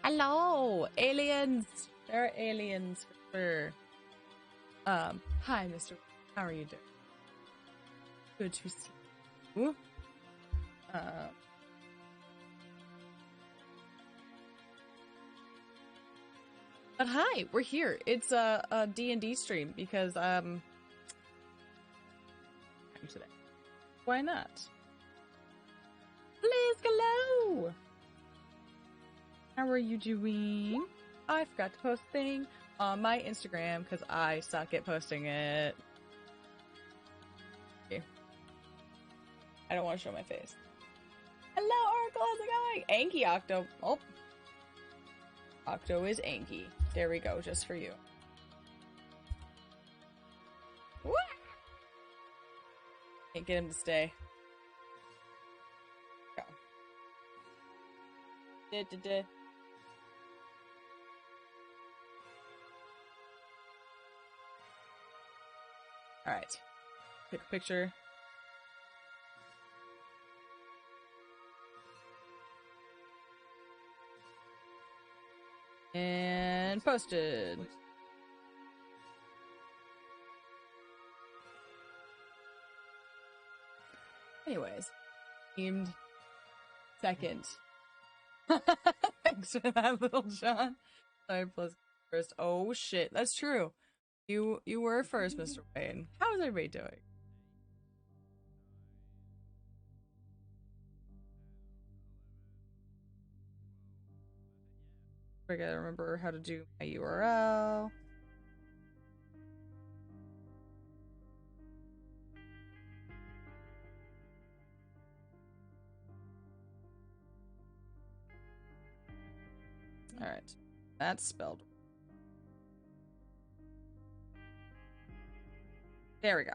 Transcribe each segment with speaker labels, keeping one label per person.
Speaker 1: Hello, aliens. There are aliens for sure. Hi, Mr. How are you doing? Good to see you. But hi, we're here. It's a D&D stream because today. Why not? Please, hello. How are you doing? I forgot to post a thing on my Instagram because I suck at posting it. Okay. I don't want to show my face. Hello, Oracle. How's it going? Anki Octo. Oh. Octo is Anki. There we go, just for you. What? Can't get him to stay. Go. Alright. Take a picture. And posted. Anyways, themed second. Thanks for that, Little John. Sorry, plus first. Oh shit, that's true. You were first, Mr. Wayne. How is everybody doing? I gotta remember how to do my URL. Alright. That's spelled. There we go.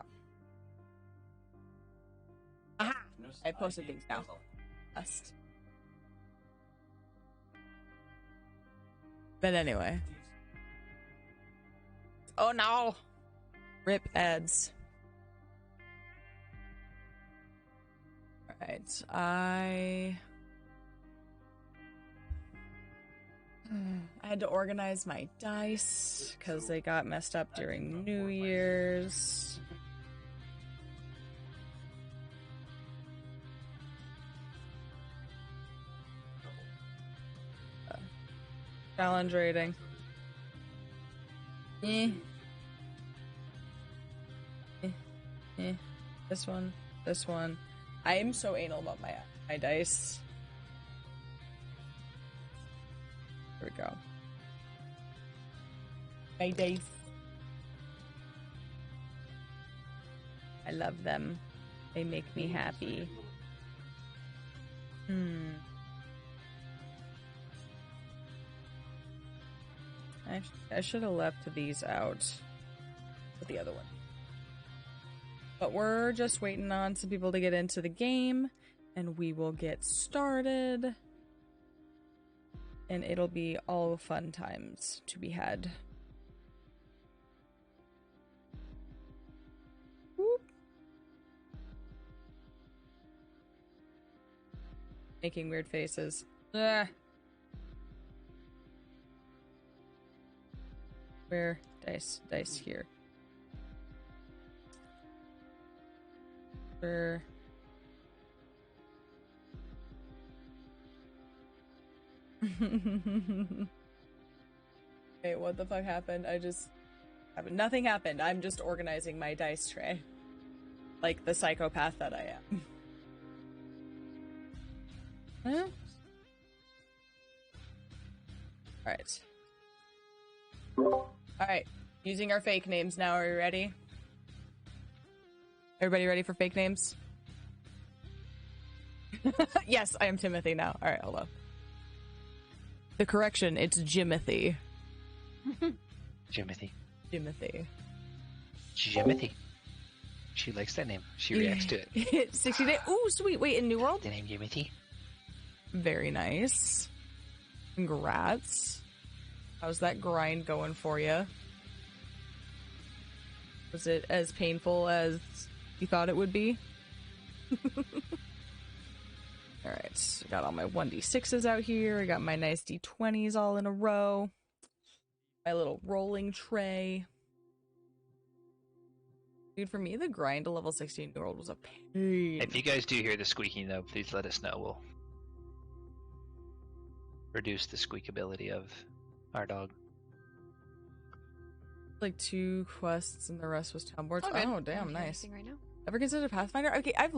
Speaker 1: Aha! I posted things now. Lust. But anyway. Oh no! Rip ads. Alright, I had to organize my dice because they got messed up during New Year's. Challenge rating. This one. I am so anal about my dice. Here we go. My dice. I love them. They make me happy. I should have left these out with the other one. But we're just waiting on some people to get into the game, and we will get started. And it'll be all fun times to be had. Whoop. Making weird faces. Ugh. Where? Dice here. Where? Okay, what the fuck happened? Nothing happened. I'm just organizing my dice tray. Like the psychopath that I am. Huh? Alright. Alright. Using our fake names now. Are you ready? Everybody ready for fake names? Yes, I am Timothy now. Alright, hold on. The correction, it's Jimothy.
Speaker 2: Jimothy.
Speaker 1: Jimothy.
Speaker 2: Jimothy. She likes that name. She reacts to it.
Speaker 1: 60 days. Ooh, sweet. Wait, in New World?
Speaker 2: The name Jimothy.
Speaker 1: Very nice. Congrats. How's that grind going for you? Was it as painful as you thought it would be? Alright, I got all my 1d6s out here. I got my nice d20s all in a row. My little rolling tray. Dude, for me, the grind to level 16-year-old was a pain.
Speaker 2: If you guys do hear the squeaking, though, please let us know. We'll reduce the squeakability of our dog.
Speaker 1: Like 2 quests and the rest was town boards.
Speaker 3: Okay.
Speaker 1: Oh, damn, nice.
Speaker 3: Right now.
Speaker 1: Ever considered Pathfinder? Okay, I've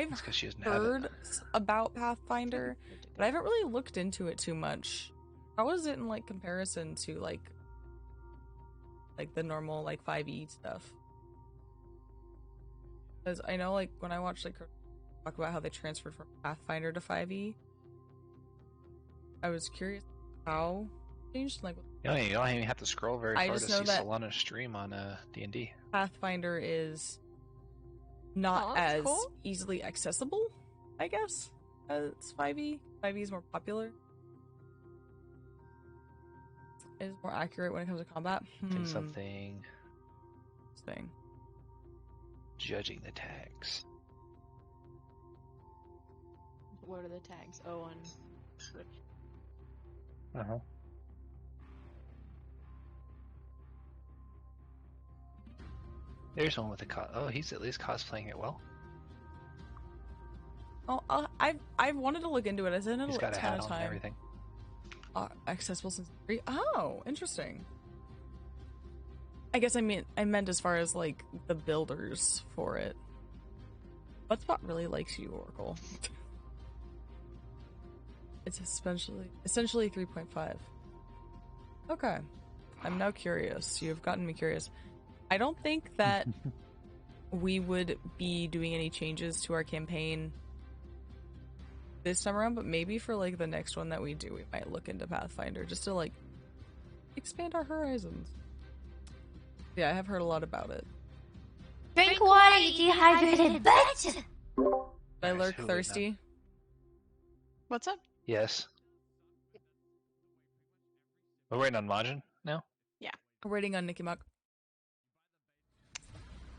Speaker 2: That's 'cause she doesn't have
Speaker 1: heard
Speaker 2: it.
Speaker 1: about Pathfinder, but I haven't really looked into it too much. How is it in like comparison to like the normal like 5e stuff? Because I know like when I watched like talk about how they transferred from Pathfinder to 5e, I was curious how it changed. Like
Speaker 2: You don't even have to scroll very
Speaker 1: I
Speaker 2: far
Speaker 1: just
Speaker 2: to
Speaker 1: know
Speaker 2: see
Speaker 1: that-
Speaker 2: Solana's stream on D&D.
Speaker 1: Pathfinder is not
Speaker 3: that's
Speaker 1: as
Speaker 3: cool.
Speaker 1: easily accessible, I guess, as 5e. 5e is more popular. It is more accurate when it comes to combat.
Speaker 2: And something
Speaker 1: Thing.
Speaker 2: judging the tags.
Speaker 3: What are the tags? Oh, on Switch.
Speaker 2: Uh-huh. There's one with a oh, he's at least cosplaying it well.
Speaker 1: Oh, I've wanted to look into it. I spent
Speaker 2: He's
Speaker 1: a
Speaker 2: got a
Speaker 1: ton
Speaker 2: hat
Speaker 1: of
Speaker 2: on and
Speaker 1: time.
Speaker 2: everything.
Speaker 1: Accessible since 3. Oh, interesting. I guess I meant as far as like the builders for it. Hotspot really likes you, Oracle. It's essentially 3.5. Okay. I'm now curious. You've gotten me curious. I don't think that we would be doing any changes to our campaign this time around, but maybe for like the next one that we do, we might look into Pathfinder just to like expand our horizons. Yeah, I have heard a lot about it.
Speaker 4: Drink water, you dehydrated bitch!
Speaker 1: I
Speaker 2: Nice,
Speaker 1: lurk
Speaker 2: who would
Speaker 1: thirsty.
Speaker 3: What's up?
Speaker 2: Yes. We're waiting on Majin now?
Speaker 1: We're waiting on Nicky Muck.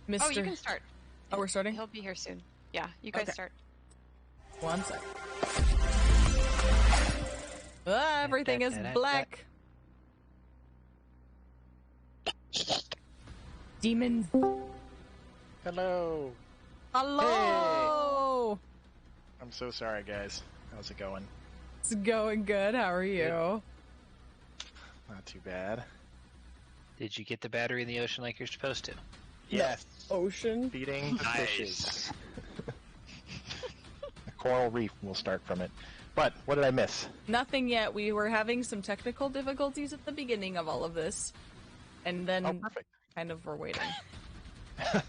Speaker 1: Mr.
Speaker 3: Oh, you can start.
Speaker 1: Oh, we're starting?
Speaker 3: He'll be here soon. Yeah, you guys
Speaker 1: Okay.
Speaker 3: start.
Speaker 1: 1 sec. Ah, everything is black. Demons.
Speaker 5: Hello.
Speaker 1: Hello.
Speaker 5: I'm so sorry, guys. How's it going?
Speaker 1: It's going good. How are you?
Speaker 5: Not too bad.
Speaker 2: Did you get the battery in the ocean like you're supposed to?
Speaker 5: Yes.
Speaker 1: Ocean.
Speaker 5: Feeding the fishes. The coral reef will start from it. But what did I miss?
Speaker 1: Nothing yet. We were having some technical difficulties at the beginning of all of this, and then
Speaker 5: Oh, perfect.
Speaker 1: kind of were waiting.
Speaker 2: Yeah.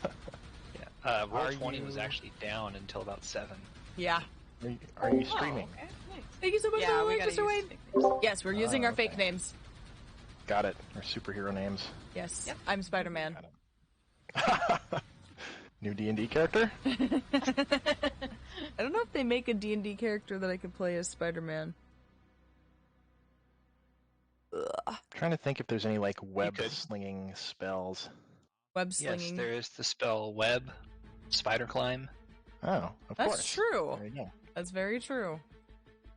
Speaker 2: Roll
Speaker 5: Are
Speaker 2: 20 was
Speaker 5: you-
Speaker 2: actually down until about 7.
Speaker 1: Yeah.
Speaker 5: Are you streaming?
Speaker 3: Oh, okay, nice.
Speaker 1: Thank you so much
Speaker 3: Yeah,
Speaker 1: for
Speaker 3: we
Speaker 1: the
Speaker 3: gotta
Speaker 1: like, Mr.
Speaker 3: use
Speaker 1: Wade.
Speaker 3: fake names.
Speaker 1: Yes, we're using our
Speaker 5: okay.
Speaker 1: fake names.
Speaker 5: Got it. Our superhero names.
Speaker 1: Yes.
Speaker 3: Yep.
Speaker 1: I'm Spider-Man.
Speaker 5: Got it. New D&D character?
Speaker 1: I don't know if they make a D&D character that I could play as Spider-Man. Ugh.
Speaker 5: Trying to think if there's any like web
Speaker 2: could.
Speaker 5: slinging spells.
Speaker 1: Web
Speaker 2: Yes,
Speaker 1: slinging.
Speaker 2: there is the spell web, spider climb.
Speaker 5: Oh, of
Speaker 1: That's
Speaker 5: course.
Speaker 1: true.
Speaker 5: There you go.
Speaker 1: That's very true.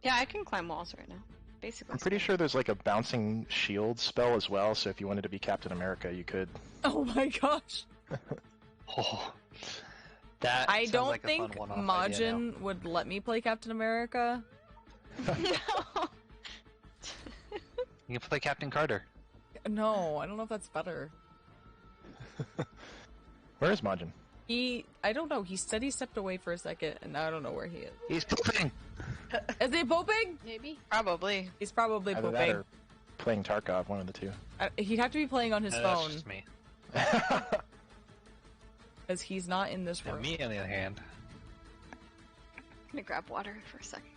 Speaker 3: Yeah, I can climb walls right now. Basically.
Speaker 5: I'm pretty sure there's like a bouncing shield spell as well, so if you wanted to be Captain America, you could.
Speaker 1: Oh my gosh.
Speaker 2: Oh, that
Speaker 1: I
Speaker 2: sounds
Speaker 1: don't
Speaker 2: like a
Speaker 1: think
Speaker 2: fun one-off idea now.
Speaker 1: Majin would let me play Captain America.
Speaker 3: No.
Speaker 2: You can play Captain Carter.
Speaker 1: No, I don't know if that's better.
Speaker 5: Where is Majin?
Speaker 1: I don't know. He said he stepped away for a second, and I don't know where he is.
Speaker 2: He's pooping.
Speaker 1: Is he pooping?
Speaker 3: Maybe. Probably.
Speaker 1: He's probably
Speaker 5: Either that
Speaker 1: pooping.
Speaker 5: or playing Tarkov, one of the two.
Speaker 1: He'd have to be playing on his
Speaker 2: No, that's
Speaker 1: phone,
Speaker 2: just me.
Speaker 1: because he's not in this
Speaker 2: Now,
Speaker 1: room.
Speaker 2: me on the other hand,
Speaker 3: I'm gonna grab water for a second.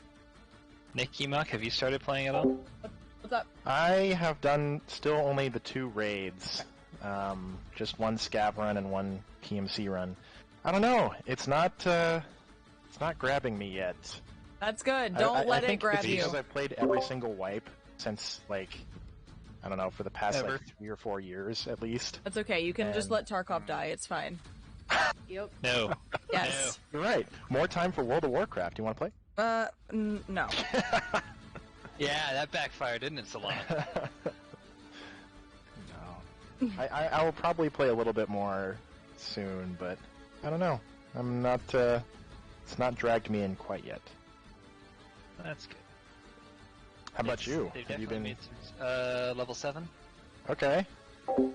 Speaker 2: Nicky Muck, have you started playing at all?
Speaker 1: What's up?
Speaker 5: I have done still only the 2 raids. Just one scav run and one PMC run. I don't know. It's not grabbing me yet.
Speaker 1: That's good. Don't let
Speaker 5: I
Speaker 1: it
Speaker 5: think
Speaker 1: grab
Speaker 5: it's
Speaker 1: you.
Speaker 5: because I've played every single wipe since like I don't know, for the past
Speaker 2: Ever.
Speaker 5: like 3 or 4 years at least.
Speaker 1: That's okay. You can just
Speaker 5: And-
Speaker 1: let Tarkov die. It's fine.
Speaker 4: Yep.
Speaker 2: No.
Speaker 1: Yes.
Speaker 5: You're right. More time for World of Warcraft. Do you want to
Speaker 1: No.
Speaker 5: play?
Speaker 2: Yeah, that backfired, didn't it, Solana?
Speaker 5: No. I will probably play a little bit more soon, but I don't know. I'm not. It's not dragged me in quite yet.
Speaker 2: That's good.
Speaker 5: How about you?
Speaker 2: They've
Speaker 5: Have you
Speaker 2: definitely
Speaker 5: been
Speaker 2: made some, level 7?
Speaker 5: okay?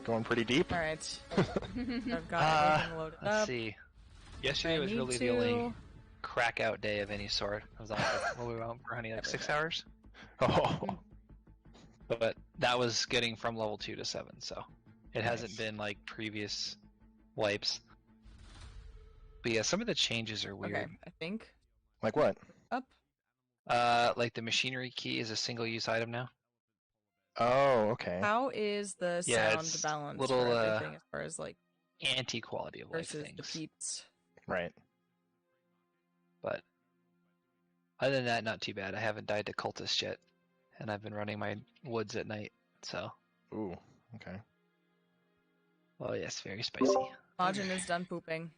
Speaker 5: Going pretty deep.
Speaker 1: All right. I've got everything loaded
Speaker 2: Let's
Speaker 1: up.
Speaker 2: see. Yesterday
Speaker 1: I
Speaker 2: was
Speaker 1: need
Speaker 2: really the only crack out day of any sort. I was on for, we were out for honey, like 6 hours.
Speaker 5: Oh,
Speaker 2: But that was getting from level 2 to 7, so it
Speaker 5: Nice.
Speaker 2: hasn't been like previous wipes. But yeah, some of the changes are weird.
Speaker 1: Okay, I think
Speaker 5: like what?
Speaker 1: up.
Speaker 2: Like the machinery key is a single-use item now.
Speaker 5: Oh, okay.
Speaker 1: How is the
Speaker 2: Yeah,
Speaker 1: sound
Speaker 2: it's
Speaker 1: balance
Speaker 2: little,
Speaker 1: for everything as far as like
Speaker 2: Anti-quality of life
Speaker 1: versus
Speaker 2: things.
Speaker 1: the peeps?
Speaker 5: Right.
Speaker 2: But other than that, not too bad. I haven't died to cultists yet, and I've been running my woods at night. So,
Speaker 5: Ooh. Okay.
Speaker 2: oh yes, very spicy.
Speaker 1: Majin is done pooping.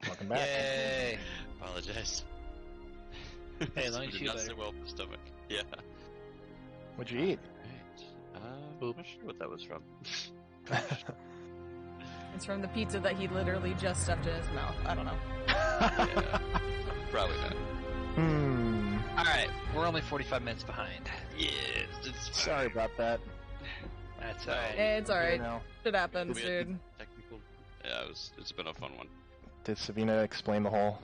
Speaker 5: Welcome back.
Speaker 2: Yay!
Speaker 6: Apologize.
Speaker 2: Hey, as long as
Speaker 6: Did
Speaker 2: you
Speaker 6: not
Speaker 2: better.
Speaker 6: sit well with the stomach. Yeah.
Speaker 5: What'd you eat?
Speaker 6: Right. I'm not sure what that was from.
Speaker 1: It's from the pizza that he literally just stuffed in his mouth. I don't know.
Speaker 6: Yeah. Probably not.
Speaker 5: Hmm.
Speaker 2: All right, we're only 45 minutes behind.
Speaker 6: Yes, it's
Speaker 5: Sorry about that.
Speaker 2: That's all right.
Speaker 1: It's alright.
Speaker 5: Now,
Speaker 1: Shit happens,
Speaker 6: We had
Speaker 1: dude.
Speaker 6: technical. Yeah, it's been a fun one.
Speaker 5: did Savina explain the whole?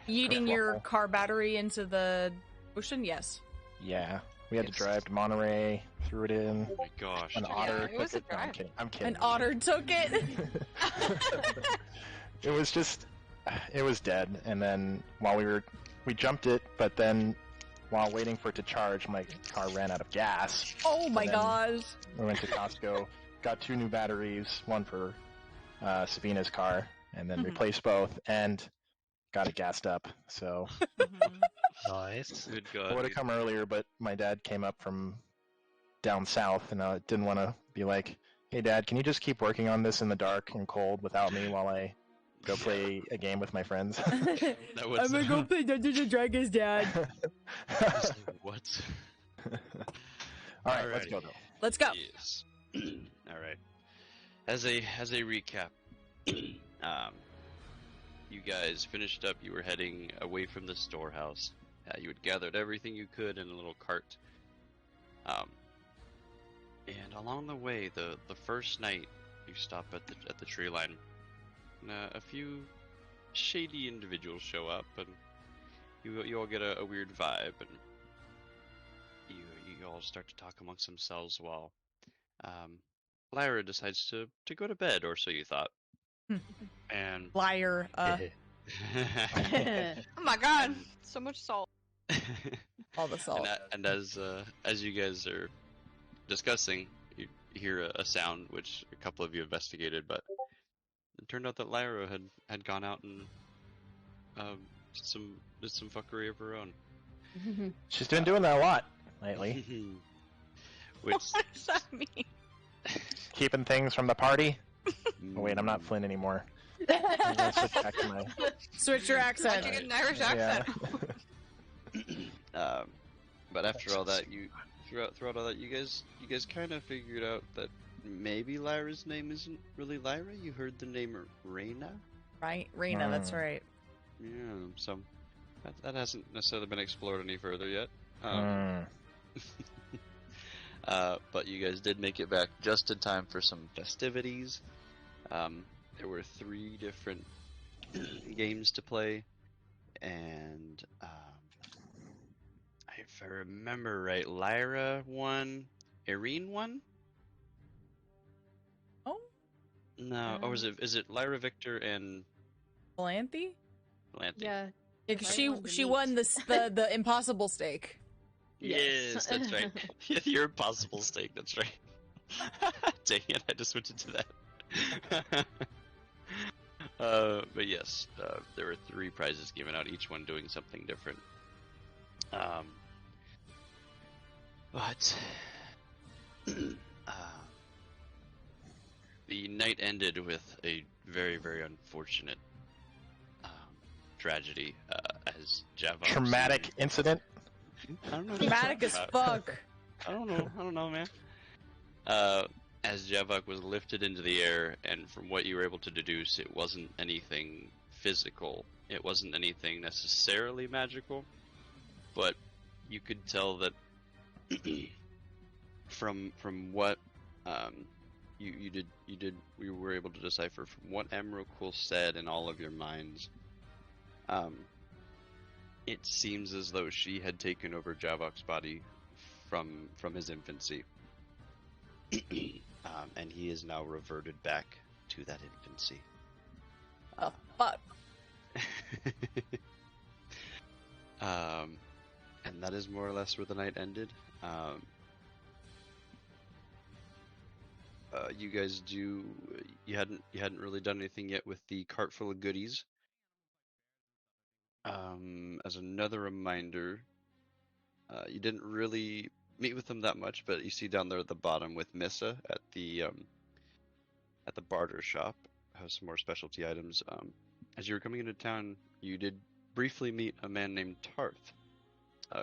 Speaker 1: Yeeting your car battery into the ocean? Yes.
Speaker 5: Yeah. We had to
Speaker 2: Yes.
Speaker 5: drive to Monterey, threw it in.
Speaker 6: Oh my gosh.
Speaker 5: An
Speaker 6: dude.
Speaker 5: otter
Speaker 3: it was
Speaker 5: took
Speaker 3: a
Speaker 5: it. No, I'm
Speaker 3: drive.
Speaker 5: kidding. I'm kidding.
Speaker 1: An otter took it.
Speaker 5: It was just, it was dead. And then while we jumped it, but then while waiting for it to charge, my car ran out of gas.
Speaker 1: Oh my
Speaker 5: And then-
Speaker 1: gosh.
Speaker 5: We went to Costco, got 2 new batteries, one for Savina's car, and then replaced both, and got it gassed up. So
Speaker 2: Nice.
Speaker 6: Good
Speaker 5: I
Speaker 6: God.
Speaker 5: would have come earlier, but my dad came up from down south, and I didn't want to be like, "Hey, Dad, can you just keep working on this in the dark and cold without me while I go play a game with my friends?"
Speaker 6: That was,
Speaker 1: I'm gonna go play Dungeons and Dragons, Dad.
Speaker 6: what?
Speaker 5: All right, let's
Speaker 6: Alrighty.
Speaker 5: go though.
Speaker 1: Let's go.
Speaker 6: Yes. All right. As a recap, you guys finished up. You were heading away from the storehouse. You had gathered everything you could in a little cart. And along the way, the first night, you stop at the tree line. And, a few shady individuals show up, and you all get a weird vibe, and you all start to talk amongst themselves while Lyra decides to go to bed, or so you thought. And
Speaker 1: Liar.
Speaker 3: Oh my god, so much salt.
Speaker 1: All the salt.
Speaker 6: and as you guys are discussing, you hear a sound which a couple of you investigated, but it turned out that Lyra had gone out and did some fuckery of her own.
Speaker 5: She's been doing that a lot lately,
Speaker 6: Which
Speaker 3: What does that mean?
Speaker 5: keeping things from the party. Oh, wait, I'm not Flynn anymore. I'm gonna switch back to my.
Speaker 1: Switch your
Speaker 3: How'd
Speaker 1: accent.
Speaker 3: you get an Irish
Speaker 5: Yeah.
Speaker 3: accent?
Speaker 6: But after all that, throughout all that, you guys kind of figured out that maybe Lyra's name isn't really Lyra. You heard the name Reyna.
Speaker 1: Right, Rena, that's
Speaker 5: Mm.
Speaker 1: right.
Speaker 6: Yeah, so that hasn't necessarily been explored any further yet.
Speaker 5: Mm.
Speaker 6: But you guys did make it back just in time for some festivities. There were 3 different games to play, and if I remember right, Lyra won, Irene won.
Speaker 1: Oh,
Speaker 6: No, or is it Lyra, Victor, and
Speaker 1: Valanthe?
Speaker 6: Lanthe?
Speaker 4: Yeah.
Speaker 1: Yeah, 'cause she won the impossible steak.
Speaker 6: Yes, that's right. Yeah, your impossible steak, that's right. Dang it, I just went into that. But yes, there were 3 prizes given out, each one doing something different. But The night ended with a very, very unfortunate tragedy as Javok.
Speaker 5: Traumatic incident.
Speaker 6: I don't know.
Speaker 1: Dramatic as fuck.
Speaker 6: I don't know, man. As Javok was lifted into the air, and from what you were able to deduce, it wasn't anything physical. It wasn't anything necessarily magical, but you could tell that from what we were able to decipher from what Emrakul said in all of your minds. It seems as though she had taken over Javok's body from his infancy. And he is now reverted back to that infancy.
Speaker 1: Oh, fuck.
Speaker 6: And that is more or less where the night ended. You guys you hadn't really done anything yet with the cart full of goodies. As another reminder, you didn't really meet with them that much, but you see down there at the bottom with Missa at the barter shop, has some more specialty items. As you were coming into town, you did briefly meet a man named Tarth,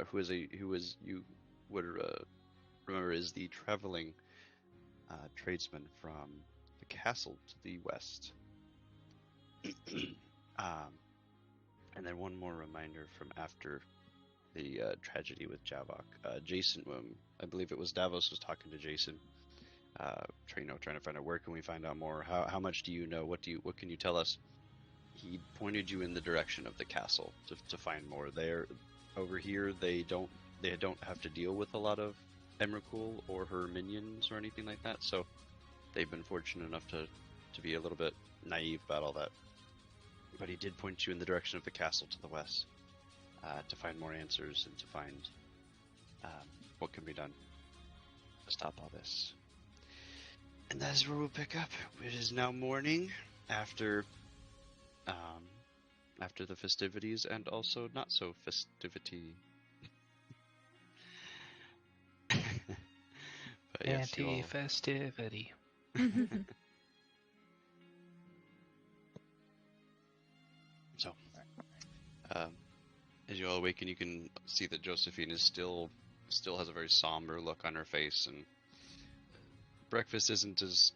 Speaker 6: who you would remember is the traveling tradesman from the castle to the west. And then one more reminder from after the tragedy with Javok. Jason, I believe it was Davos was talking to Jason, trying to find out where can we find out more. How much do you know? What can you tell us? He pointed you in the direction of the castle to find more. Over here, they don't have to deal with a lot of Emrakul or her minions or anything like that. So they've been fortunate enough to be a little bit naive about all that. But he did point you in the direction of the castle to the west, to find more answers and to find what can be done to stop all this. And that is where we'll pick up. It is now morning after the festivities and also not so festivity. But yes, you all-
Speaker 2: Anti-festivity.
Speaker 6: So, as you all awaken, you can see that Josephine is still has a very somber look on her face, and breakfast isn't as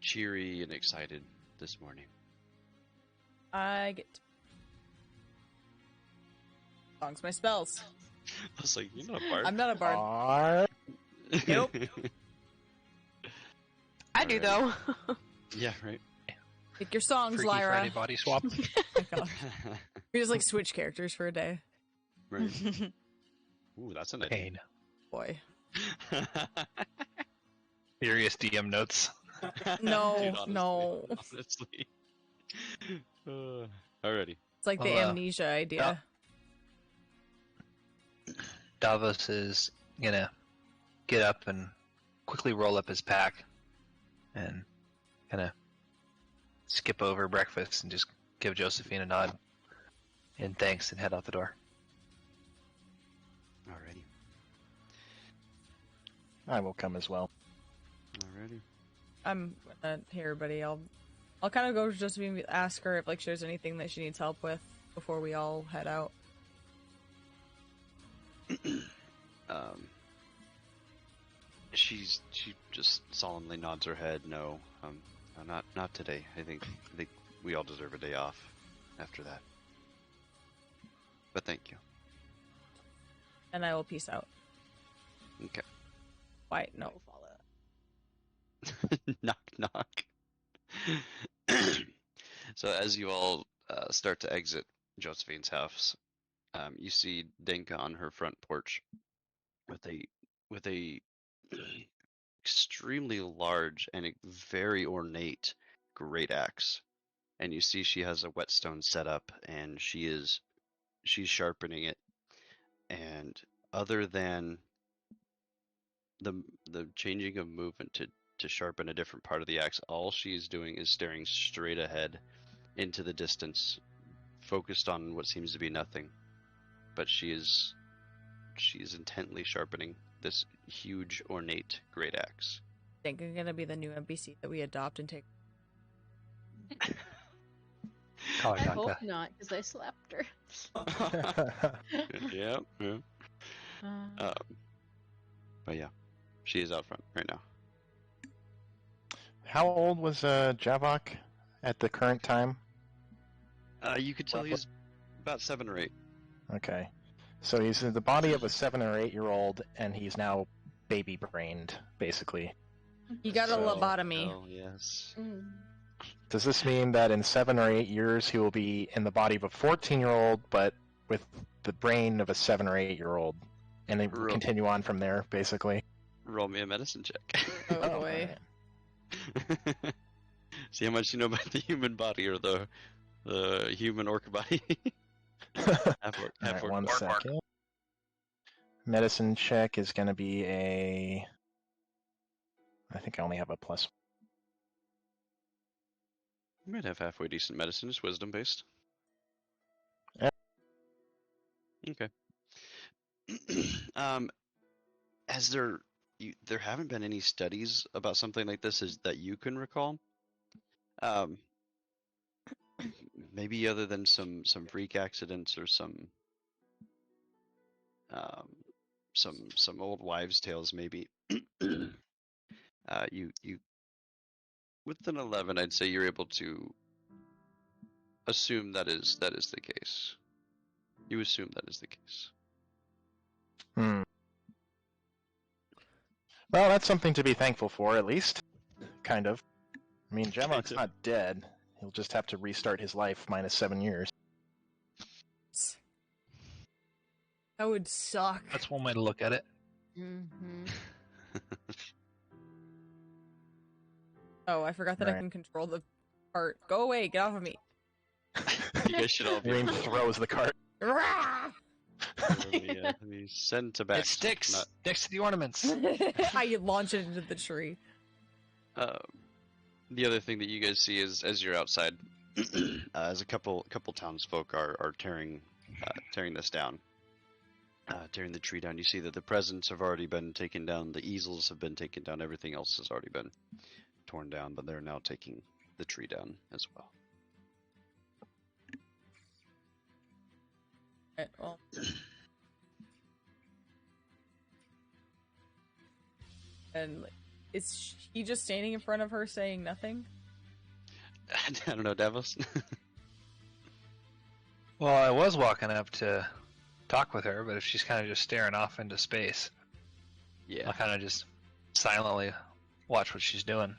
Speaker 6: cheery and excited this morning.
Speaker 1: I get songs my spells.
Speaker 6: I was like, you're not a bard.
Speaker 1: I'm not a bard.
Speaker 5: Are...
Speaker 1: Nope.
Speaker 7: I do, though.
Speaker 6: Yeah, right.
Speaker 1: Pick your songs,
Speaker 2: Freaky
Speaker 1: Lyra.
Speaker 2: Friday body swap.
Speaker 1: Oh my God. We just like switch characters for a day.
Speaker 6: Right. Ooh, that's an idea.
Speaker 2: Pain.
Speaker 1: Boy.
Speaker 2: Furious DM notes.
Speaker 1: No,
Speaker 6: Dude, honestly,
Speaker 1: no.
Speaker 6: Honestly. Alrighty.
Speaker 1: It's like the
Speaker 2: Well,
Speaker 1: amnesia idea.
Speaker 2: Davos is gonna get up and quickly roll up his pack and kind of skip over breakfast and just give Josephine a nod and thanks and head out the door.
Speaker 6: Alrighty.
Speaker 5: I will come as well.
Speaker 6: Alrighty.
Speaker 1: Hey everybody, I'll kind of go to Josephine, ask her if like there's anything that she needs help with before we all head out.
Speaker 6: She just solemnly nods her head. No, not today. I think we all deserve a day off after that. But thank you.
Speaker 1: And I will peace out.
Speaker 6: Okay.
Speaker 1: Why? No.
Speaker 6: Knock knock. So as you all start to exit Josephine's house, you see Dinka on her front porch with a extremely large and a very ornate great axe, and you see she has a whetstone set up and she's sharpening it, and other than the changing of movement to sharpen a different part of the axe, all she's doing is staring straight ahead into the distance, focused on what seems to be nothing, but she is intently sharpening this huge ornate great axe.
Speaker 1: I think I'm gonna be the new NPC that we adopt and take.
Speaker 2: Call her
Speaker 7: I
Speaker 2: Doctor.
Speaker 7: hope not, because I slapped her.
Speaker 6: Yeah.
Speaker 7: Uh,
Speaker 6: But yeah, she is out front right now.
Speaker 5: How old was Javok at the current time?
Speaker 6: You could tell he's about 7 or 8.
Speaker 5: Okay. So he's in the body of a 7 or 8-year-old, and he's now baby-brained, basically.
Speaker 1: You got a
Speaker 6: So-
Speaker 1: lobotomy.
Speaker 6: Oh yes.
Speaker 5: Does this mean that in 7 or 8 years he will be in the body of a 14-year-old, but with the brain of a 7 or 8-year-old, and they
Speaker 6: Real-
Speaker 5: continue on from there, basically?
Speaker 6: Roll me a medicine check.
Speaker 1: Oh boy.
Speaker 5: alright.
Speaker 6: See how much you know about the human body or the human orc body. Half orc, half
Speaker 5: Alright,
Speaker 6: orc.
Speaker 5: one
Speaker 6: Orc.
Speaker 5: second. Medicine check is going to be I think I only have a plus.
Speaker 6: You might have halfway decent medicine. It's wisdom based.
Speaker 5: Yeah.
Speaker 6: Okay. Has there haven't been any studies about something like this that you can recall? Maybe other than some freak accidents or some old wives' tales, maybe. You with an 11, I'd say you're able to assume that is the case. You assume that is the case.
Speaker 5: Hmm. Well, that's something to be thankful for, at least. Kind of. I mean, Javok's not dead. He'll just have to restart his life minus 7 years.
Speaker 1: That would suck.
Speaker 2: That's one way to look at it.
Speaker 7: mhm.
Speaker 1: Oh, I forgot that I
Speaker 5: Right.
Speaker 1: can control the cart. Go away, get off of me.
Speaker 6: You guys should all be.
Speaker 5: Reem throws the cart.
Speaker 1: Rah!
Speaker 6: Let me send to back.
Speaker 2: It sticks
Speaker 6: Not,
Speaker 2: next to the ornaments.
Speaker 1: I launch it into the tree.
Speaker 6: the other thing that you guys see is as you're outside, as a couple townsfolk are tearing this down, tearing the tree down. You see that the presents have already been taken down, the easels have been taken down, everything else has already been torn down, but they're now taking the tree down as well.
Speaker 1: Right, well. And is he just standing in front of her saying nothing?
Speaker 6: I don't know, Davos.
Speaker 2: Well, I was walking up to talk with her, but if she's kind of just staring off into space,
Speaker 6: Yeah.
Speaker 2: I'll kind of just silently watch what she's doing.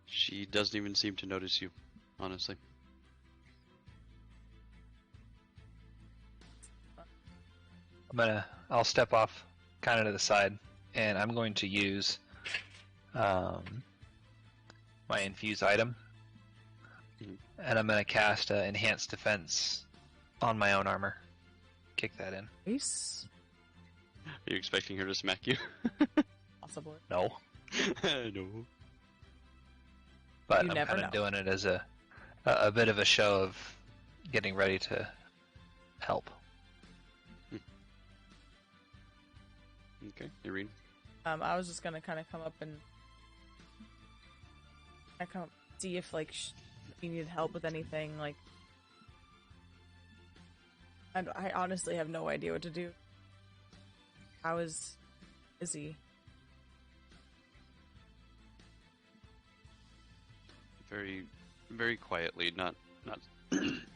Speaker 6: She doesn't even seem to notice you, honestly.
Speaker 2: I'll step off kind of to the side, and I'm going to use my infuse item, and I'm going to cast enhanced defense on my own armor. Kick that in.
Speaker 1: Nice.
Speaker 6: Are you expecting her to smack you?
Speaker 1: Possibly.
Speaker 2: No,
Speaker 6: No.
Speaker 2: but
Speaker 1: You
Speaker 2: I'm
Speaker 1: never
Speaker 2: kind of
Speaker 1: know.
Speaker 2: doing it as a bit of a show of getting ready to help.
Speaker 6: Okay, Irene.
Speaker 1: I was just gonna kind of come up and see if like you needed help with anything. Like, I honestly have no idea what to do. How is he?
Speaker 6: Very, very quietly, not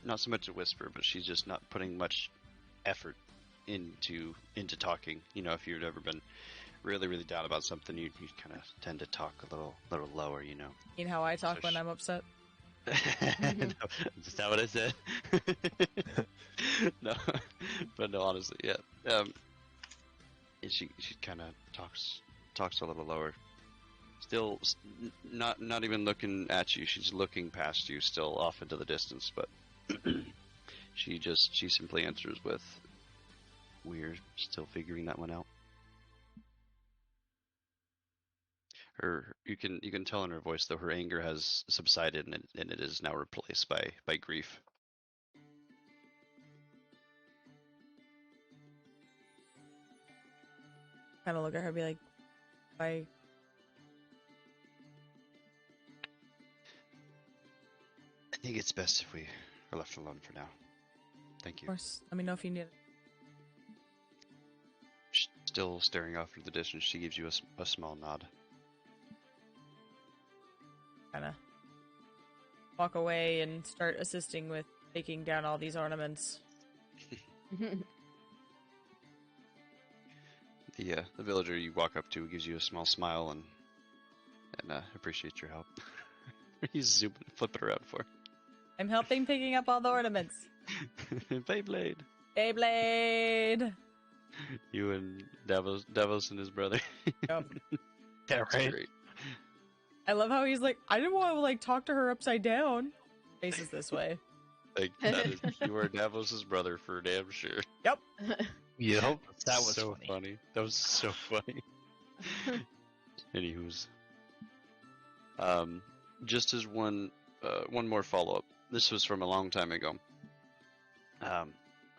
Speaker 6: not so much a whisper, but she's just not putting much effort into talking. You know, if you've ever been really, really down about something, you kind of tend to talk a little lower. You know.
Speaker 1: You know how I talk
Speaker 6: So
Speaker 1: when
Speaker 6: she-
Speaker 1: I'm upset?
Speaker 6: No, is that what I said? No, but no, honestly, yeah. And she kind of talks a little lower. Still, not even looking at you. She's looking past you, still off into the distance. But she simply answers with, "We're still figuring that one out." You can tell in her voice though her anger has subsided and it is now replaced by grief.
Speaker 1: kind of look at her and be like, "Why?"
Speaker 6: I think it's best if we are left alone for now. Thank
Speaker 1: Of
Speaker 6: you.
Speaker 1: course, let me know if you need it.
Speaker 6: Still staring off into the distance, she gives you a small nod.
Speaker 1: Kind of walk away and start assisting with taking down all these ornaments.
Speaker 6: The villager you walk up to gives you a small smile and appreciates your help. He's flipping around for.
Speaker 1: I'm helping picking up all the ornaments.
Speaker 6: Beyblade.
Speaker 1: Beyblade.
Speaker 6: You and Davos and his brother.
Speaker 1: Yep.
Speaker 5: Yeah,
Speaker 6: That's
Speaker 5: right.
Speaker 6: great.
Speaker 1: I love how he's like, I didn't want to like talk to her upside down. Faces this way.
Speaker 6: Like that is, you are Davos's brother for damn sure.
Speaker 1: Yep.
Speaker 2: Yep. That was
Speaker 6: so
Speaker 2: funny.
Speaker 6: That was so funny. Anywho's. Just as one more follow up. This was from a long time ago. A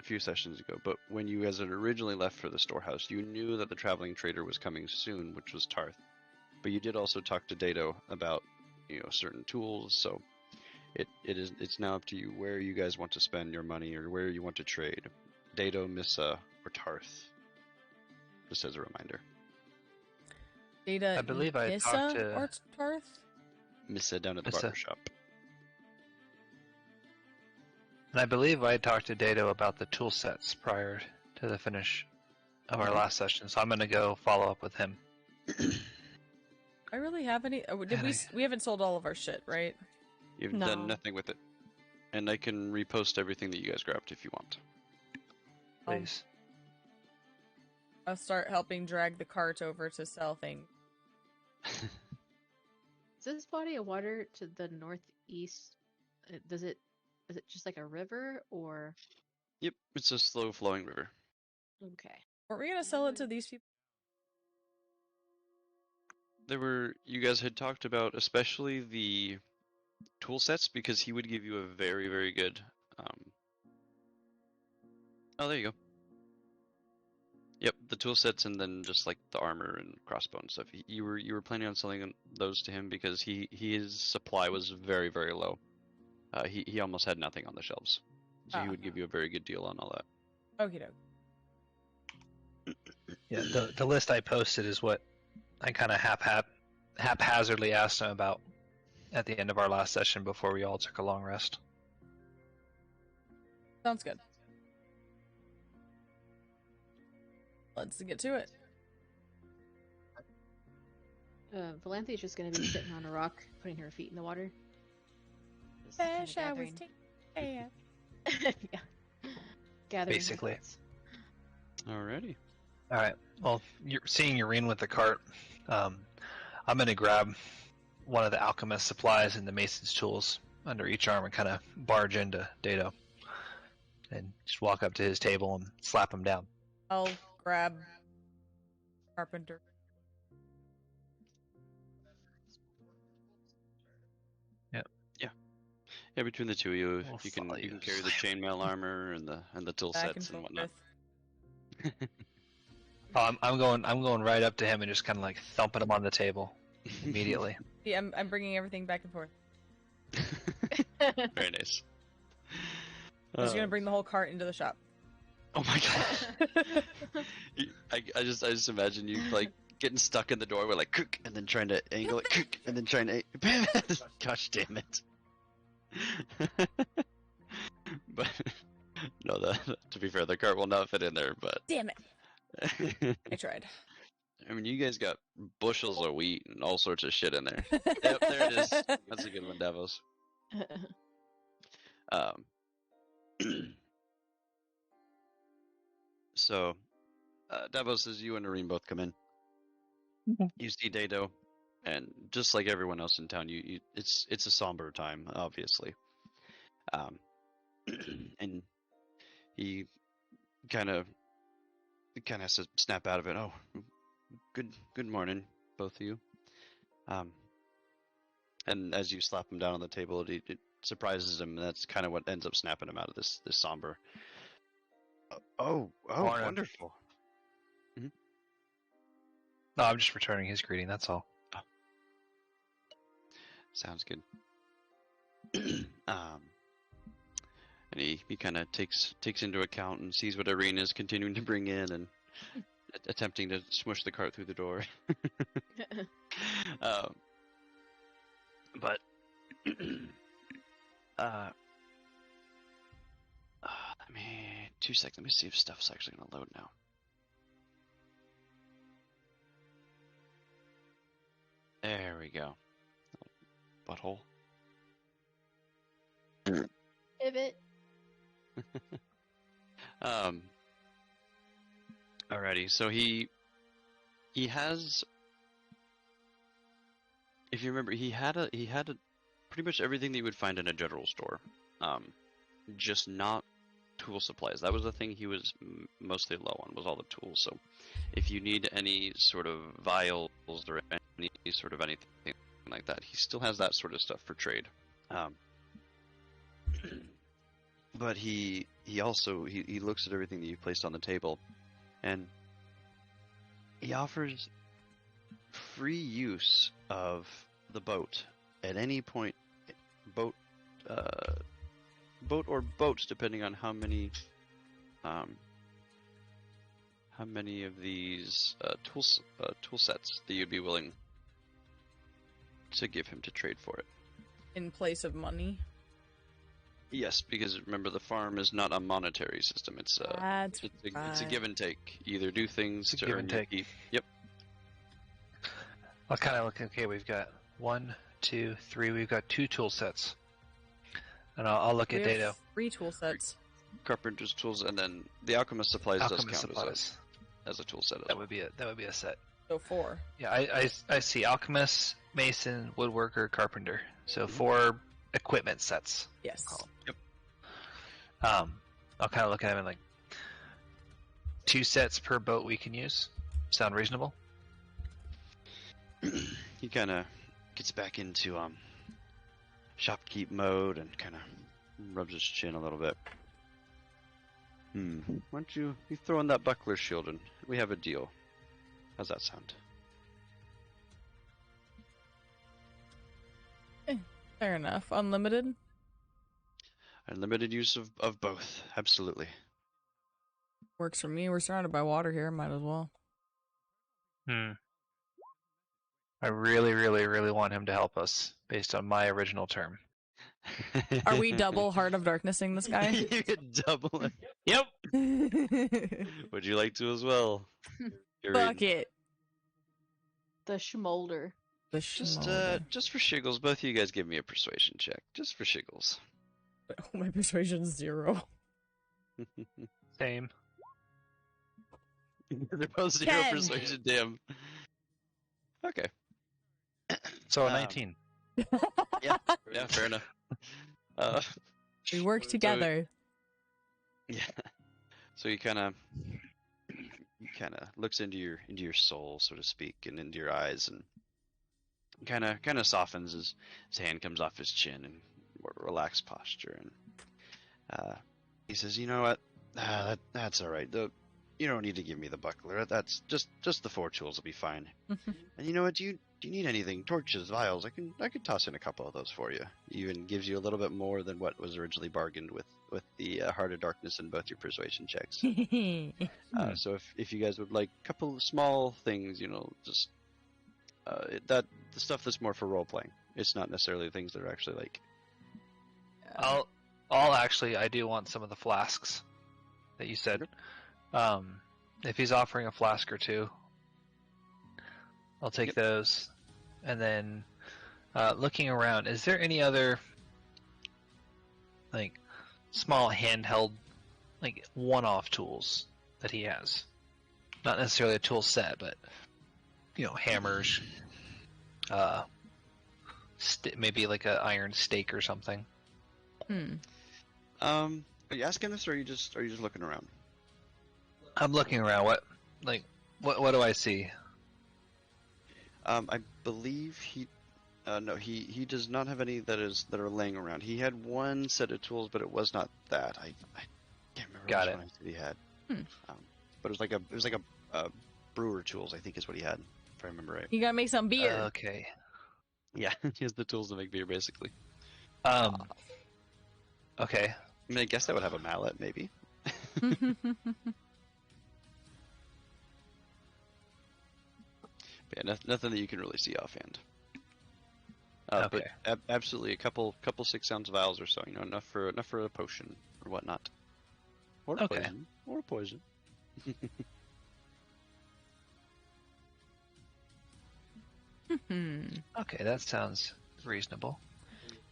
Speaker 6: few sessions ago. But when you guys had originally left for the storehouse, you knew that the traveling trader was coming soon, which was Tarth. But you did also talk to Dato about, certain tools. So it's now up to you where you guys want to spend your money or where you want to trade. Dato, Missa, or Tarth. Just as a reminder.
Speaker 1: Data.
Speaker 2: I believe I
Speaker 1: Nissa
Speaker 2: talked to-
Speaker 1: or Tarth.
Speaker 6: Missa down at the
Speaker 2: Missa.
Speaker 6: barber shop.
Speaker 2: And I believe I talked to Dato about the tool sets prior to the finish of our last session, so I'm going to go follow up with him.
Speaker 1: I really have any. Did we? We haven't sold all of our shit, right?
Speaker 6: You've
Speaker 7: No.
Speaker 6: done nothing with it. And I can repost everything that you guys grabbed if you want.
Speaker 2: Please.
Speaker 1: I'll start helping drag the cart over to sell things.
Speaker 7: Is this body of water to the northeast? Is it just like a river or?
Speaker 6: Yep, it's a slow flowing river.
Speaker 7: Okay.
Speaker 1: Weren't we gonna sell it to these people?
Speaker 6: You guys had talked about especially the tool sets because he would give you a very, very good, oh, there you go. Yep, the tool sets and then just like the armor and crossbow and stuff. You were planning on selling those to him because his supply was very, very low. He almost had nothing on the shelves, so he would give you a very good deal on all that.
Speaker 1: Okie doke.
Speaker 2: Yeah, the list I posted is what I kind of haphazardly asked him about at the end of our last session before we all took a long rest.
Speaker 1: Sounds good. Let's get to it.
Speaker 7: Valanthe's just gonna be sitting on a rock, putting her feet in the water. Just
Speaker 1: Fish
Speaker 7: kinda
Speaker 1: I was
Speaker 7: gathering- yeah. Gathering her
Speaker 2: Basically.
Speaker 7: thoughts.
Speaker 6: Alrighty.
Speaker 2: All right. Well, you're seeing Yoreen with the cart. I'm going to grab one of the alchemist supplies and the mason's tools under each arm and kind of barge into Dato. And just walk up to his table and slap him down.
Speaker 1: I'll grab carpenter.
Speaker 6: Yeah, between the two of you,
Speaker 2: We'll
Speaker 6: you can
Speaker 2: follow you.
Speaker 6: carry the chainmail armor and the tool
Speaker 1: Back and
Speaker 6: sets and whatnot.
Speaker 1: forth.
Speaker 2: Oh, I'm going right up to him and just kind of like thumping him on the table immediately.
Speaker 1: See, I'm bringing everything back and forth.
Speaker 6: Very nice.
Speaker 1: I'm just gonna bring the whole cart into the shop.
Speaker 6: Oh my god! I just imagine you like getting stuck in the doorway, like cook, and then trying to angle it, cook, and then trying to. Gosh damn it! But no, to be fair, the cart will not fit in there. But
Speaker 1: Damn it! I tried.
Speaker 6: I mean, you guys got bushels of wheat and all sorts of shit in there. Yep, there it is. That's a good one, Davos. So, Davos, as you and Noreen both come in, you see Dato, and just like everyone else in town, it's a somber time, obviously. And he kind of has to snap out of it. Oh, good morning, both of you. And as you slap him down on the table, it surprises him, and that's kind of what ends up snapping him out of this somber. Oh,
Speaker 2: Morning.
Speaker 6: wonderful.
Speaker 2: No, I'm just returning his greeting. That's all.
Speaker 6: Sounds good. And he kind of takes into account and sees what Irene is continuing to bring in and attempting to smush the cart through the door. But let me 2 seconds. Let me see if stuff's actually gonna load now. There we go. Butthole.
Speaker 7: Pivot.
Speaker 6: Alrighty, so he has, if you remember, he had pretty much everything that you would find in a general store, just not tool supplies. That was the thing he was mostly low on, was all the tools. So if you need any sort of vials or any sort of anything like that, he still has that sort of stuff for trade. But he also looks at everything that you placed on the table, and he offers free use of the boat at any point, boat or boats, depending on how many of these tool sets that you'd be willing to give him to trade for it.
Speaker 1: In place of money?
Speaker 6: Yes, because remember, the farm is not a monetary system. It's a give and take. You either do things to earn your keep. Yep.
Speaker 2: I'll kind of look. Okay, we've got 1, 2, 3. We've got 2 tool sets, and I'll look at data.
Speaker 1: 3 tool sets.
Speaker 6: Carpenter's tools, and then the alchemist supplies does count
Speaker 2: supplies.
Speaker 6: as a tool set.
Speaker 2: That would be a set.
Speaker 1: So 4.
Speaker 2: Yeah, I see alchemist, mason, woodworker, carpenter. So 4 equipment sets.
Speaker 1: Yes.
Speaker 6: Yep.
Speaker 2: I'll kind of look at them and like 2 sets per boat we can use. Sound reasonable?
Speaker 6: He kind of gets back into shopkeep mode and kind of rubs his chin a little bit. Why don't you throw in that buckler shield and we have a deal? How's that sound?
Speaker 1: Fair enough. Unlimited?
Speaker 6: Unlimited use of both, absolutely.
Speaker 1: Works for me. We're surrounded by water here. Might as well.
Speaker 2: I really, really, really want him to help us based on my original term.
Speaker 1: Are we double Heart of Darknessing this guy?
Speaker 6: You could double it.
Speaker 2: Yep.
Speaker 6: Would you like to as well?
Speaker 1: Fuck it.
Speaker 7: The schmolder.
Speaker 6: Just for shiggles, both of you guys give me a persuasion check. Just for shiggles.
Speaker 1: Oh, my persuasion's 0.
Speaker 2: Same.
Speaker 6: They're both 0
Speaker 1: 10.
Speaker 6: persuasion, damn. Okay.
Speaker 2: So 19.
Speaker 6: Yeah, fair enough.
Speaker 1: We work together.
Speaker 6: Yeah. So he kind of looks into your soul, so to speak, and into your eyes, and kind of softens his hand comes off his chin and more relaxed posture, and he says, "You know what? That's all right. You don't need to give me the buckler. That's just the 4 tools will be fine. And you know what? Do you need anything? Torches, vials? I can toss in a couple of those for you. Even gives you a little bit more than what was originally bargained with the Heart of Darkness in both your persuasion checks. So if you guys would like a couple of small things, just the stuff that's more for role playing. It's not necessarily things that are actually like.
Speaker 2: I do want some of the flasks that you said. If he's offering a flask or 2, I'll take those. And then, looking around, is there any other, like, small handheld, like, one-off tools that he has? Not necessarily a tool set, but, hammers, maybe like an iron stake or something.
Speaker 6: Are you asking this, or are you just looking around?
Speaker 2: I'm looking around. What do I see?
Speaker 6: I believe he does not have any that are laying around. He had one set of tools, but it was not that. I can't remember
Speaker 2: Got
Speaker 6: which
Speaker 2: it.
Speaker 6: one I said he had. But it was like a brewer tools, I think is what he had. I remember right.
Speaker 1: You gotta make some beer.
Speaker 2: Okay.
Speaker 6: Yeah, he has the tools to make beer, basically.
Speaker 2: Okay.
Speaker 6: I mean, I guess that would have a mallet, maybe. But yeah, nothing that you can really see offhand.
Speaker 2: Okay.
Speaker 6: But absolutely, a couple 6-ounce vials or so, enough for a potion or whatnot. Or
Speaker 2: Okay.
Speaker 6: poison. Or poison.
Speaker 2: Okay, that sounds reasonable.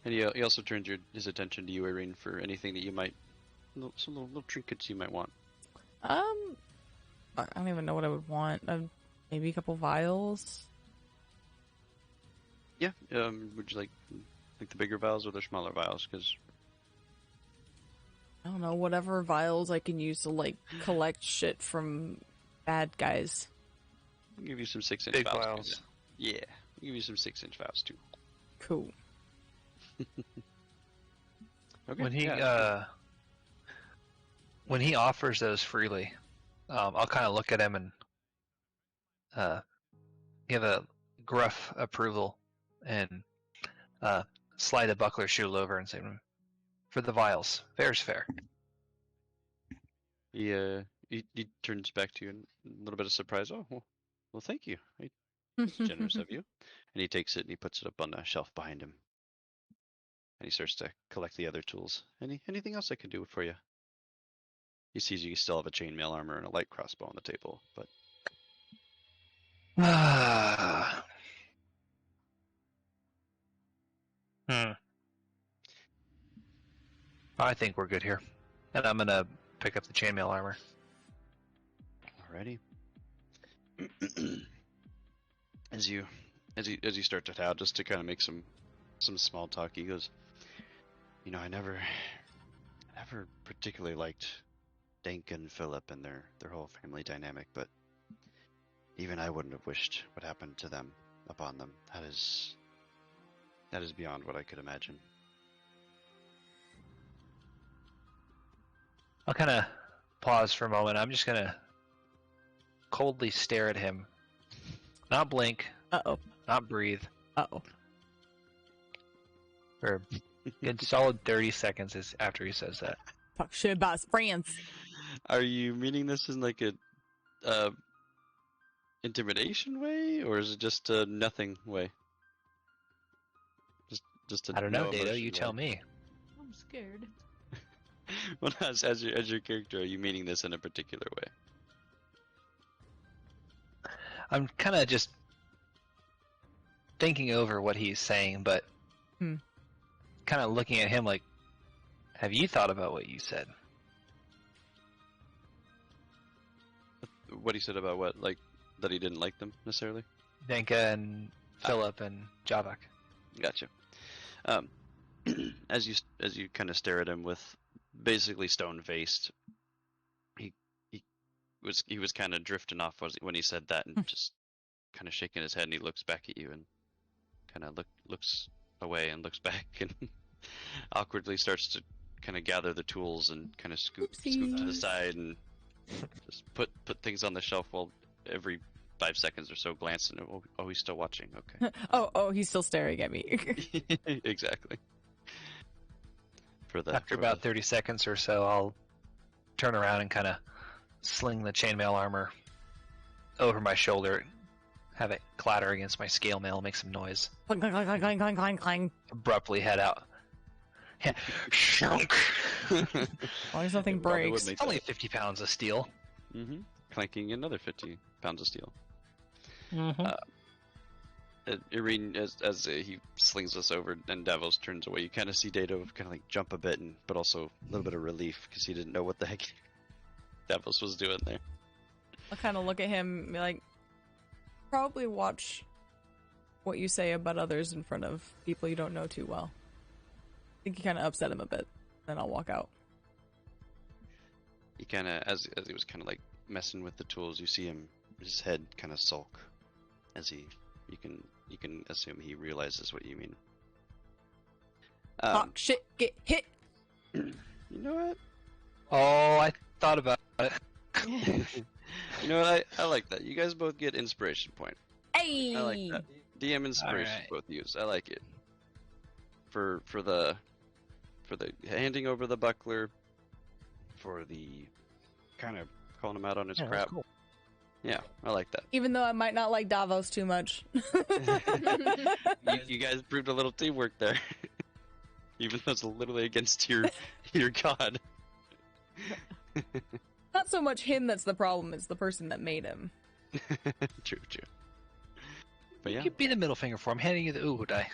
Speaker 6: And he also turns his attention to you, Irene, for anything that you might, some little trinkets you might want.
Speaker 1: I don't even know what I would want. Maybe a couple vials.
Speaker 6: Yeah. Would you like the bigger vials or the smaller vials? Because
Speaker 1: I don't know, whatever vials I can use to like collect shit from bad guys.
Speaker 6: I'll give you some 6-inch
Speaker 2: Big
Speaker 6: vials.
Speaker 2: vials.
Speaker 6: Yeah, I'll give you some 6-inch vials too.
Speaker 1: Cool.
Speaker 6: Okay.
Speaker 2: When he offers those freely, I'll kind of look at him and give a gruff approval and slide a buckler shield over and say, "For the vials, fair's fair."
Speaker 6: He turns back to you in a little bit of surprise. Oh, well, thank you. That's generous of you. And he takes it and he puts it up on a shelf behind him. And he starts to collect the other tools. Anything else I can do for you? He sees you still have a chainmail armor and a light crossbow on the table, but
Speaker 2: I think we're good here, and I'm gonna pick up the chainmail armor.
Speaker 6: alrighty. As you start to out, just to kind of make some small talk, he goes, I never particularly liked Dank and Philip and their whole family dynamic, but even I wouldn't have wished what happened to them upon them. That is beyond what I could imagine.
Speaker 2: I'll kind of pause for a moment. I'm just gonna coldly stare at him, not blink, not breathe, for a good solid 30 seconds after he says that.
Speaker 1: Talk shit about his friends.
Speaker 6: Are you meaning this in like a intimidation way, or is it just a nothing way? Just a
Speaker 2: I don't know,
Speaker 6: no
Speaker 2: Dado.
Speaker 6: emotion
Speaker 2: You
Speaker 6: way?
Speaker 2: tell me.
Speaker 7: I'm scared.
Speaker 6: Well, as your character, are you meaning this in a particular way?
Speaker 2: I'm kind of just thinking over what he's saying, but kind of looking at him like, have you thought about what you said?
Speaker 6: What he said about what? Like, that he didn't like them, necessarily?
Speaker 2: Denka and Philip and Javak.
Speaker 6: Gotcha. As you kind of stare at him with basically stone-faced, he was kind of drifting off when he said that, and just kind of shaking his head, and he looks back at you and kind of looks away and looks back and awkwardly starts to kind of gather the tools and kind of scoot to the side and just put things on the shelf while every 5 seconds or so glancing. Oh, he's still watching. Okay.
Speaker 1: oh, he's still staring at me.
Speaker 6: Exactly.
Speaker 2: After about 30 seconds or so, I'll turn around and kind of sling the chainmail armor over my shoulder, have it clatter against my scale mail, make some noise.
Speaker 1: Clang, clang, clang, clang, clang, clang, clang.
Speaker 2: Abruptly head out. Yeah. Shunk.
Speaker 1: As long as nothing breaks.
Speaker 2: It's only 50 pounds of steel.
Speaker 6: Mm-hmm. Clanking another 50 pounds of steel.
Speaker 2: Mm-hmm.
Speaker 6: Irene, as he slings us over and Davos turns away, you kind of see Dado kind of like jump a bit, but also a little bit of relief because he didn't know what the heck Davos was doing there.
Speaker 1: I'll kind of look at him and be like, probably watch what you say about others in front of people you don't know too well. I think you kind of upset him a bit. Then I'll walk out.
Speaker 6: He kind of, as he was kind of like messing with the tools, you see his head kind of sulk as you can assume he realizes what you mean.
Speaker 1: Talk shit, get hit.
Speaker 6: You know what?
Speaker 2: Oh, I thought about it.
Speaker 6: You know what? I like that. You guys both get inspiration point.
Speaker 1: Hey!
Speaker 6: I like that. DM inspiration,
Speaker 2: Alright.
Speaker 6: both use. I like it. For the handing over the buckler, for the kind of calling him out on his
Speaker 5: Yeah, that's
Speaker 6: crap.
Speaker 5: cool.
Speaker 6: Yeah, I like that.
Speaker 1: Even though I might not like Davos too much.
Speaker 6: You guys proved a little teamwork there. Even though it's literally against your god.
Speaker 1: Not so much him that's the problem, it's the person that made him.
Speaker 6: True. But yeah.
Speaker 2: You be the middle finger for him, handing you the ooh die.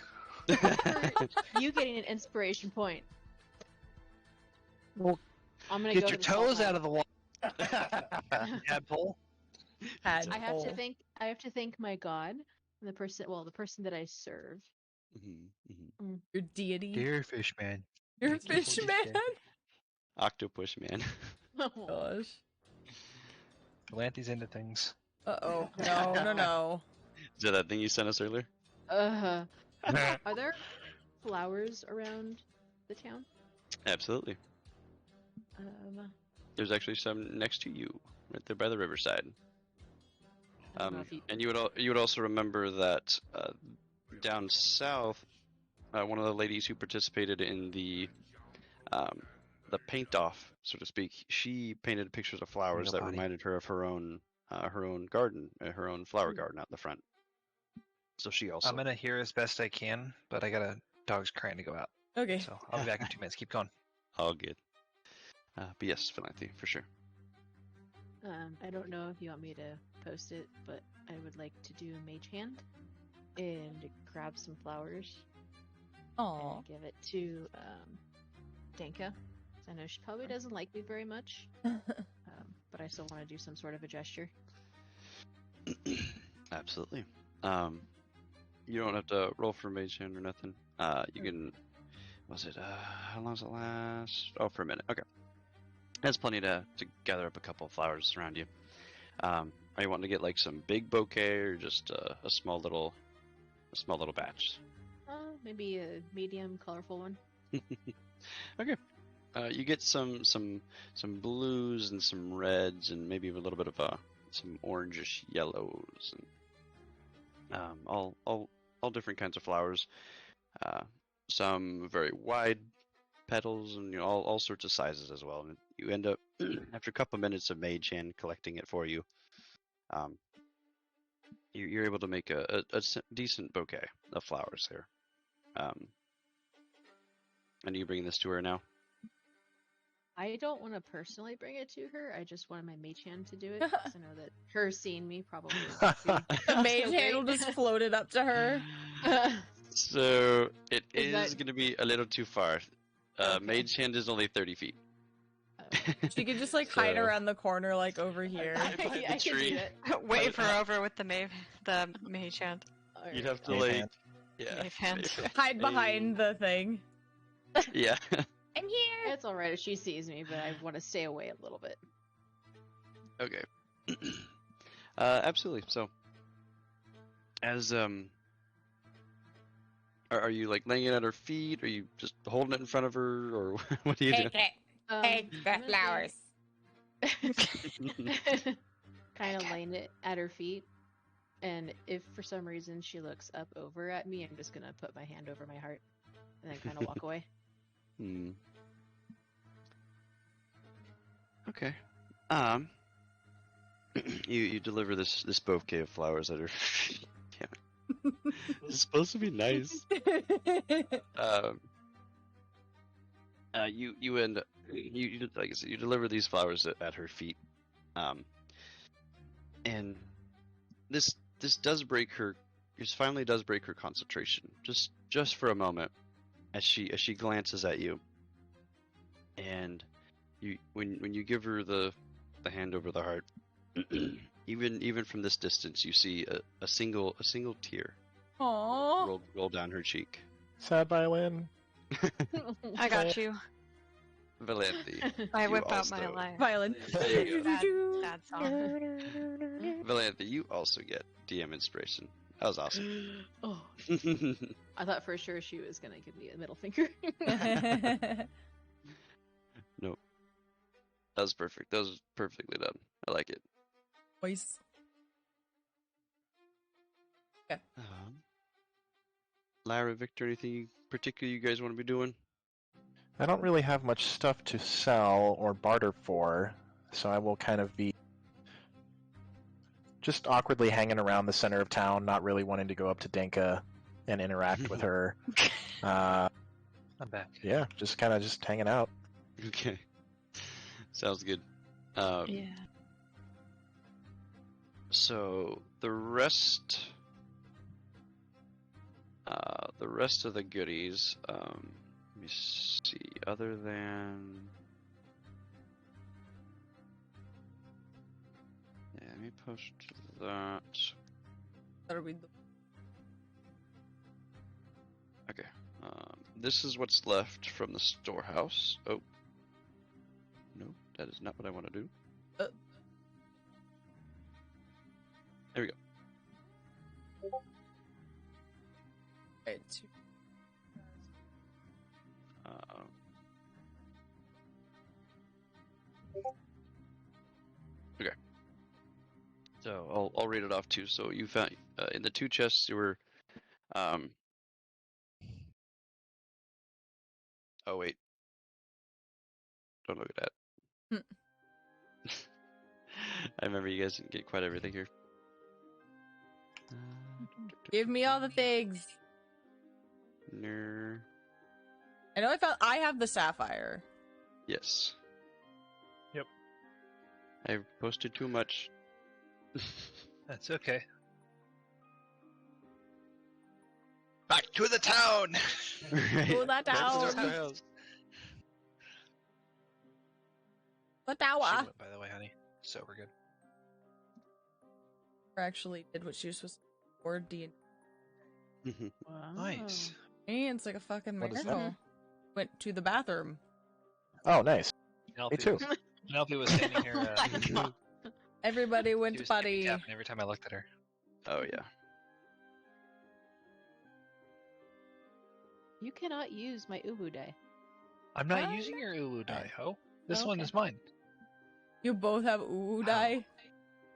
Speaker 7: You getting an inspiration point.
Speaker 2: Well,
Speaker 7: I'm gonna
Speaker 2: Get
Speaker 7: go
Speaker 2: your
Speaker 7: to the salt
Speaker 2: toes
Speaker 7: mine.
Speaker 2: out of the water. Tadpole.
Speaker 1: Had
Speaker 7: I have to thank my god, and the person that I serve.
Speaker 1: your deity.
Speaker 2: Dear fish man.
Speaker 1: Your
Speaker 2: Thank you for
Speaker 1: fish
Speaker 2: this
Speaker 1: man.
Speaker 2: day.
Speaker 6: Octopus man.
Speaker 1: Gosh.
Speaker 2: Galanthe's into things.
Speaker 1: Uh-oh. No.
Speaker 6: Is that thing you sent us earlier?
Speaker 7: Are there flowers around the town?
Speaker 6: Absolutely. There's actually some next to you, right there by the riverside.
Speaker 7: I don't know if you-
Speaker 6: And you would also remember that down south, one of the ladies who participated in the paint off, so to speak, she painted pictures of flowers that
Speaker 2: body.
Speaker 6: reminded her of her own garden, her own flower garden out in the front. So she also.
Speaker 2: I'm gonna hear as best I can, but I got a dog's crying to go out.
Speaker 1: Okay.
Speaker 2: So I'll be back in 2 minutes. Keep going.
Speaker 6: All good. But yes, Philanthropy, for sure.
Speaker 7: I don't know if you want me to post it, but I would like to do a mage hand and grab some flowers
Speaker 1: Aw.
Speaker 7: and give it to Danka. I know she probably doesn't like me very much, but I still want to do some sort of a gesture.
Speaker 6: Absolutely. You don't have to roll for mage hand or nothing. You can. Was it? How long does it last? Oh, for a minute. Okay. That's plenty to gather up a couple of flowers around you. Are you wanting to get like some big bouquet or just a small little batch?
Speaker 7: Maybe a medium, colorful one.
Speaker 6: Okay. You get some blues and some reds and maybe a little bit of some orangish yellows and all different kinds of flowers. Some very wide petals and all sorts of sizes as well. And you end up after a couple minutes of mage hand collecting it for you. You're able to make a decent bouquet of flowers there. And you bring this to her now?
Speaker 7: I don't want to personally bring it to her. I just wanted my mage hand to do it because I know that her seeing me probably won't be
Speaker 1: The mage
Speaker 7: so
Speaker 1: hand will
Speaker 7: great.
Speaker 1: just floated up to her.
Speaker 6: So it
Speaker 7: Is
Speaker 6: is
Speaker 7: that-
Speaker 6: going to be a little too far.
Speaker 7: Okay.
Speaker 6: Mage hand is only 30 feet.
Speaker 1: She could just like hide
Speaker 6: So-
Speaker 1: around the corner, like over here.
Speaker 6: Behind the
Speaker 7: I can
Speaker 6: tree.
Speaker 7: do that.
Speaker 3: Wave her over with the mage hand.
Speaker 6: You'd have to
Speaker 5: Mage
Speaker 6: like,
Speaker 5: hand.
Speaker 6: yeah,
Speaker 3: Mage hand.
Speaker 6: maybe-
Speaker 1: Hide behind the thing.
Speaker 6: yeah.
Speaker 4: I'm here.
Speaker 7: It's alright if she sees me, but I want to stay away a little bit.
Speaker 6: Okay. Absolutely. So, as are you like laying it at her feet? Are you just holding it in front of her, or what do you do?
Speaker 4: Take it. Take the
Speaker 7: I'm gonna
Speaker 4: flowers.
Speaker 7: kind of laying it at her feet, and if for some reason she looks up over at me, I'm just gonna put my hand over my heart and then kind of walk away.
Speaker 6: Hmm. Okay. You deliver this bouquet of flowers at her. Damn it. It's supposed to be nice. You end you like I said, you deliver these flowers at her feet, and this does break her. This finally does break her concentration, just for a moment, as she glances at you, and you when you give her the hand over the heart, even from this distance, you see a single tear
Speaker 1: Aww.
Speaker 6: roll down her cheek.
Speaker 5: Sad violin.
Speaker 3: I got you.
Speaker 6: Valanthe,
Speaker 3: I
Speaker 6: you
Speaker 3: whip out my
Speaker 6: also-
Speaker 3: life.
Speaker 1: Violin.
Speaker 6: There you go.
Speaker 3: Sad song.
Speaker 6: Valanthe, you also get DM inspiration. That was awesome.
Speaker 7: Oh, I thought for sure she was gonna give me a middle finger.
Speaker 6: Nope. That was perfect. That was perfectly done. I like it.
Speaker 1: Voice. Okay.
Speaker 6: Lara, Victor, anything particular you guys want to be doing?
Speaker 5: I don't really have much stuff to sell or barter for, so I will kind of be just awkwardly hanging around the center of town, not really wanting to go up to Dinka and interact with her.
Speaker 2: I'm back.
Speaker 5: Yeah, just kind of just hanging out.
Speaker 6: Okay. Sounds good.
Speaker 3: Yeah.
Speaker 6: So the rest of the goodies, let me see. Other than, yeah, let me post that.
Speaker 1: That'll be the...
Speaker 6: Okay. This is what's left from the storehouse. Oh, no, that is not what I want to do. There we go.
Speaker 1: Right.
Speaker 6: Okay. So I'll read it off too. So you found in the 2 chests you were, oh wait, don't look at that. I remember you guys didn't get quite everything here.
Speaker 1: Give me all the things.
Speaker 6: No.
Speaker 1: I know I have the sapphire.
Speaker 6: Yes.
Speaker 5: Yep.
Speaker 6: I posted too much.
Speaker 2: That's okay. Back to the town!
Speaker 1: Pull that down. The tower.
Speaker 2: She went, by the way, honey. So we're good.
Speaker 1: Actually did what she was supposed to for D.
Speaker 7: Wow.
Speaker 2: Nice.
Speaker 1: It's like a fucking
Speaker 5: What is that?
Speaker 1: miracle. Went to the bathroom.
Speaker 5: Oh, nice.
Speaker 2: Penelope
Speaker 5: too.
Speaker 2: Was, Penelope was standing here.
Speaker 1: Everybody
Speaker 2: she
Speaker 1: went
Speaker 2: was
Speaker 1: buddy.
Speaker 2: tapping every time I looked at her.
Speaker 6: Oh yeah.
Speaker 7: You cannot use my Ubu Day.
Speaker 2: I'm not
Speaker 1: What?
Speaker 2: using your Ulu die, ho. This
Speaker 7: Okay.
Speaker 2: one is mine.
Speaker 1: You both have ooh die.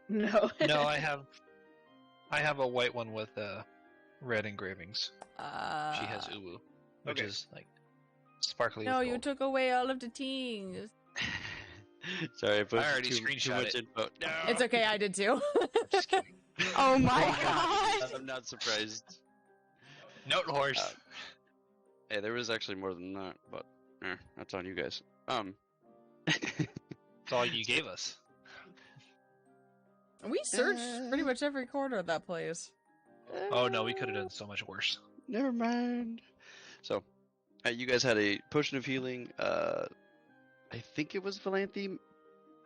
Speaker 7: No.
Speaker 2: No, I have a white one with red engravings. She has Uwu, which
Speaker 6: okay.
Speaker 2: is like sparkly.
Speaker 1: No,
Speaker 2: with
Speaker 1: you
Speaker 2: gold.
Speaker 1: took away all of the things.
Speaker 6: Sorry, I posted
Speaker 2: already
Speaker 6: too
Speaker 2: screenshot
Speaker 6: much
Speaker 2: it.
Speaker 6: info. No.
Speaker 1: It's okay, I did too.
Speaker 2: Just kidding.
Speaker 3: Oh my god!
Speaker 6: I'm not surprised.
Speaker 2: Note horse.
Speaker 6: Hey, there was actually more than that, but that's on you guys.
Speaker 2: That's all you gave us.
Speaker 1: We searched pretty much every corner of that place.
Speaker 2: Oh no, we could have done so much worse.
Speaker 6: Never mind. So, you guys had a potion of healing. I think it was Valanthe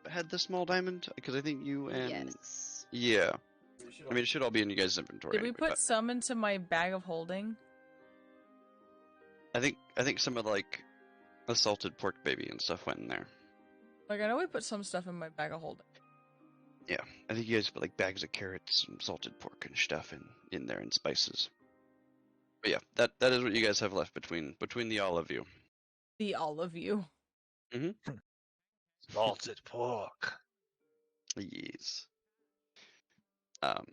Speaker 6: had the small diamond because I think you and
Speaker 7: Yes.
Speaker 6: yeah. I mean, it should all be in you guys' inventory.
Speaker 1: Did we
Speaker 6: anyway,
Speaker 1: put
Speaker 6: but
Speaker 1: some into my bag of holding?
Speaker 6: I think some of like the salted pork baby and stuff went in there.
Speaker 1: Like, I know we put some stuff in my bag of holding.
Speaker 6: Yeah, I think you guys put like bags of carrots and salted pork and stuff in there and spices. But yeah, that is what you guys have left between the all of you.
Speaker 1: The all of you.
Speaker 2: Salted pork.
Speaker 6: Yes.
Speaker 2: Not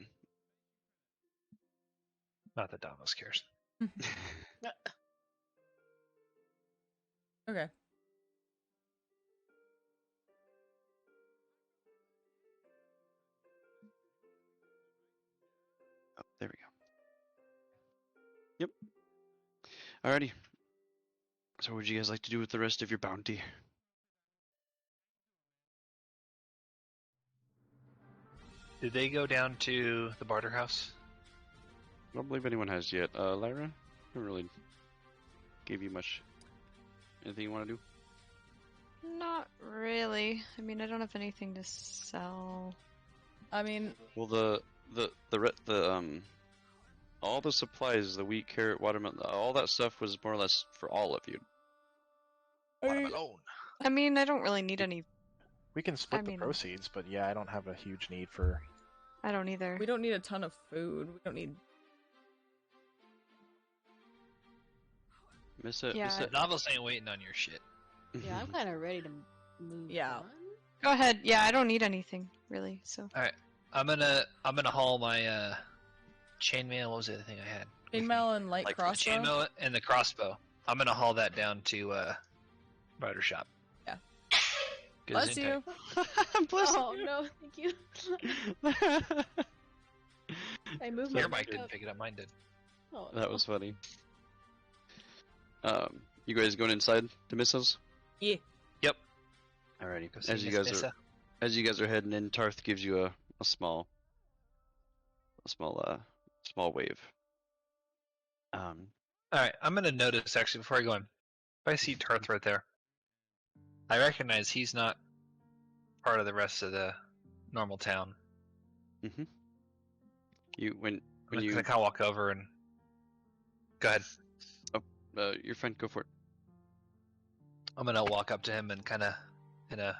Speaker 2: that Damos cares.
Speaker 1: Okay.
Speaker 6: Oh, there we go. Yep. Alrighty. So what would you guys like to do with the rest of your bounty?
Speaker 2: Did they go down to the barter house?
Speaker 6: I don't believe anyone has yet. Lyra? I haven't really gave you much. Anything you want to do?
Speaker 3: Not really. I mean, I don't have anything to sell.
Speaker 1: I mean,
Speaker 6: Well, the all the supplies, the wheat, carrot, watermelon, all that stuff was more or less for all of you.
Speaker 2: Watermelon.
Speaker 3: I mean, I don't really need any.
Speaker 5: We can split
Speaker 3: I
Speaker 5: the
Speaker 3: mean-
Speaker 5: proceeds, but yeah, I don't have a huge need for.
Speaker 3: I don't either.
Speaker 1: we don't need a ton of food. We don't need...
Speaker 6: Miss it.
Speaker 3: Yeah,
Speaker 6: Miss it.
Speaker 2: Damos ain't waiting on your shit.
Speaker 7: Yeah, I'm kind of ready to move
Speaker 1: Yeah.
Speaker 7: on.
Speaker 3: Go ahead. Yeah, I don't need anything really. So
Speaker 2: I'm gonna haul my chainmail. What was the other thing I had?
Speaker 1: Chainmail and light
Speaker 6: Like the
Speaker 1: crossbow.
Speaker 2: Chainmail and the crossbow. I'm gonna haul that down to Rider Shop.
Speaker 1: Yeah.
Speaker 2: Gesundheit.
Speaker 1: Bless you.
Speaker 6: Bless
Speaker 7: Oh no, thank you. I moved
Speaker 2: Your
Speaker 7: my
Speaker 2: mic
Speaker 7: mic
Speaker 2: didn't
Speaker 7: up.
Speaker 2: pick it up. Mine did.
Speaker 7: Oh,
Speaker 6: That
Speaker 7: no.
Speaker 6: was funny. You guys going inside to Missos?
Speaker 1: Yeah.
Speaker 2: Yep.
Speaker 6: Alrighty.
Speaker 2: Go see
Speaker 6: As you
Speaker 2: Miss
Speaker 6: guys
Speaker 2: Nissa.
Speaker 6: are heading in, Tarth gives you a small wave.
Speaker 2: All right, I'm gonna notice actually before I go in. If I see Tarth right there, I recognize he's not part of the rest of the normal town.
Speaker 6: You when
Speaker 2: I'm
Speaker 6: you
Speaker 2: gonna kind of walk over and go ahead.
Speaker 6: your friend go for it.
Speaker 2: I'm gonna walk up to him and kind of in a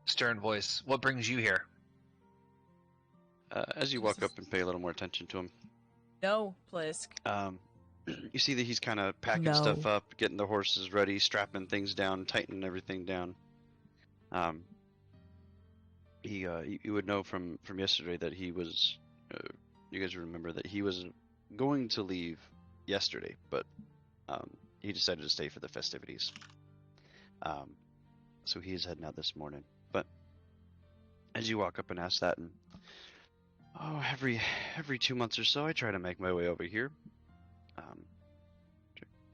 Speaker 2: stern voice. What brings you here?
Speaker 6: As you walk up and pay a little more attention to him,
Speaker 1: No, Plisk.
Speaker 6: you see that he's kind of packing
Speaker 1: No.
Speaker 6: stuff up, getting the horses ready, strapping things down, tightening everything down. You would know from yesterday that he was. You guys remember that he was going to leave yesterday, but he decided to stay for the festivities. So he is heading out this morning. But as you walk up and ask that, and every 2 months or so, I try to make my way over here.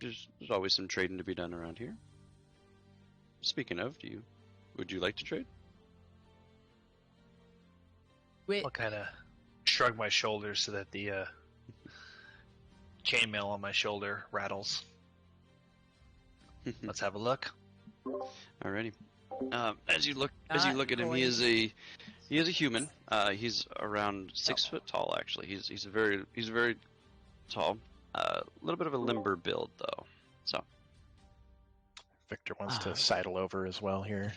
Speaker 6: There's always some trading to be done around here. Speaking of, would you like to trade?
Speaker 1: Wait.
Speaker 2: I'll kind of shrug my shoulders so that the chainmail on my shoulder rattles. Let's have a look.
Speaker 6: Alrighty. As you look at him,
Speaker 1: Not
Speaker 6: he is a human. He's around 6 foot tall. Actually, he's very tall. A little bit of a limber build though. So
Speaker 5: Victor wants to sidle over as well here.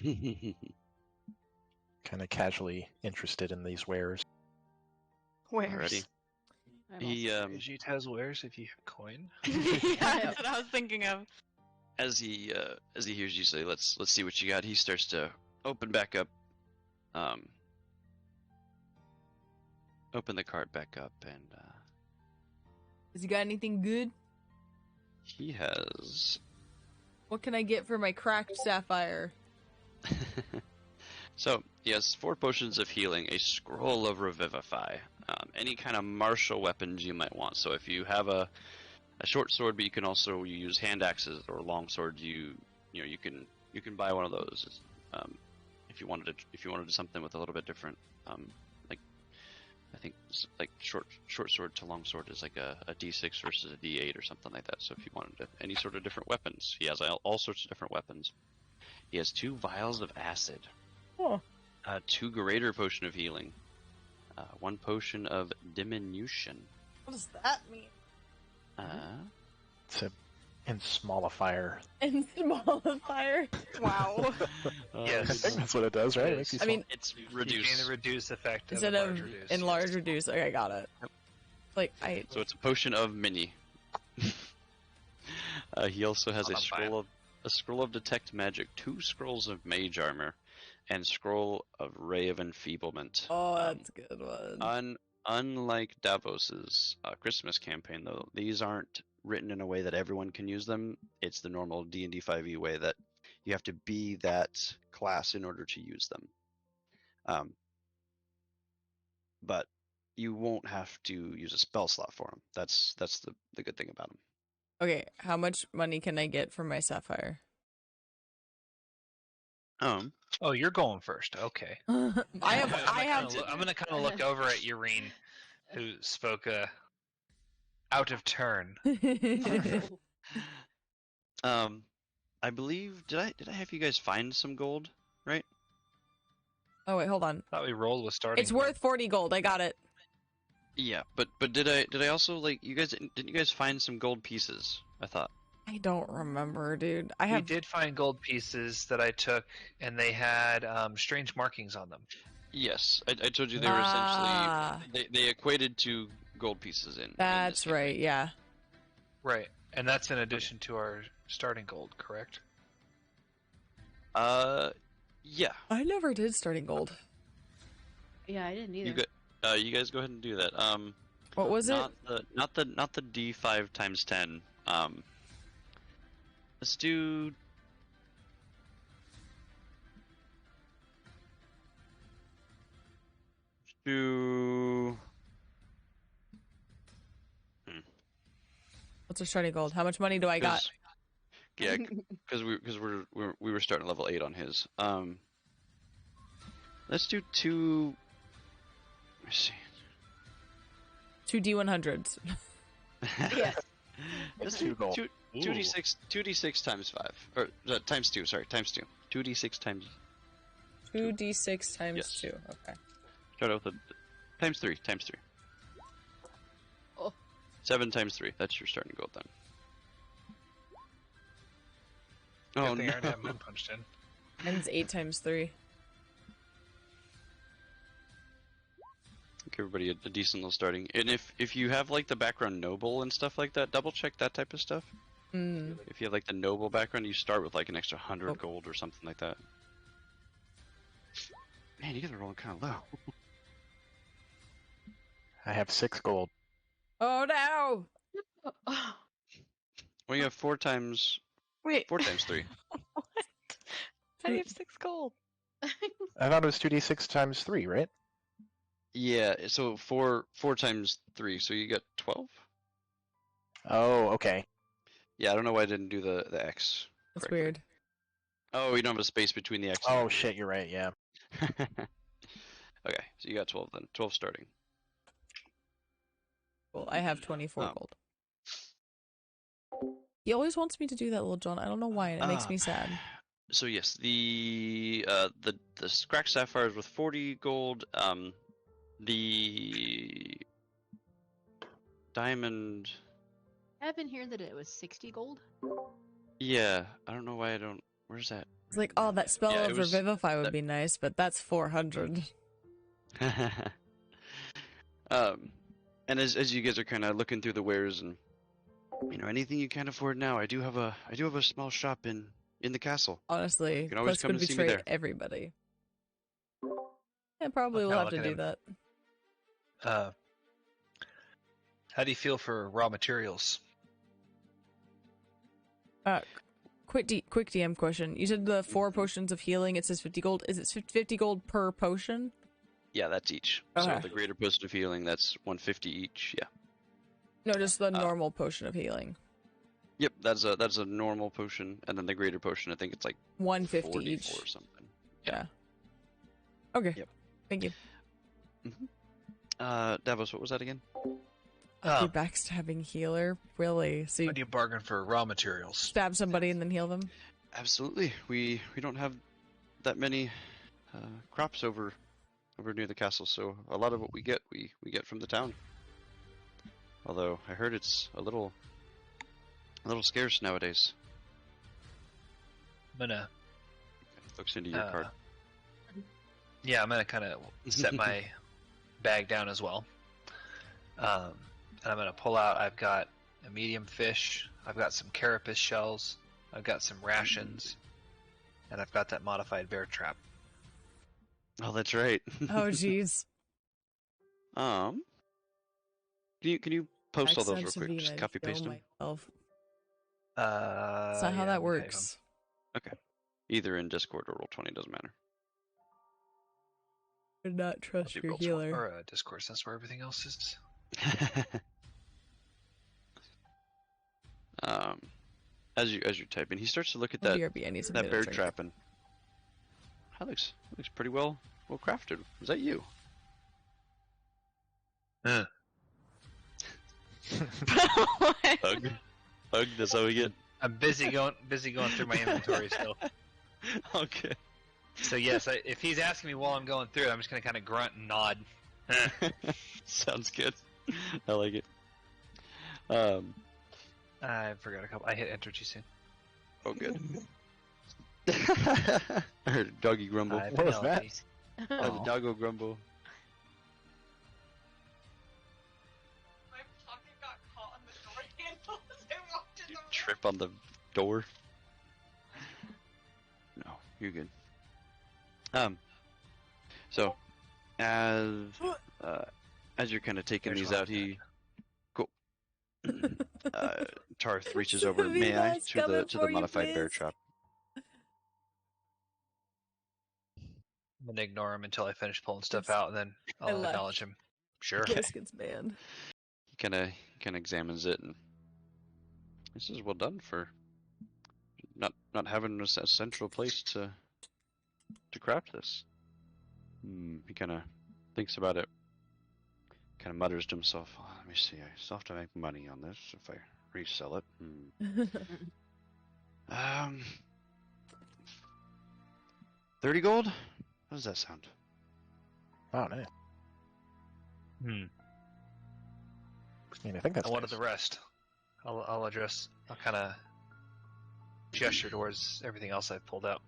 Speaker 5: Kind of casually interested in these wares.
Speaker 3: Where's?
Speaker 6: already.
Speaker 7: I'm
Speaker 6: He
Speaker 7: also-
Speaker 2: Veggie has wares if you have coin.
Speaker 3: Yeah, that's what I was thinking of.
Speaker 6: as he hears you say, let's see what you got, he starts to open back up, open the cart back up, and
Speaker 1: Has he got anything good?
Speaker 6: he has.
Speaker 1: What can I get for my cracked sapphire?
Speaker 6: So he has 4 potions of healing, a scroll of revivify, any kind of martial weapons you might want. So if you have a short sword, but you can also use hand axes or long swords, you can buy one of those. If you wanted something with a little bit different, like I think like short sword to long sword is like a D6 versus a D8 or something like that. So if you wanted any sort of different weapons, he has all sorts of different weapons. He has 2 vials of acid.
Speaker 1: Oh.
Speaker 6: 2 greater potion of healing, 1 potion of diminution.
Speaker 1: What does that mean?
Speaker 5: It's a Ensmallifier.
Speaker 1: And smallifier.
Speaker 3: Wow.
Speaker 2: Yes.
Speaker 5: I think that's what it does, right? It makes you
Speaker 1: I mean,
Speaker 6: It's
Speaker 2: You gain
Speaker 6: reduced.
Speaker 2: the reduce effect
Speaker 1: instead
Speaker 2: of
Speaker 1: of
Speaker 2: enlarge reduce.
Speaker 1: enlarge reduce. Okay, got it. Like
Speaker 6: So it's a potion of mini. He also has
Speaker 2: I'm fine.
Speaker 6: a scroll of detect magic, 2 scrolls of mage armor, and scroll of ray of enfeeblement.
Speaker 1: Oh, that's a good one.
Speaker 6: Unlike Davos's Christmas campaign, though, these aren't written in a way that everyone can use them. It's the normal D&D 5e way that you have to be that class in order to use them. But you won't have to use a spell slot for them. That's the good thing about them.
Speaker 1: Okay, how much money can I get for my sapphire?
Speaker 2: Oh, you're going first. Okay.
Speaker 1: I have.
Speaker 2: I'm gonna kind of look over at Urine, who spoke out of turn.
Speaker 6: I believe did I have you guys find some gold, right?
Speaker 1: Oh wait, hold on.
Speaker 2: Thought we rolled with starting.
Speaker 1: It's worth 40 gold. I got it.
Speaker 6: Yeah, but did I also didn't you guys find some gold pieces? I thought.
Speaker 1: I don't remember, dude.
Speaker 2: We did find gold pieces that I took, and they had strange markings on them.
Speaker 6: Yes, I told you they were essentially they equated to gold pieces in.
Speaker 1: That's
Speaker 6: this
Speaker 1: right. Yeah.
Speaker 2: Right, and that's in addition to our starting gold, correct?
Speaker 6: Yeah.
Speaker 1: I never did starting gold.
Speaker 7: Yeah, I didn't
Speaker 6: You
Speaker 7: either.
Speaker 6: You guys go ahead and do that.
Speaker 1: What was
Speaker 6: not the D5 times 10. Let's do.
Speaker 1: What's our starting gold? How much money do I got?
Speaker 6: Yeah, because we were starting level 8 on his. Let's do 2. Let me see.
Speaker 1: 2 D100s.
Speaker 7: Yes.
Speaker 6: Let's do
Speaker 5: 2 gold.
Speaker 6: 2d6 times 5 or times 2. Sorry, times 2. 2d6 times
Speaker 1: 2d6 times
Speaker 6: Yes.
Speaker 1: 2. Okay.
Speaker 6: start out with times 3. Times 3.
Speaker 7: Oh.
Speaker 6: 7 times 3. That's your starting gold then.
Speaker 2: Good
Speaker 6: Oh
Speaker 2: thing
Speaker 6: no!
Speaker 2: I already have mine punched in.
Speaker 1: Mine's 8 times 3.
Speaker 6: Give everybody a decent little starting. And if you have like the background noble and stuff like that, double check that type of stuff.
Speaker 1: Mm.
Speaker 6: If you have like the noble background, you start with like an extra 100
Speaker 1: Oh.
Speaker 6: gold or something like that. Man, you guys are rolling kind of low.
Speaker 5: I have 6 gold.
Speaker 1: Oh no!
Speaker 6: Well, you have 4 times
Speaker 3: Wait.
Speaker 6: 3.
Speaker 3: What? How do you have 6 gold?
Speaker 5: I thought it was 2d6 times 3, right?
Speaker 6: Yeah, so 4 times 3, so you got 12.
Speaker 5: Oh, okay.
Speaker 6: Yeah, I don't know why I didn't do the X.
Speaker 1: That's
Speaker 6: correctly.
Speaker 1: weird.
Speaker 6: Oh, you don't have a space between the X.
Speaker 5: Oh shit, you're right. Yeah.
Speaker 6: Okay, so you got 12 then. 12 starting.
Speaker 1: Cool. I have 24
Speaker 6: Oh.
Speaker 1: gold. He always wants me to do that, Little John. I don't know why, and it makes me sad.
Speaker 6: So yes, the cracked sapphires with 40 gold. The diamond.
Speaker 7: I've been hearing that it was 60 gold.
Speaker 6: Yeah, I don't know why I don't. Where's that?
Speaker 1: It's like, oh, that spell
Speaker 6: Yeah, it
Speaker 1: of
Speaker 6: was-
Speaker 1: Revivify would
Speaker 6: that-
Speaker 1: be nice, but that's 400.
Speaker 6: And as you guys are kind of looking through the wares and anything you can afford now, I do have a small shop in the castle.
Speaker 1: Honestly,
Speaker 6: can always
Speaker 1: Plus
Speaker 6: come
Speaker 1: could
Speaker 6: to see me
Speaker 1: betray
Speaker 6: there.
Speaker 1: everybody. Yeah, probably
Speaker 2: I'll
Speaker 1: we'll
Speaker 2: kinda
Speaker 1: have to
Speaker 2: look
Speaker 1: do
Speaker 2: at
Speaker 1: that.
Speaker 2: How do you feel for raw materials?
Speaker 1: Quick DM question. You said the 4 potions of healing, it says 50 gold. Is it 50 gold per potion?
Speaker 6: Yeah, that's each.
Speaker 1: Okay.
Speaker 6: So the greater potion of healing, that's 150 each. Yeah.
Speaker 1: No, just the normal potion of healing.
Speaker 6: Yep, that's a normal potion, and then the greater potion, I think it's like
Speaker 1: 150
Speaker 6: 44
Speaker 1: each.
Speaker 6: or something.
Speaker 1: Yeah. Okay.
Speaker 6: Yep.
Speaker 1: Thank you.
Speaker 6: Davos, what was that again?
Speaker 1: Your backstabbing healer? Really? So you
Speaker 2: How do you bargain for raw materials?
Speaker 1: stab somebody and then heal them?
Speaker 6: Absolutely. We don't have that many crops over near the castle, so a lot of what we get from the town. Although I heard it's a little scarce nowadays.
Speaker 2: I'm gonna
Speaker 6: Looks into your card.
Speaker 2: Yeah, I'm gonna kind of set my bag down as well. And I'm gonna pull out. I've got a medium fish. I've got some carapace shells. I've got some rations, and I've got that modified bear trap.
Speaker 6: Oh, that's right.
Speaker 1: Oh, jeez.
Speaker 6: Can you post all those real
Speaker 1: Backstab
Speaker 6: quick? Just
Speaker 1: Savina,
Speaker 6: copy paste
Speaker 1: show
Speaker 6: them.
Speaker 1: myself.
Speaker 2: That's
Speaker 1: That's not how that works.
Speaker 6: Okay. Either in Discord or Roll20, doesn't matter.
Speaker 1: Do not trust your healer.
Speaker 2: Or Discord. That's where everything else is.
Speaker 6: As you're typing, he starts to look at
Speaker 1: Oh,
Speaker 6: that
Speaker 1: BRB, I need some
Speaker 6: that
Speaker 1: bit of
Speaker 6: bear
Speaker 1: drink.
Speaker 6: trap, and that looks pretty well crafted. Is that you? Hug. That's how we get.
Speaker 2: I'm busy going through my inventory still.
Speaker 6: Okay.
Speaker 2: So yes, if he's asking me while I'm going through it, I'm just gonna kind of grunt and nod.
Speaker 6: Sounds good. I like it.
Speaker 2: I forgot a couple. I hit enter too soon.
Speaker 6: Oh, good. I heard a doggy grumble.
Speaker 2: Hi,
Speaker 5: What was
Speaker 2: Penelope.
Speaker 5: that?
Speaker 6: Oh, the doggo grumble.
Speaker 4: My pocket got caught on the door handle as I walked in
Speaker 6: You
Speaker 4: the room.
Speaker 6: trip on the door. No, you're good. So, as you're kind of taking
Speaker 2: There's
Speaker 6: these
Speaker 2: one.
Speaker 6: out, he cool. Tarth reaches over.
Speaker 1: The
Speaker 6: May I
Speaker 1: last
Speaker 6: to the
Speaker 1: coming for you,
Speaker 6: modified bear
Speaker 1: please.
Speaker 6: trap?
Speaker 2: I'm gonna ignore him until I finish pulling stuff
Speaker 1: Yes.
Speaker 2: out, and then
Speaker 1: I
Speaker 2: I'll
Speaker 1: left.
Speaker 2: acknowledge him. Sure.
Speaker 1: Bliss gets banned.
Speaker 6: He kind of examines it, and this is well done for not having a central place to craft this. He kind of thinks about it. Kind of mutters to himself, oh, let me see, I still have to make money on this if I resell it. 30 gold? How does that sound?
Speaker 5: Oh, nice.
Speaker 2: Hmm.
Speaker 5: I mean, I think that's
Speaker 2: And what
Speaker 5: nice.
Speaker 2: of the rest? I'll kind of gesture towards everything else I've pulled out.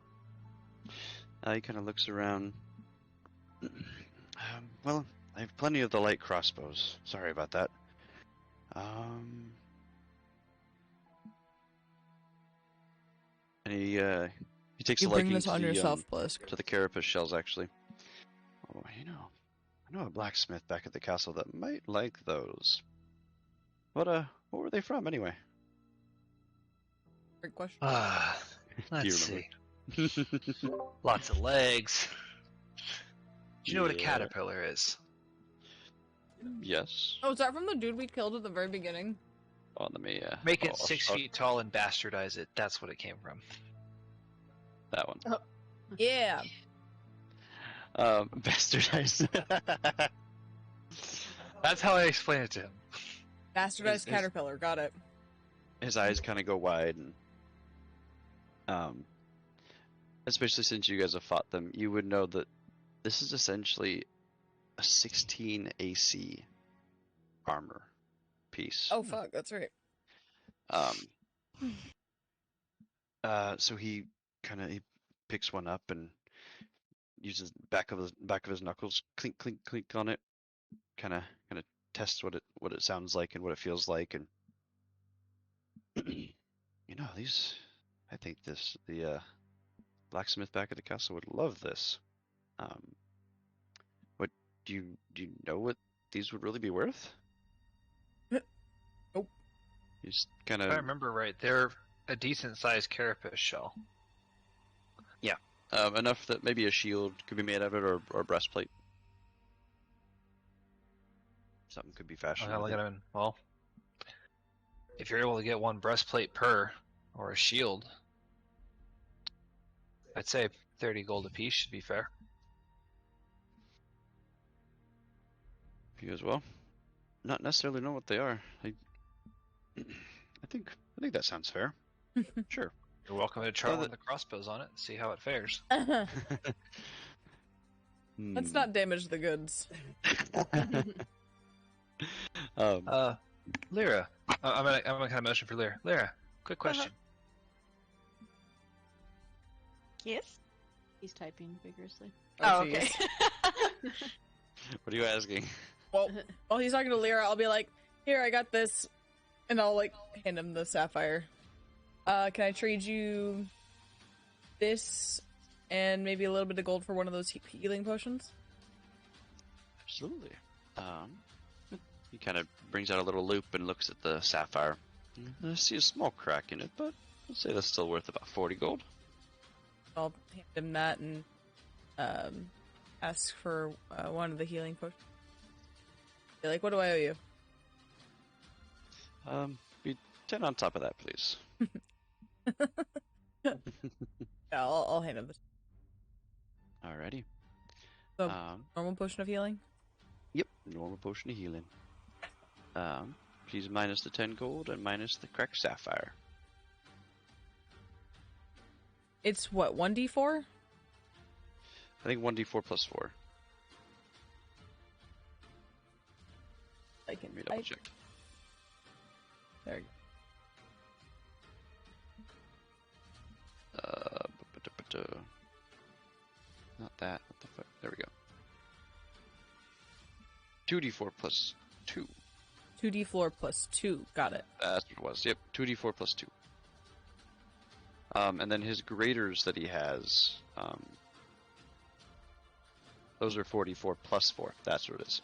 Speaker 6: He kind of looks around. Well, I have plenty of the light crossbows. Sorry about that. And he takes
Speaker 1: You
Speaker 6: a
Speaker 1: bring
Speaker 6: liking
Speaker 1: this
Speaker 6: to
Speaker 1: on
Speaker 6: the
Speaker 1: yourself, Bliss.
Speaker 6: to the carapace shells, actually. Oh, I know a blacksmith back at the castle that might like those. What were they from anyway?
Speaker 1: Great question.
Speaker 6: Do you
Speaker 2: Let's
Speaker 6: remember?
Speaker 2: see. Lots of legs. Do you know what a
Speaker 6: Yeah.
Speaker 2: caterpillar is?
Speaker 6: Yes.
Speaker 1: Oh, is that from the dude we killed at the very beginning?
Speaker 6: Oh, let me
Speaker 2: Make it
Speaker 6: I'll
Speaker 2: 6
Speaker 6: start
Speaker 2: feet tall and bastardize it. That's what it came from.
Speaker 6: that one.
Speaker 1: Yeah.
Speaker 6: Bastardized.
Speaker 2: That's how I explain it to him.
Speaker 1: Bastardized
Speaker 6: His-
Speaker 1: caterpillar. Got it.
Speaker 6: His eyes kind of go wide, and especially since you guys have fought them, you would know that this is essentially a 16 AC armor piece.
Speaker 1: Oh, fuck. That's right.
Speaker 6: So he picks one up and uses back of his knuckles, clink clink clink on it, kind of tests what it sounds like and what it feels like, and these. I think the blacksmith back at the castle would love this. What do you know what these would really be worth?
Speaker 1: Nope.
Speaker 6: He's kind
Speaker 2: If I
Speaker 6: of
Speaker 2: remember right, they're a decent-sized carapace shell.
Speaker 6: enough that maybe a shield could be made of it, or a breastplate. Something could be fashioned.
Speaker 2: I'll
Speaker 6: with
Speaker 2: look
Speaker 6: it.
Speaker 2: at him. Well, if you're able to get one breastplate per, or a shield, I'd say 30 gold apiece should be fair.
Speaker 6: You as well? Not necessarily know what they are. I think that sounds fair. Sure.
Speaker 2: You're welcome to try
Speaker 6: Oh,
Speaker 2: one of the crossbows on it and see how it fares.
Speaker 1: Let's not damage the goods.
Speaker 2: Lyra, I'm gonna kind of motion for Lyra. Lyra, quick question.
Speaker 4: Yes?
Speaker 7: He's typing vigorously.
Speaker 4: Oh,
Speaker 1: jeez.
Speaker 4: okay.
Speaker 6: What are you asking?
Speaker 1: Well, while he's talking to Lyra, I'll be like, here, I got this. And I'll, hand him the sapphire. Can I trade you this and maybe a little bit of gold for one of those healing potions?
Speaker 6: Absolutely. He kind of brings out a little loop and looks at the sapphire. I see a small crack in it, but I'd say that's still worth about 40 gold.
Speaker 1: I'll hand him that and ask for one of the healing potions. Be like, what do I owe you?
Speaker 6: Be 10 on top of that, please.
Speaker 1: Yeah, I'll hand him this.
Speaker 6: Alrighty.
Speaker 1: So, normal potion of healing?
Speaker 6: Yep, normal potion of healing. Please minus the 10 gold and minus the cracked sapphire.
Speaker 1: It's what, 1d4?
Speaker 6: I think 1d4 plus 4.
Speaker 1: I can
Speaker 6: Let me double check.
Speaker 1: There you
Speaker 6: Not that. What the fuck? There we go. 2d4 plus 2.
Speaker 1: go. 2d4 plus 2. Got it.
Speaker 6: That's what it was. Yep, 2d4 plus 2. And then his graders that he has, those are 44 plus 4. That's what it is.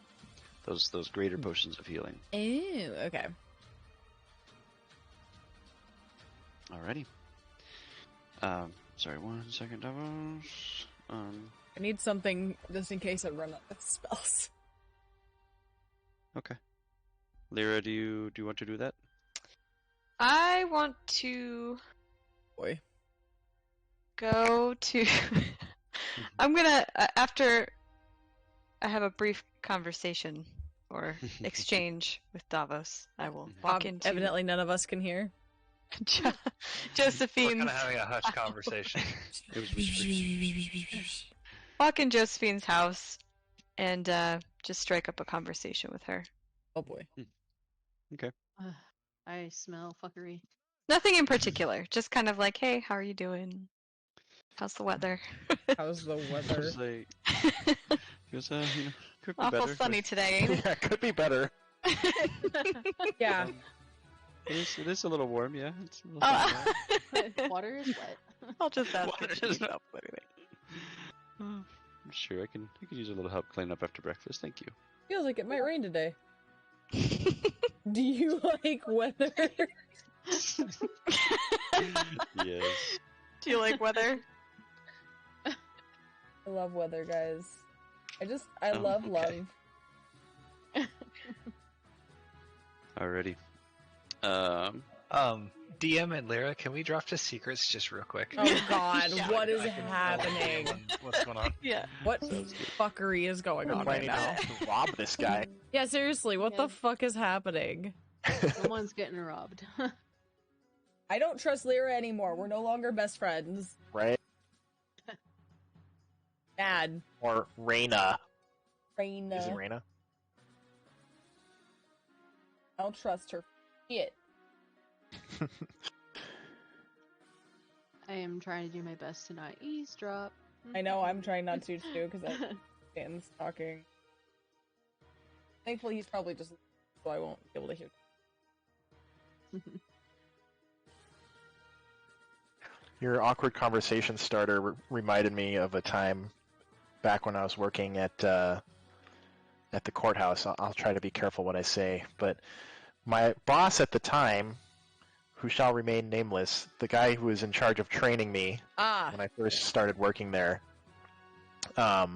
Speaker 6: those greater potions of healing.
Speaker 1: Ew, okay.
Speaker 6: Alrighty. Sorry, 1 second, Davos.
Speaker 1: I need something just in case I run out of spells.
Speaker 6: Okay. Lyra, do you want to do that?
Speaker 3: I want to
Speaker 1: Boy.
Speaker 3: go to. I'm gonna after I have a brief conversation or exchange with Davos. I will walk into
Speaker 1: Evidently, none of us can hear.
Speaker 2: We're
Speaker 3: Josephine's.
Speaker 2: kind of having a hush conversation.
Speaker 6: It was whispers.
Speaker 3: Walk in Josephine's house and just strike up a conversation with her.
Speaker 1: Oh boy.
Speaker 7: I smell fuckery.
Speaker 3: Nothing in particular, just kind of like, hey, how are you doing? How's the weather?
Speaker 1: How's the weather?
Speaker 6: Because could be
Speaker 3: Awful
Speaker 6: better.
Speaker 3: sunny today, ain't it?
Speaker 5: Yeah, could be better.
Speaker 1: Yeah.
Speaker 6: It is a little warm, yeah. It's a little warm.
Speaker 7: Water is wet.
Speaker 3: I'll just ask
Speaker 6: Water
Speaker 3: if
Speaker 6: does
Speaker 3: she's-
Speaker 6: not help anything. Sure, I could use a little help cleaning up after breakfast. Thank you.
Speaker 1: Feels like it might rain today. Do you like weather?
Speaker 6: Yes.
Speaker 3: Do you like weather?
Speaker 1: I love weather, guys. I
Speaker 6: Oh,
Speaker 1: love
Speaker 6: okay.
Speaker 1: love.
Speaker 6: Alrighty.
Speaker 2: DM and Lyra, can we drop to secrets just real quick?
Speaker 1: Oh god,
Speaker 3: Yeah.
Speaker 1: what is
Speaker 2: I can tell
Speaker 1: happening?
Speaker 2: what's going on?
Speaker 3: Yeah.
Speaker 1: What fuckery is going on right
Speaker 5: Planning
Speaker 1: now?
Speaker 5: to rob this guy.
Speaker 1: Yeah, seriously, what the
Speaker 7: Yeah.
Speaker 1: fuck is happening?
Speaker 7: Someone's getting robbed.
Speaker 1: I don't trust Lyra anymore. We're no longer best friends.
Speaker 5: Right?
Speaker 1: Bad.
Speaker 5: Or Reyna.
Speaker 1: Raina.
Speaker 5: Is it Reyna?
Speaker 1: I don't trust her. Shit.
Speaker 7: I am trying to do my best to not eavesdrop.
Speaker 1: I know, I'm trying not to too, because Dan's talking. Thankfully, he's probably just so I won't be able to hear.
Speaker 5: Your awkward conversation starter reminded me of a time back when I was working at the courthouse. I'll try to be careful what I say, but my boss at the time, who shall remain nameless, the guy who was in charge of training me
Speaker 1: Ah,
Speaker 5: when I first started working there, I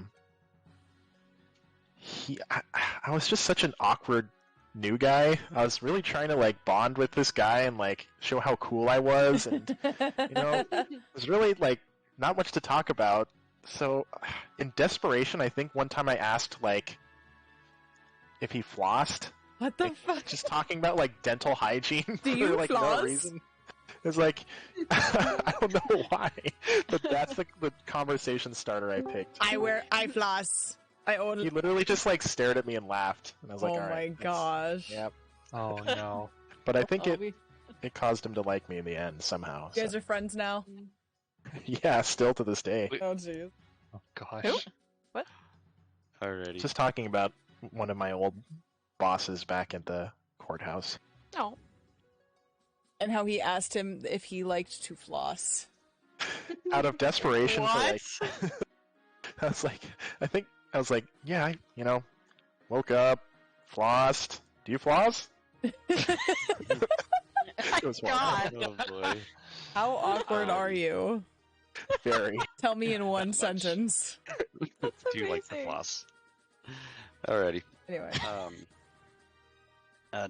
Speaker 5: was just such an awkward new guy. I was really trying to like bond with this guy and like show how cool I was, and there's really like not much to talk about. So in desperation, I think one time I asked like if he flossed,
Speaker 1: what the
Speaker 5: like,
Speaker 1: fuck?
Speaker 5: just talking about like dental hygiene
Speaker 1: Do
Speaker 5: for
Speaker 1: you
Speaker 5: like
Speaker 1: floss?
Speaker 5: no reason. It's like I don't know why, but that's the conversation starter I picked.
Speaker 1: I floss. I own.
Speaker 5: He literally just like stared at me and laughed, and I was like,
Speaker 1: Oh
Speaker 5: "All
Speaker 1: my
Speaker 5: right,
Speaker 1: gosh.
Speaker 5: yep."
Speaker 2: Oh no.
Speaker 5: But I think
Speaker 7: Oh,
Speaker 5: it caused him to like me in the end somehow.
Speaker 1: You guys
Speaker 5: so-
Speaker 1: are friends now?
Speaker 5: Yeah, still to this day.
Speaker 2: Wait.
Speaker 1: Oh jeez.
Speaker 2: Oh gosh.
Speaker 3: Who?
Speaker 6: Alrighty.
Speaker 5: Just talking about one of my old bosses back at the courthouse.
Speaker 3: Oh.
Speaker 1: And how he asked him if he liked to floss.
Speaker 5: Out of desperation for
Speaker 3: What?
Speaker 5: like, I was like, yeah, woke up, flossed. Do you floss? It was horrible.
Speaker 3: God.
Speaker 6: Oh boy.
Speaker 1: How awkward are you?
Speaker 5: Very.
Speaker 1: Tell me in one sentence.
Speaker 6: Do you like the
Speaker 3: amazing.
Speaker 6: floss? Alrighty.
Speaker 1: Anyway.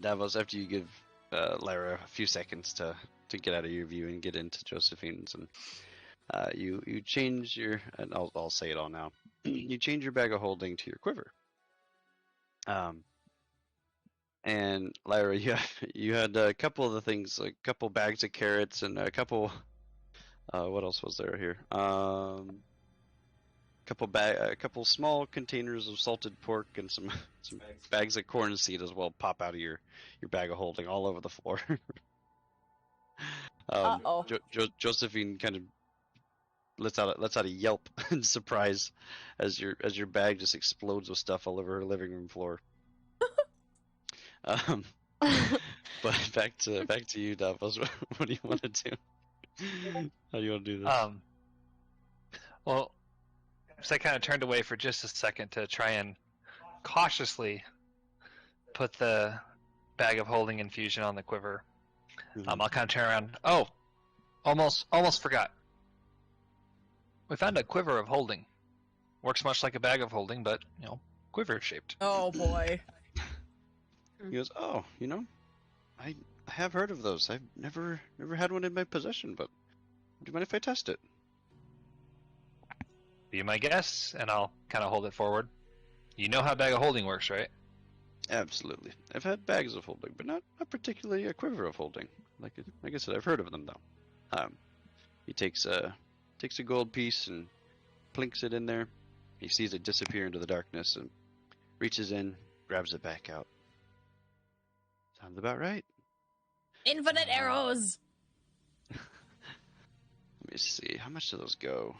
Speaker 6: Davos, after you give Lyra a few seconds to get out of your view and get into Josephine's, and you change your, and I'll say it all now. You change your bag of holding to your quiver. And Lyra, you had a couple of the things, like a couple bags of carrots and a couple. What else was there here? A couple small containers of salted pork and some bags of corn seed as well pop out of your bag of holding all over the floor.
Speaker 1: Uh-oh.
Speaker 6: Josephine kind of lets out a yelp in surprise as your bag just explodes with stuff all over her living room floor. But back to you, Davos. What do you want to do? How do you want to do this?
Speaker 2: Well, so I kind of turned away for just a second to try and cautiously put the bag of holding infusion on the quiver.
Speaker 6: Mhm.
Speaker 2: I'll kind of turn around. Oh, almost forgot. We found a quiver of holding. Works much like a bag of holding, but quiver shaped.
Speaker 1: Oh boy.
Speaker 6: He goes, "Oh, I have heard of those. I've never had one in my possession, but do you mind if I test it?"
Speaker 2: Be my guest, and I'll kind of hold it forward. You know how bag of holding works, right?
Speaker 6: Absolutely. I've had bags of holding, but not particularly a quiver of holding. Like I said, I've heard of them though. He takes a gold piece and plinks it in there. He sees it disappear into the darkness and reaches in, grabs it back out. Sounds about right.
Speaker 1: Infinite arrows.
Speaker 6: Let me see. How much do those go?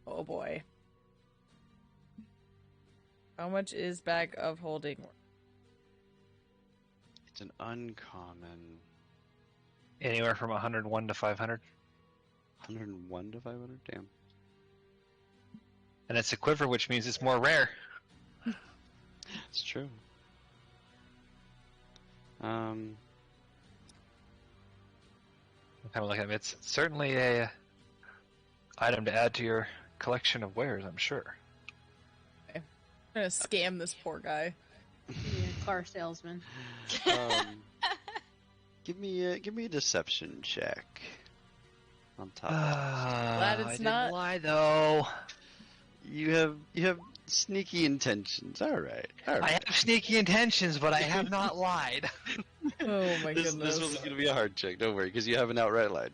Speaker 1: Oh boy. How much is bag of holding?
Speaker 6: It's an uncommon.
Speaker 2: Anywhere from 101 to 500.
Speaker 6: 101 to 500? Damn.
Speaker 2: And it's a quiver, which means it's more rare.
Speaker 6: It's true.
Speaker 2: I'm kind of looking at it. It's certainly a item to add to your collection of wares, I'm sure.
Speaker 1: I'm gonna scam this poor guy.
Speaker 7: Yeah, car salesman.
Speaker 6: Give me a deception check. On top.
Speaker 1: Glad it's
Speaker 2: I didn't
Speaker 1: not-
Speaker 2: lie though.
Speaker 6: You have sneaky intentions. All right.
Speaker 2: I have sneaky intentions, but I have not lied.
Speaker 1: Oh my
Speaker 6: This
Speaker 1: goodness.
Speaker 6: one's gonna be a hard check. Don't worry, because you have an outright lie.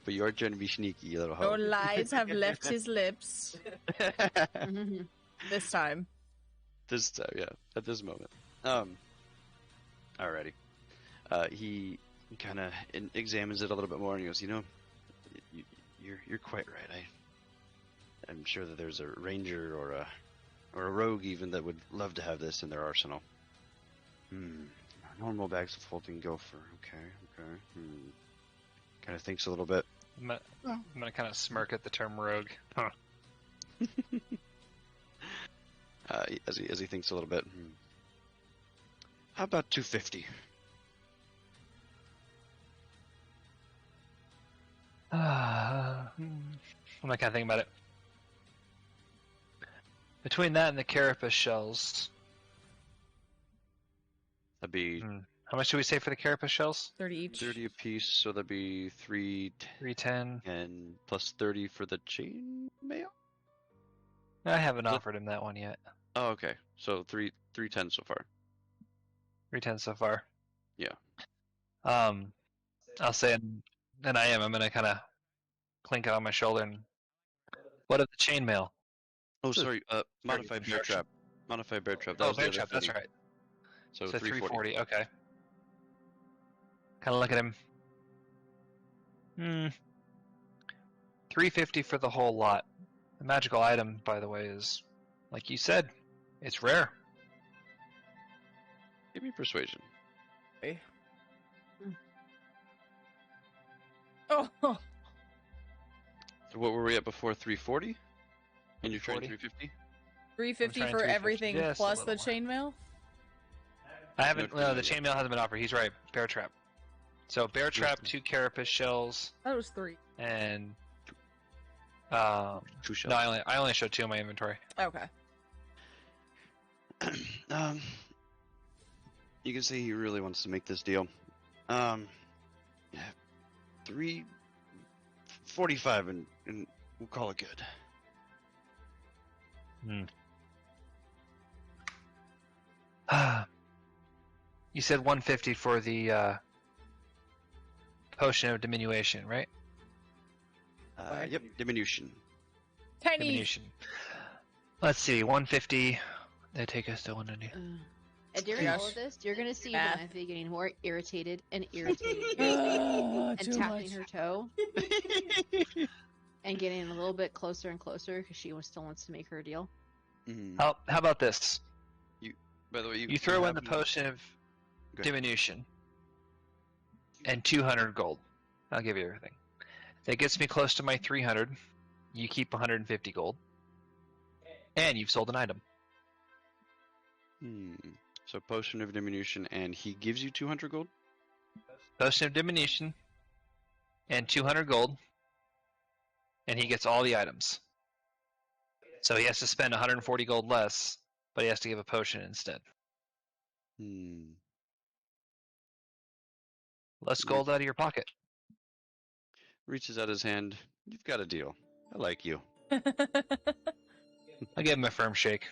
Speaker 6: But you are trying to be sneaky, you little
Speaker 1: No
Speaker 6: hoe.
Speaker 1: lies have left his lips this time.
Speaker 6: This time, yeah, at this moment. Alrighty. He kind of examines it a little bit more, and he goes, you're quite right. I'm sure that there's a ranger or a rogue even that would love to have this in their arsenal. Normal bags of holding gopher. Okay. Kind of thinks a little bit.
Speaker 2: I'm gonna kind of smirk at the term rogue. Huh.
Speaker 6: As he thinks a little bit. How about 250?
Speaker 2: I'm not kind of thinking about it. Between that and the carapace shells,
Speaker 6: That'd be
Speaker 2: how much do we say for the carapace shells?
Speaker 1: 30 each.
Speaker 6: 30 a piece, so that'd be
Speaker 2: 310.
Speaker 6: and plus 30 for the chain mail.
Speaker 2: I haven't offered him that one yet.
Speaker 6: Oh, okay. So 310 so far.
Speaker 2: 310 so far.
Speaker 6: Yeah.
Speaker 2: I'll say, and I'm gonna kind of clink it on my shoulder. And what of the chainmail?
Speaker 6: Oh, sorry. Modified bear
Speaker 2: construction.
Speaker 6: trap. Modified bear trap. That
Speaker 2: Oh,
Speaker 6: was the
Speaker 2: bear
Speaker 6: other
Speaker 2: trap. That's
Speaker 6: 30.
Speaker 2: right.
Speaker 6: So
Speaker 2: So
Speaker 6: 340.
Speaker 2: 340. Okay. Kind of look at him. 350 for the whole lot. The magical item, by the way, is, like you said, it's rare.
Speaker 6: Give me persuasion.
Speaker 1: Okay. Oh,
Speaker 6: So what were we at before? 340? And you're trying
Speaker 2: 340?
Speaker 1: 350
Speaker 2: I'm
Speaker 1: for
Speaker 2: trying 350.
Speaker 1: everything
Speaker 2: Yes, a
Speaker 1: plus
Speaker 2: little
Speaker 1: the
Speaker 2: more.
Speaker 1: chainmail?
Speaker 2: I haven't.
Speaker 6: No,
Speaker 2: No, the
Speaker 6: yeah.
Speaker 2: chainmail hasn't been offered. He's right. Bear trap. So bear trap, 2 carapace shells,
Speaker 1: That was 3.
Speaker 2: and
Speaker 6: 2 shells.
Speaker 2: no, I only showed 2 in my inventory.
Speaker 1: Okay.
Speaker 6: You can see he really wants to make this deal. 345 and we'll call it good.
Speaker 2: You said 150 for the potion of diminution, right?
Speaker 1: Right.
Speaker 6: Yep, diminution.
Speaker 1: Tiny.
Speaker 2: Diminution. Let's see, 150. They take us to 190.
Speaker 7: And during
Speaker 1: Gosh.
Speaker 7: all of this, you're gonna see
Speaker 1: Math.
Speaker 7: Manatee getting more irritated and irritated
Speaker 1: And
Speaker 7: and tapping her toe and getting a little bit closer and closer because she still wants to make her deal.
Speaker 6: Mhm.
Speaker 2: How about this?
Speaker 6: By the way,
Speaker 2: You throw in
Speaker 6: have
Speaker 2: the
Speaker 6: me-
Speaker 2: potion of
Speaker 6: Go ahead.
Speaker 2: diminution and 200 gold. I'll give you everything. That gets me close to my 300. You keep 150 gold. And you've sold an item.
Speaker 6: So potion of diminution, and he gives you 200 gold.
Speaker 2: Potion of diminution and 200 gold, and he gets all the items. So he has to spend 140 gold less, but he has to give a potion instead. Less gold out of your pocket.
Speaker 6: Reaches out his hand. You've got a deal. I like you.
Speaker 2: I give him a firm shake.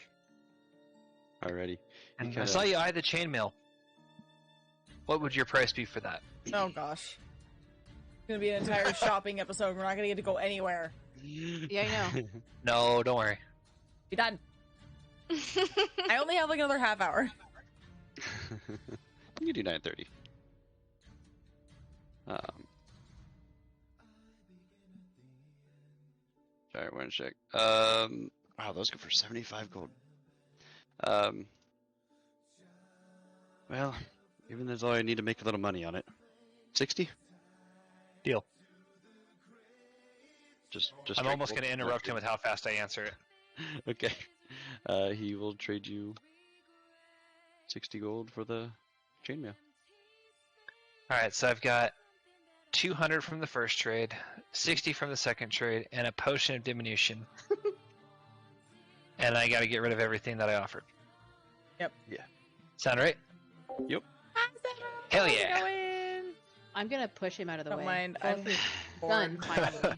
Speaker 6: Alrighty.
Speaker 2: And I saw you eye the chainmail. What would your price be for that?
Speaker 1: Oh gosh. It's gonna be an entire shopping episode. We're not gonna get to go anywhere.
Speaker 7: Yeah, I know.
Speaker 2: No, don't worry.
Speaker 1: Be done. I only have like another half hour.
Speaker 6: You do 9:30. Sorry, one check. Wow, those go for 75 gold. Well, even there's all I need to make a little money on it. 60?
Speaker 2: Deal.
Speaker 6: Just
Speaker 2: I'm almost going to interrupt him with how fast I answer it.
Speaker 6: Okay. He will trade you 60 gold for the chainmail.
Speaker 2: Alright, so I've got 200 from the first trade, 60 from the second trade, and a potion of diminution. And I got to get rid of everything that I offered.
Speaker 1: Yep.
Speaker 6: Yeah.
Speaker 2: Sound right?
Speaker 6: Yep.
Speaker 2: Hell yeah.
Speaker 7: I'm gonna push him out of the
Speaker 1: Don't
Speaker 7: way.
Speaker 1: mind.
Speaker 7: Both
Speaker 1: I'm
Speaker 7: his
Speaker 1: bored
Speaker 7: son finally.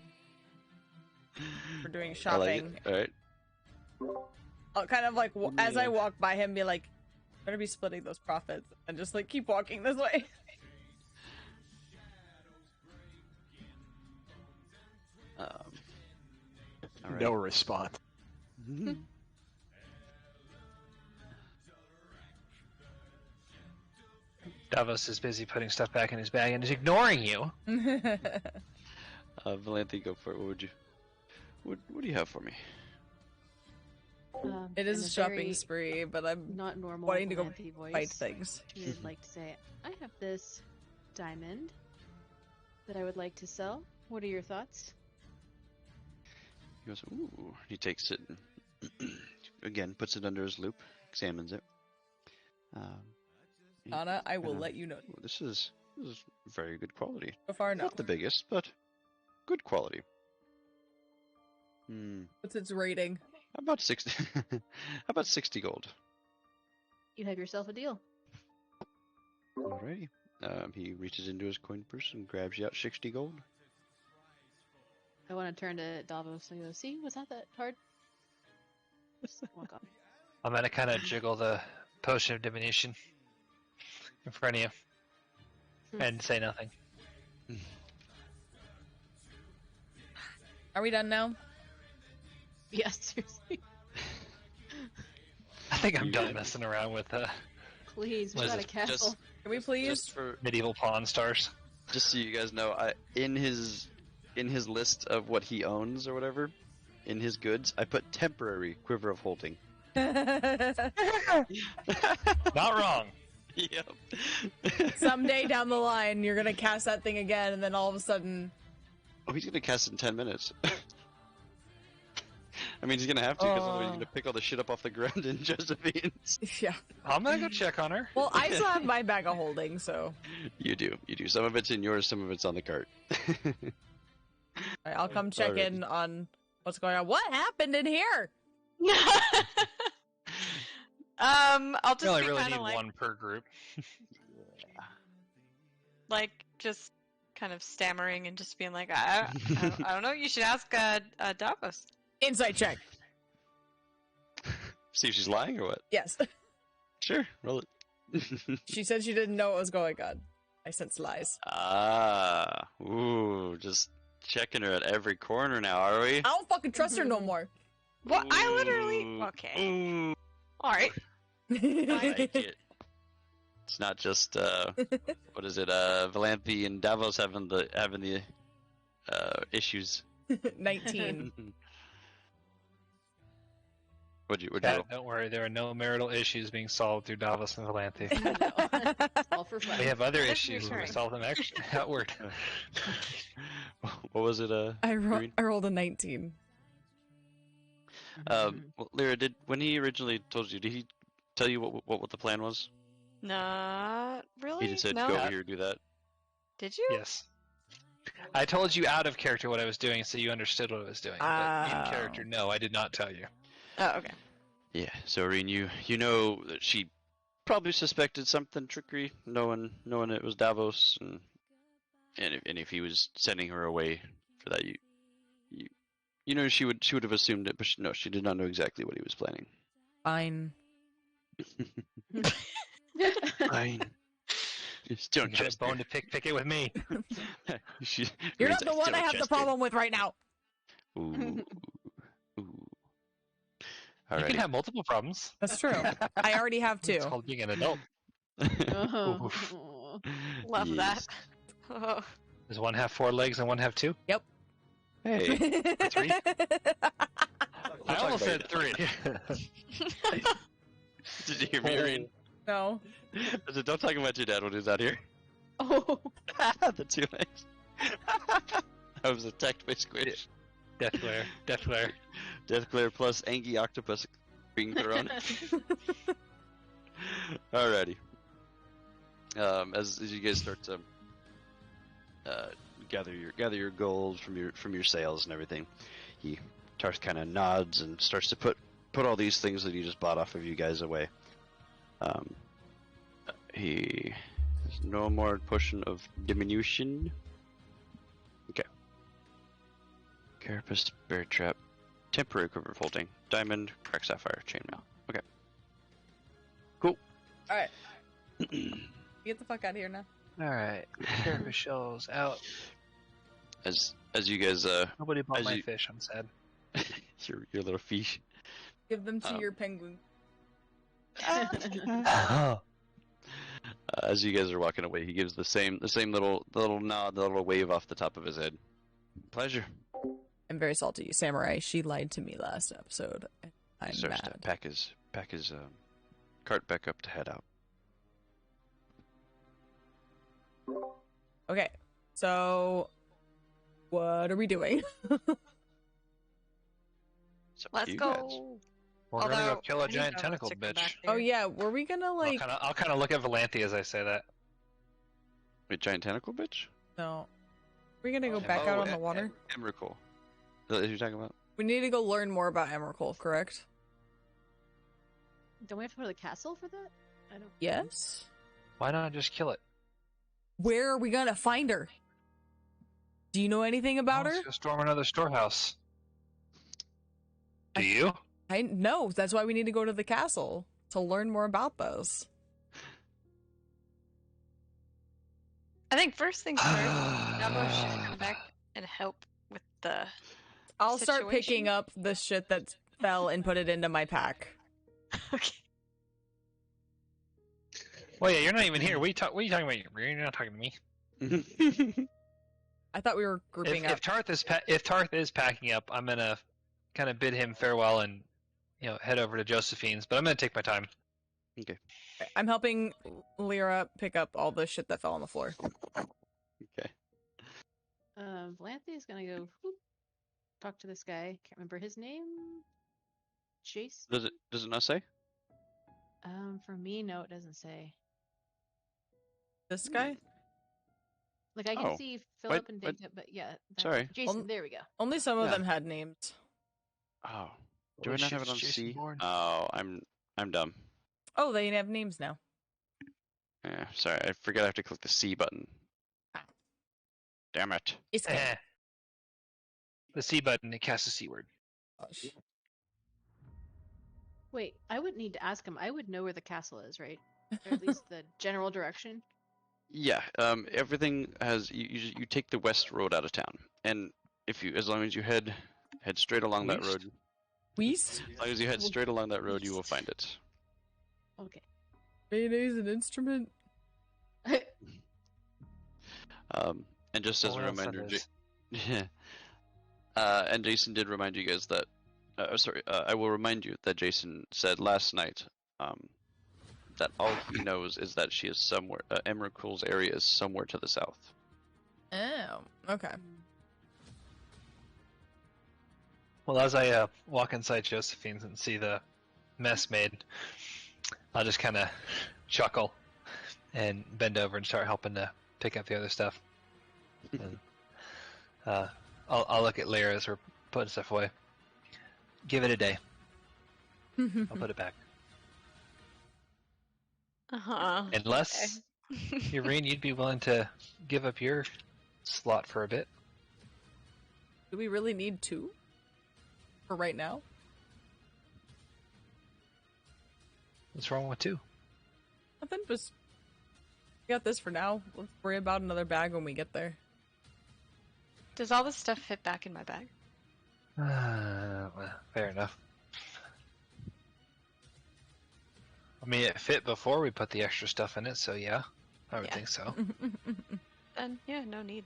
Speaker 1: for doing
Speaker 6: I like
Speaker 1: shopping.
Speaker 6: it. Alright.
Speaker 1: I'll kind of like as I walk by him, be like, "Better be splitting those profits," and just like keep walking this way.
Speaker 6: Alright.
Speaker 5: No response.
Speaker 2: Davos is busy putting stuff back in his bag and is ignoring you.
Speaker 6: Valenthe, go for it. What would you? What do you have for me?
Speaker 1: It is
Speaker 7: in
Speaker 1: a shopping
Speaker 7: very
Speaker 1: spree, but I'm
Speaker 7: not normal
Speaker 1: wanting to go
Speaker 7: Valenthe voice.
Speaker 1: fight things.
Speaker 7: He would like to say, I have this diamond that I would like to sell. What are your thoughts?
Speaker 6: He goes, ooh. He takes it and again, puts it under his loop, examines it.
Speaker 1: Anna, I will let you know.
Speaker 6: Ooh, this is very good quality.
Speaker 1: So far, no.
Speaker 6: Not the biggest, but good quality.
Speaker 1: What's its rating?
Speaker 6: How about 60? How about 60 gold?
Speaker 7: You have yourself a deal.
Speaker 6: Alrighty. He reaches into his coin purse and grabs you out 60 gold.
Speaker 7: I want to turn to Davos and go, see, was that hard? Just walk off.
Speaker 2: I'm going to kind of jiggle the potion of diminution in front of you and say nothing.
Speaker 1: Are we done now?
Speaker 7: Yes, seriously.
Speaker 2: I think I'm done messing around with
Speaker 7: Please, we
Speaker 2: What is
Speaker 7: got a
Speaker 2: it?
Speaker 7: castle.
Speaker 1: Can we please?
Speaker 6: Just for
Speaker 2: medieval pawn stars.
Speaker 6: just so you guys know, in his list of what he owns or whatever, in his goods, I put temporary quiver of holding.
Speaker 2: Not wrong.
Speaker 6: Yep.
Speaker 1: Someday down the line, you're gonna cast that thing again, and then all of a sudden,
Speaker 6: Oh, he's gonna cast it in 10 minutes. I mean, he's gonna have to because otherwise he's gonna pick all the shit up off the ground in Josephine's.
Speaker 1: yeah.
Speaker 2: I'm going to go check on her.
Speaker 1: Well, I still have my bag of holding, so
Speaker 6: You do. Some of it's in yours, some of it's on the cart.
Speaker 1: I'll come check
Speaker 6: Alrighty.
Speaker 1: in on what's going on. What happened in here?
Speaker 3: I'll just
Speaker 2: We only
Speaker 3: be
Speaker 2: really
Speaker 3: kind
Speaker 2: need
Speaker 3: of
Speaker 2: one per group.
Speaker 3: just kind of stammering and just being like, I don't know. You should ask Davos.
Speaker 1: Insight check.
Speaker 6: See if she's lying or what?
Speaker 1: Yes.
Speaker 6: Sure, roll it.
Speaker 1: She said she didn't know what was going on. I sense lies.
Speaker 6: Ooh, just checking her at every corner now, are we?
Speaker 1: I don't fucking trust her no more.
Speaker 3: Well, I literally.
Speaker 6: Ooh.
Speaker 3: Okay.
Speaker 6: Ooh,
Speaker 3: All right.
Speaker 6: I like it. It's not just what is it? Valenthe and Davos having the issues.
Speaker 1: 19.
Speaker 6: What'd you
Speaker 2: Yeah,
Speaker 6: roll?
Speaker 2: don't worry, there are no marital issues being solved through Davos and Valenthe.
Speaker 7: All for fun.
Speaker 2: We have other
Speaker 3: That's
Speaker 2: issues and we
Speaker 3: reassuring.
Speaker 2: solve them outward.
Speaker 6: What was it? Green?
Speaker 1: I rolled a 19.
Speaker 6: Well, Lyra, when he originally told you, did he tell you what the plan was?
Speaker 3: Not really.
Speaker 6: He just said
Speaker 3: no.
Speaker 6: go over here, do that.
Speaker 3: Did you?
Speaker 2: Yes. I told you out of character what I was doing, so you understood what I was doing. But in character, no, I did not tell you.
Speaker 3: Oh, okay.
Speaker 6: Yeah. So Irene, you know that she probably suspected something trickery, knowing it was Davos, and if he was sending her away for that, you know she would have assumed it, but she did not know exactly what he was planning.
Speaker 1: Fine.
Speaker 6: Fine. Just don't
Speaker 2: You got a
Speaker 6: trust her.
Speaker 2: bone to pick it with me.
Speaker 1: You're not the one I have the problem with right now.
Speaker 6: Ooh. Ooh.
Speaker 2: You can have multiple problems.
Speaker 1: That's true. I already have
Speaker 2: It's
Speaker 1: 2.
Speaker 2: called being an adult. Oof.
Speaker 3: Love that. Oh.
Speaker 2: Does one have 4 legs and one have 2?
Speaker 1: Yep.
Speaker 6: Hey.
Speaker 2: 3? I almost said 3.
Speaker 6: Did you hear me, Irene?
Speaker 1: No.
Speaker 6: I said, don't talk about your dad when he's out here.
Speaker 7: Oh.
Speaker 6: The 2 legs. That was a text-based squish.
Speaker 2: Death glare. Death glare.
Speaker 6: Death glare plus Angie octopus being thrown. Alrighty. As you guys start to gather your gold from your sales and everything, Tarth kind of nods and starts to put all these things that he just bought off of you guys away. He has no more potion of diminution. Okay. Carapace, bear trap, temporary quiver folding, diamond, crack sapphire, chainmail. Okay. Cool.
Speaker 1: Alright. Get the fuck out of here now.
Speaker 2: Alright. Carapace shells out.
Speaker 6: As you guys
Speaker 2: Nobody bought
Speaker 6: as
Speaker 2: my
Speaker 6: you-
Speaker 2: fish, I'm sad.
Speaker 6: your little fish.
Speaker 1: Give them to
Speaker 6: Um,
Speaker 1: your penguin.
Speaker 6: As you guys are walking away, he gives the same little nod, the little wave off the top of his head. Pleasure.
Speaker 1: I'm very salty. Samurai, she lied to me last episode. I'm
Speaker 6: He starts to
Speaker 1: mad.
Speaker 6: pack his cart back up to head out.
Speaker 1: Okay, so what are we doing?
Speaker 6: It's up to
Speaker 3: Let's
Speaker 6: you guys.
Speaker 3: go.
Speaker 2: We're gonna go
Speaker 3: Although,
Speaker 2: kill
Speaker 3: I
Speaker 2: a
Speaker 3: need
Speaker 2: giant
Speaker 3: Davos
Speaker 2: tentacle
Speaker 3: to come
Speaker 2: bitch.
Speaker 3: back
Speaker 1: Oh
Speaker 3: here.
Speaker 1: yeah, were we gonna like?
Speaker 2: I'll kind of look at Valanthe as I say that.
Speaker 6: Wait, giant tentacle bitch?
Speaker 1: No, we're gonna go back out on the water.
Speaker 6: Emrakul. Is that what you're talking about?
Speaker 1: We need to go learn more about Emrakul, correct?
Speaker 7: Don't we have to go to the castle for that? I don't.
Speaker 1: Yes.
Speaker 2: Why not just kill it?
Speaker 1: Where are we gonna find her? Do you know anything about her?
Speaker 2: Let's go storm another storehouse. Do you?
Speaker 1: I know. That's why we need to go to the castle to learn more about those.
Speaker 3: I think first things first, Davos should come back and help with the.
Speaker 1: I'll start
Speaker 3: Situation?
Speaker 1: picking up the shit that fell and put it into my pack.
Speaker 3: Okay.
Speaker 2: Well, yeah, you're not even here. What are you talking about? You're not talking to me.
Speaker 1: I thought we were grouping
Speaker 2: If
Speaker 1: up.
Speaker 2: if Tarth is packing up, I'm gonna kind of bid him farewell and head over to Josephine's. But I'm gonna take my time.
Speaker 6: Okay.
Speaker 1: I'm helping Lyra pick up all the shit that fell on the floor.
Speaker 6: Okay.
Speaker 7: Valanthe is gonna go whoop, talk to this guy. Can't remember his name. Chase.
Speaker 6: Does it not say?
Speaker 7: For me, no, it doesn't say.
Speaker 1: This guy?
Speaker 7: Like I can
Speaker 6: Oh.
Speaker 7: see Philip and
Speaker 6: what?
Speaker 7: Jacob, but yeah.
Speaker 6: Sorry.
Speaker 7: Jason.
Speaker 1: Well,
Speaker 7: there we go.
Speaker 1: Only some of
Speaker 6: Yeah.
Speaker 1: them had names.
Speaker 6: Oh. Do
Speaker 2: Holy
Speaker 6: I not
Speaker 2: shit,
Speaker 6: have it
Speaker 2: it's
Speaker 6: on
Speaker 2: Jason
Speaker 6: C?
Speaker 2: Bourne.
Speaker 6: Oh, I'm dumb.
Speaker 1: Oh, they have names now.
Speaker 6: Yeah, sorry, I forgot I have to click the C button.
Speaker 1: Ah.
Speaker 6: Damn it.
Speaker 1: It's
Speaker 2: Eh. The C button to cast a C word.
Speaker 1: gosh.
Speaker 7: Wait, I would need to ask him. I would know where the castle is, right? Or at least the general direction.
Speaker 6: Yeah, everything has you take the west road out of town, and as long as you head straight along that
Speaker 2: West?
Speaker 6: road,
Speaker 1: Weast?
Speaker 6: as long as you head straight along that road, you will find it.
Speaker 7: Okay.
Speaker 1: Mayonnaise an instrument?
Speaker 6: And just as a
Speaker 2: What else
Speaker 6: reminder,
Speaker 2: that is?
Speaker 6: and Jason did remind you guys that. I will remind you that Jason said last night that all he knows is that she is somewhere. Emrakul's area is somewhere to the south.
Speaker 1: Oh, okay.
Speaker 2: Well, as I walk inside Josephine's and see the mess made, I'll just kind of chuckle and bend over and start helping to pick up the other stuff. And, I'll look at Lyra as we're putting stuff away. Give it a day. I'll put it back. Unless, Irene, you'd be willing to give up your slot for a bit.
Speaker 1: Do we really need 2? For right now?
Speaker 2: What's wrong with 2?
Speaker 1: Nothing, just... We got this for now. Let's worry about another bag when we get there.
Speaker 3: Does all this stuff fit back in my bag?
Speaker 2: Well, fair enough. I mean, it fit before we put the extra stuff in it, so yeah, I would think so.
Speaker 3: Then, yeah, no need.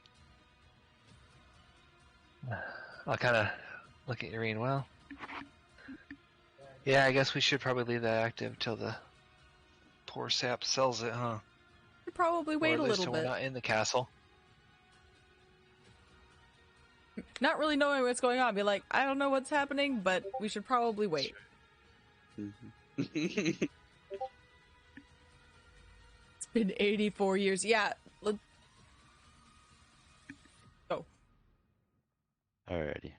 Speaker 2: I'll kind of look at Irene. Well, yeah, I guess we should probably leave that active till the poor sap sells it, huh?
Speaker 1: Should probably wait
Speaker 2: or
Speaker 1: a
Speaker 2: at least
Speaker 1: little
Speaker 2: till
Speaker 1: bit.
Speaker 2: we're not in the castle.
Speaker 1: Not really knowing what's going on. Be like, I don't know what's happening, but we should probably wait. It's been 84 years. Yeah, let's go.
Speaker 6: Alrighty.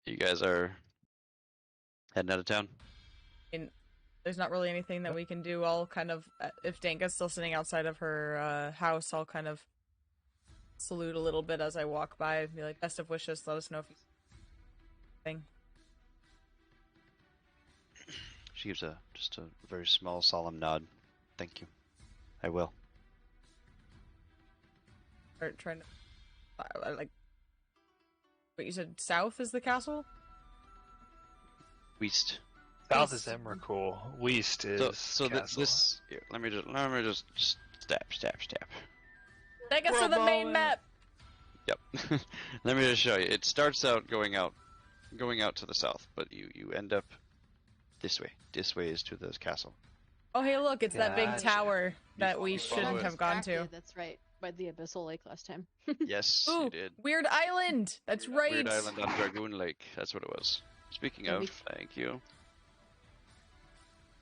Speaker 6: You guys are heading out of town?
Speaker 1: And there's not really anything that we can do. I'll kind of, if Danka's still sitting outside of her house, I'll kind of salute a little bit as I walk by and be like, best of wishes, let us know if you thing.
Speaker 6: She gives just a very small, solemn nod. Thank you. I will.
Speaker 1: Start trying to, like, what you said, south is the castle?
Speaker 6: West.
Speaker 2: South is Emrakul. West is
Speaker 6: So
Speaker 2: castle.
Speaker 6: this. Here, let me just stab.
Speaker 1: Take us to the main map!
Speaker 6: Yep. Let me just show you. It starts out going out to the south, but you end up this way. This way is to the castle.
Speaker 1: Oh, hey, look, it's that big
Speaker 2: Gotcha.
Speaker 1: tower that we
Speaker 6: follow
Speaker 1: shouldn't
Speaker 6: it.
Speaker 1: have gone to.
Speaker 7: Yeah, that's right. By the Abyssal Lake last time.
Speaker 6: Yes,
Speaker 1: Ooh,
Speaker 6: you did.
Speaker 1: Weird Island! That's right!
Speaker 6: Weird Island on Dragoon Lake. That's what it was. Speaking
Speaker 7: Yeah,
Speaker 6: of,
Speaker 7: we-
Speaker 6: thank you.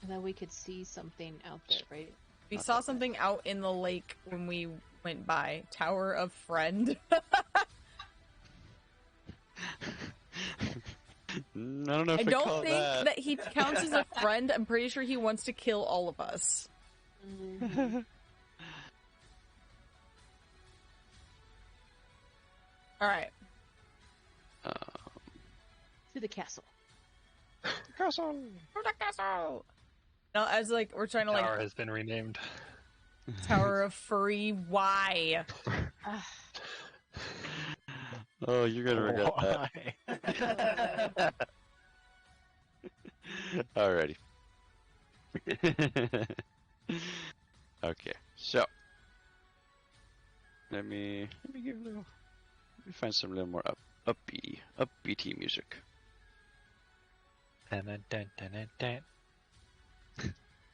Speaker 7: And then we could see something out there, right?
Speaker 1: We saw something out in the lake when we went by. Tower of Friend.
Speaker 6: I don't know if
Speaker 1: I
Speaker 6: we call
Speaker 1: don't
Speaker 6: it
Speaker 1: think
Speaker 6: that.
Speaker 1: that he counts as a friend. I'm pretty sure he wants to kill all of us.
Speaker 7: Mhm.
Speaker 1: Alright.
Speaker 7: To the castle.
Speaker 6: Castle.
Speaker 1: To the castle! Now, as like, we're trying to
Speaker 2: Tower
Speaker 1: like,
Speaker 2: has been renamed.
Speaker 1: Tower of Furry, why?
Speaker 7: Ah,
Speaker 6: Oh, you're gonna regret that. Alrighty. Okay, so let me find some little more upbeaty music.
Speaker 2: Dun, dun, dun, dun, dun, dun.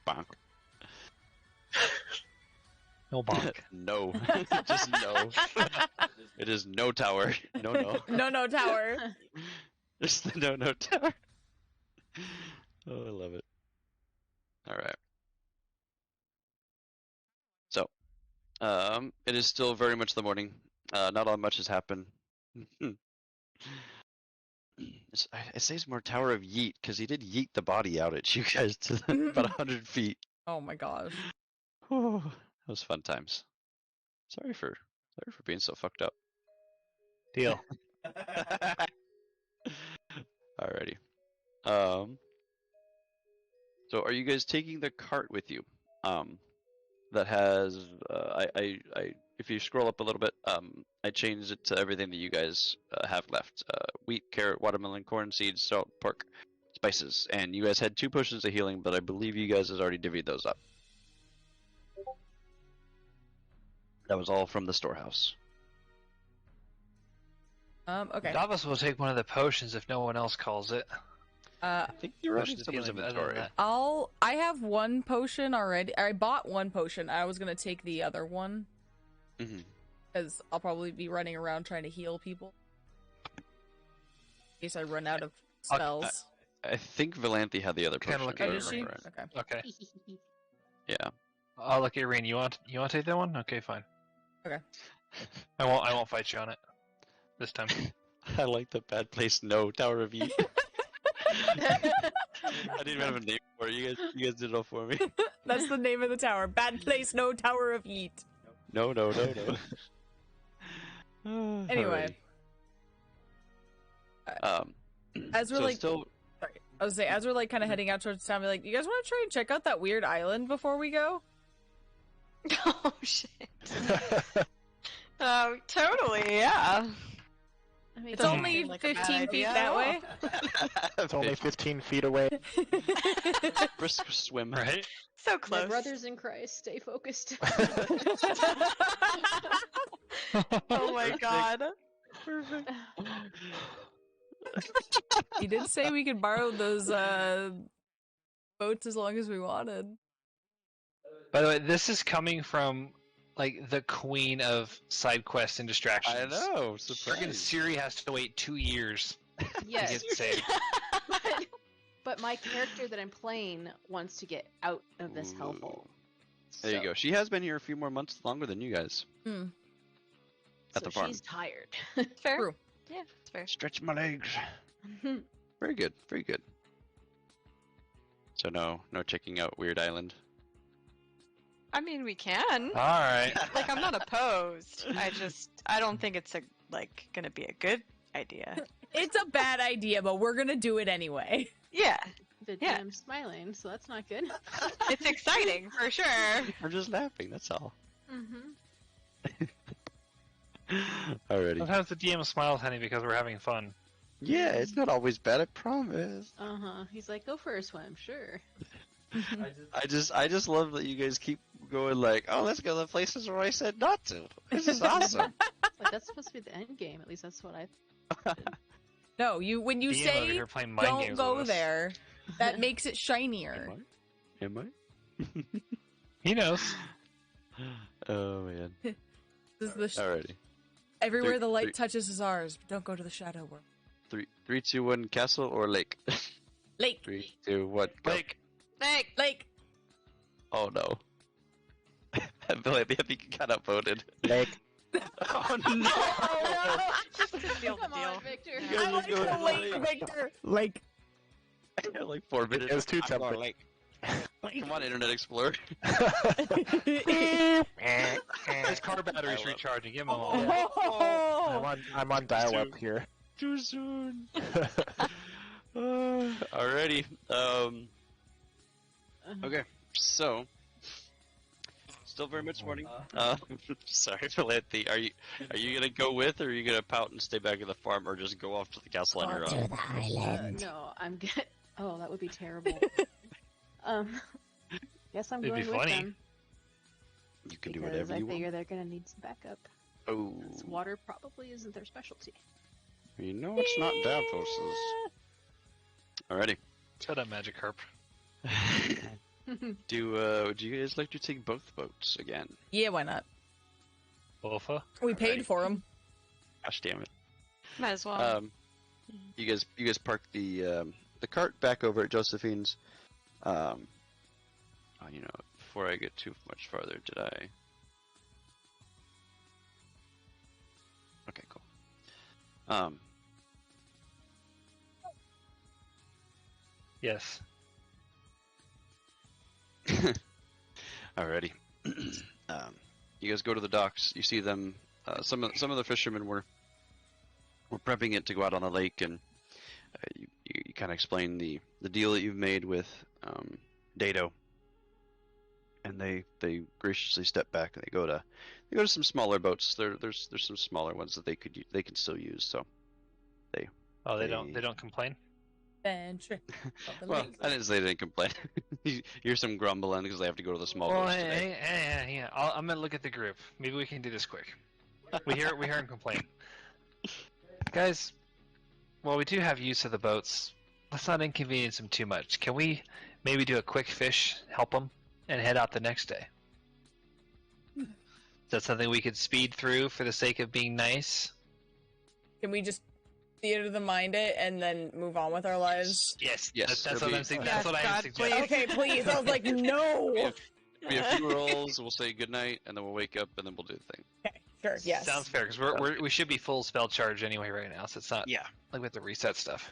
Speaker 6: Bonk.
Speaker 2: No bonk.
Speaker 6: No, just no. It is no tower. No.
Speaker 1: No, tower.
Speaker 6: Just the no tower. Oh, I love it. All right. So, it is still very much the morning. Not all much has happened. I say it's more Tower of Yeet because he did yeet the body out at you guys to about 100 feet.
Speaker 1: Oh my gosh.
Speaker 6: Whew, that was fun times. Sorry for being so fucked up.
Speaker 2: Deal.
Speaker 6: Alrighty. So are you guys taking the cart with you? That has if you scroll up a little bit, I changed it to everything that you guys have left: wheat, carrot, watermelon, corn, seeds, salt, pork, spices. And you guys had 2 potions of healing, but I believe you guys has already divvied those up. That was all from the storehouse.
Speaker 1: Okay.
Speaker 2: Davos will take one of the potions if no one else calls it.
Speaker 6: I think you're running
Speaker 2: Potions of
Speaker 6: someone's
Speaker 2: healing, but other than
Speaker 6: inventory.
Speaker 2: that-
Speaker 1: I have one potion already. I bought one potion. I was gonna take the other one.
Speaker 6: Mm-hmm.
Speaker 1: Because I'll probably be running around trying to heal people. In case I run out of spells.
Speaker 6: I think Valanthe had the other
Speaker 2: Kinda
Speaker 6: potion.
Speaker 2: look
Speaker 6: if I
Speaker 1: Oh,
Speaker 2: at
Speaker 1: did she?
Speaker 6: remember right.
Speaker 1: Okay.
Speaker 2: Okay.
Speaker 6: Yeah.
Speaker 2: I'll look at Irene. You want to take that one? Okay, fine.
Speaker 1: Okay.
Speaker 2: I won't fight you on it this time.
Speaker 6: I like the bad place. No Tower of Yeet. I didn't even have a name for it. You guys did it all for me.
Speaker 1: That's the name of the tower. Bad place, no Tower of Yeet.
Speaker 6: No.
Speaker 1: Anyway.
Speaker 6: Um,
Speaker 1: As we're
Speaker 6: so
Speaker 1: like,
Speaker 6: still,
Speaker 1: sorry, I was saying, as we're like kind of heading out towards town, we're like, you guys want to try and check out that weird island before we go?
Speaker 3: Oh shit. Totally, yeah.
Speaker 7: I mean,
Speaker 1: It's
Speaker 3: Doesn't
Speaker 1: only
Speaker 3: seem like a bad
Speaker 1: 15 feet
Speaker 3: idea
Speaker 1: that
Speaker 3: at
Speaker 1: way.
Speaker 5: It's only 15 feet away.
Speaker 6: brisk swim.
Speaker 2: Right?
Speaker 3: So
Speaker 7: my
Speaker 3: close.
Speaker 7: brothers in Christ, stay focused.
Speaker 3: Oh my god.
Speaker 6: Perfect.
Speaker 1: He did say we could borrow those boats as long as we wanted.
Speaker 2: By the way, this is coming from like the queen of side quests and distractions.
Speaker 6: I know.
Speaker 2: Friggin'
Speaker 6: Surprise.
Speaker 2: Siri has to wait 2 years to
Speaker 7: Yes,
Speaker 2: get saved.
Speaker 7: but my character that I'm playing wants to get out of this hellhole.
Speaker 6: There you go. She has been here a few more months longer than you guys
Speaker 1: Hmm.
Speaker 6: at the farm.
Speaker 7: She's tired.
Speaker 3: Fair.
Speaker 1: True.
Speaker 3: Yeah, it's fair.
Speaker 2: Stretch my legs.
Speaker 6: Very good. Very good. So no checking out Weird Island.
Speaker 3: I mean, we can.
Speaker 2: Alright.
Speaker 3: Like, I'm not opposed. I don't think it's gonna be a good idea.
Speaker 1: It's a bad idea, but we're gonna do it anyway.
Speaker 3: Yeah,
Speaker 7: The
Speaker 3: Yeah.
Speaker 7: DM's smiling, so that's not good.
Speaker 3: it's exciting for sure.
Speaker 6: I'm just laughing. That's all.
Speaker 7: Mm-hmm.
Speaker 6: Alrighty.
Speaker 2: Sometimes the DM smiles, honey, because we're having fun.
Speaker 6: Yeah, it's not always bad. I promise.
Speaker 7: Uh-huh. He's like, go for a swim, sure.
Speaker 6: I just love that you guys keep going like, oh, let's go to the places where I said not to. This is awesome.
Speaker 7: It's like, that's supposed to be the end game. At least that's what I...
Speaker 1: No, when you
Speaker 2: DM over
Speaker 1: say
Speaker 2: here playing mind
Speaker 1: don't
Speaker 2: games
Speaker 1: go
Speaker 2: with us.
Speaker 1: there, that makes it shinier.
Speaker 6: Am I?
Speaker 2: He knows.
Speaker 6: Oh man.
Speaker 1: This is the
Speaker 6: Alrighty.
Speaker 1: everywhere
Speaker 6: Three-
Speaker 1: the light
Speaker 6: three-
Speaker 1: touches is ours. But don't go to the shadow world.
Speaker 6: 3, 2, 1. Castle or lake?
Speaker 1: Lake,
Speaker 6: 3, 2, 1. Go.
Speaker 2: Like,
Speaker 1: lake.
Speaker 6: Oh no. I feel like I think you got outvoted.
Speaker 5: Lake.
Speaker 6: Oh no!
Speaker 3: Just to seal the
Speaker 7: Come on,
Speaker 3: deal.
Speaker 7: Victor.
Speaker 6: You guys
Speaker 1: I
Speaker 6: are
Speaker 1: like
Speaker 6: going
Speaker 1: the lake,
Speaker 6: lake.
Speaker 1: Victor. Lake.
Speaker 6: Like 4 minutes.
Speaker 5: It was too
Speaker 6: I'm going
Speaker 5: tempting.
Speaker 6: lake. Come on, Internet Explorer.
Speaker 2: his car battery's recharging. Give him a
Speaker 1: Oh.
Speaker 2: moment.
Speaker 5: I'm on dial-up here.
Speaker 6: Too soon. Alrighty. Okay. So, still very much morning. Sorry, Valanthe. Are you gonna go with, or are you gonna pout and stay back at the farm, or just go off to the castle on your own?
Speaker 7: No, I'm good. Oh, that would be terrible. Guess I'm
Speaker 2: It'd be
Speaker 7: going with
Speaker 2: funny.
Speaker 7: them.
Speaker 6: You can do
Speaker 7: Because
Speaker 6: whatever
Speaker 7: I
Speaker 6: you
Speaker 7: figure
Speaker 6: want.
Speaker 7: they're gonna need some backup.
Speaker 6: Oh,
Speaker 7: 'Cause water probably isn't their specialty.
Speaker 6: you know it's not Davos's. Alrighty.
Speaker 2: Shut up, Magic Harp.
Speaker 6: Do you guys like to take both boats again?
Speaker 1: Yeah, why not?
Speaker 2: Wolfa?
Speaker 1: We paid
Speaker 6: Alrighty.
Speaker 1: for them.
Speaker 6: Gosh damn it.
Speaker 3: Might as well.
Speaker 6: You guys parked the cart back over at Josephine's. Before I get too much farther, did I? Okay, cool.
Speaker 2: Yes.
Speaker 6: Alrighty. You guys go to the docks. You see them. Some of the fishermen were prepping it to go out on the lake, and you kind of explain the deal that you've made with Dado, and they graciously step back and they go to some smaller boats. There's some smaller ones that they can still use. So
Speaker 2: Oh, they don't complain?
Speaker 1: Venture.
Speaker 6: well, I didn't say they didn't complain. You hear some grumbling because they have to go to the small
Speaker 2: Well,
Speaker 6: boats today.
Speaker 2: hey, I'm gonna look at the group. Maybe we can do this quick. We hear him complain. Guys, well, we do have use of the boats. Let's not inconvenience them too much. Can we maybe do a quick fish, help them, and head out the next day? Is that something we could speed through for the sake of being nice?
Speaker 1: Can we just theater of the mind it and then move on with our lives?
Speaker 2: Yes,
Speaker 6: Yes,
Speaker 2: that's
Speaker 6: it'll
Speaker 2: what
Speaker 6: be-
Speaker 2: I'm saying.
Speaker 3: Yes,
Speaker 2: That's what I
Speaker 3: God,
Speaker 2: would suggest.
Speaker 3: please.
Speaker 1: Okay, please. I was like, no.
Speaker 6: We have a few rolls. We'll say goodnight, and then we'll wake up, and then we'll do the thing.
Speaker 1: Okay, sure. Yes.
Speaker 2: Sounds fair because we should be full spell charge anyway right now, so it's not
Speaker 6: Yeah.
Speaker 2: like we have to reset stuff.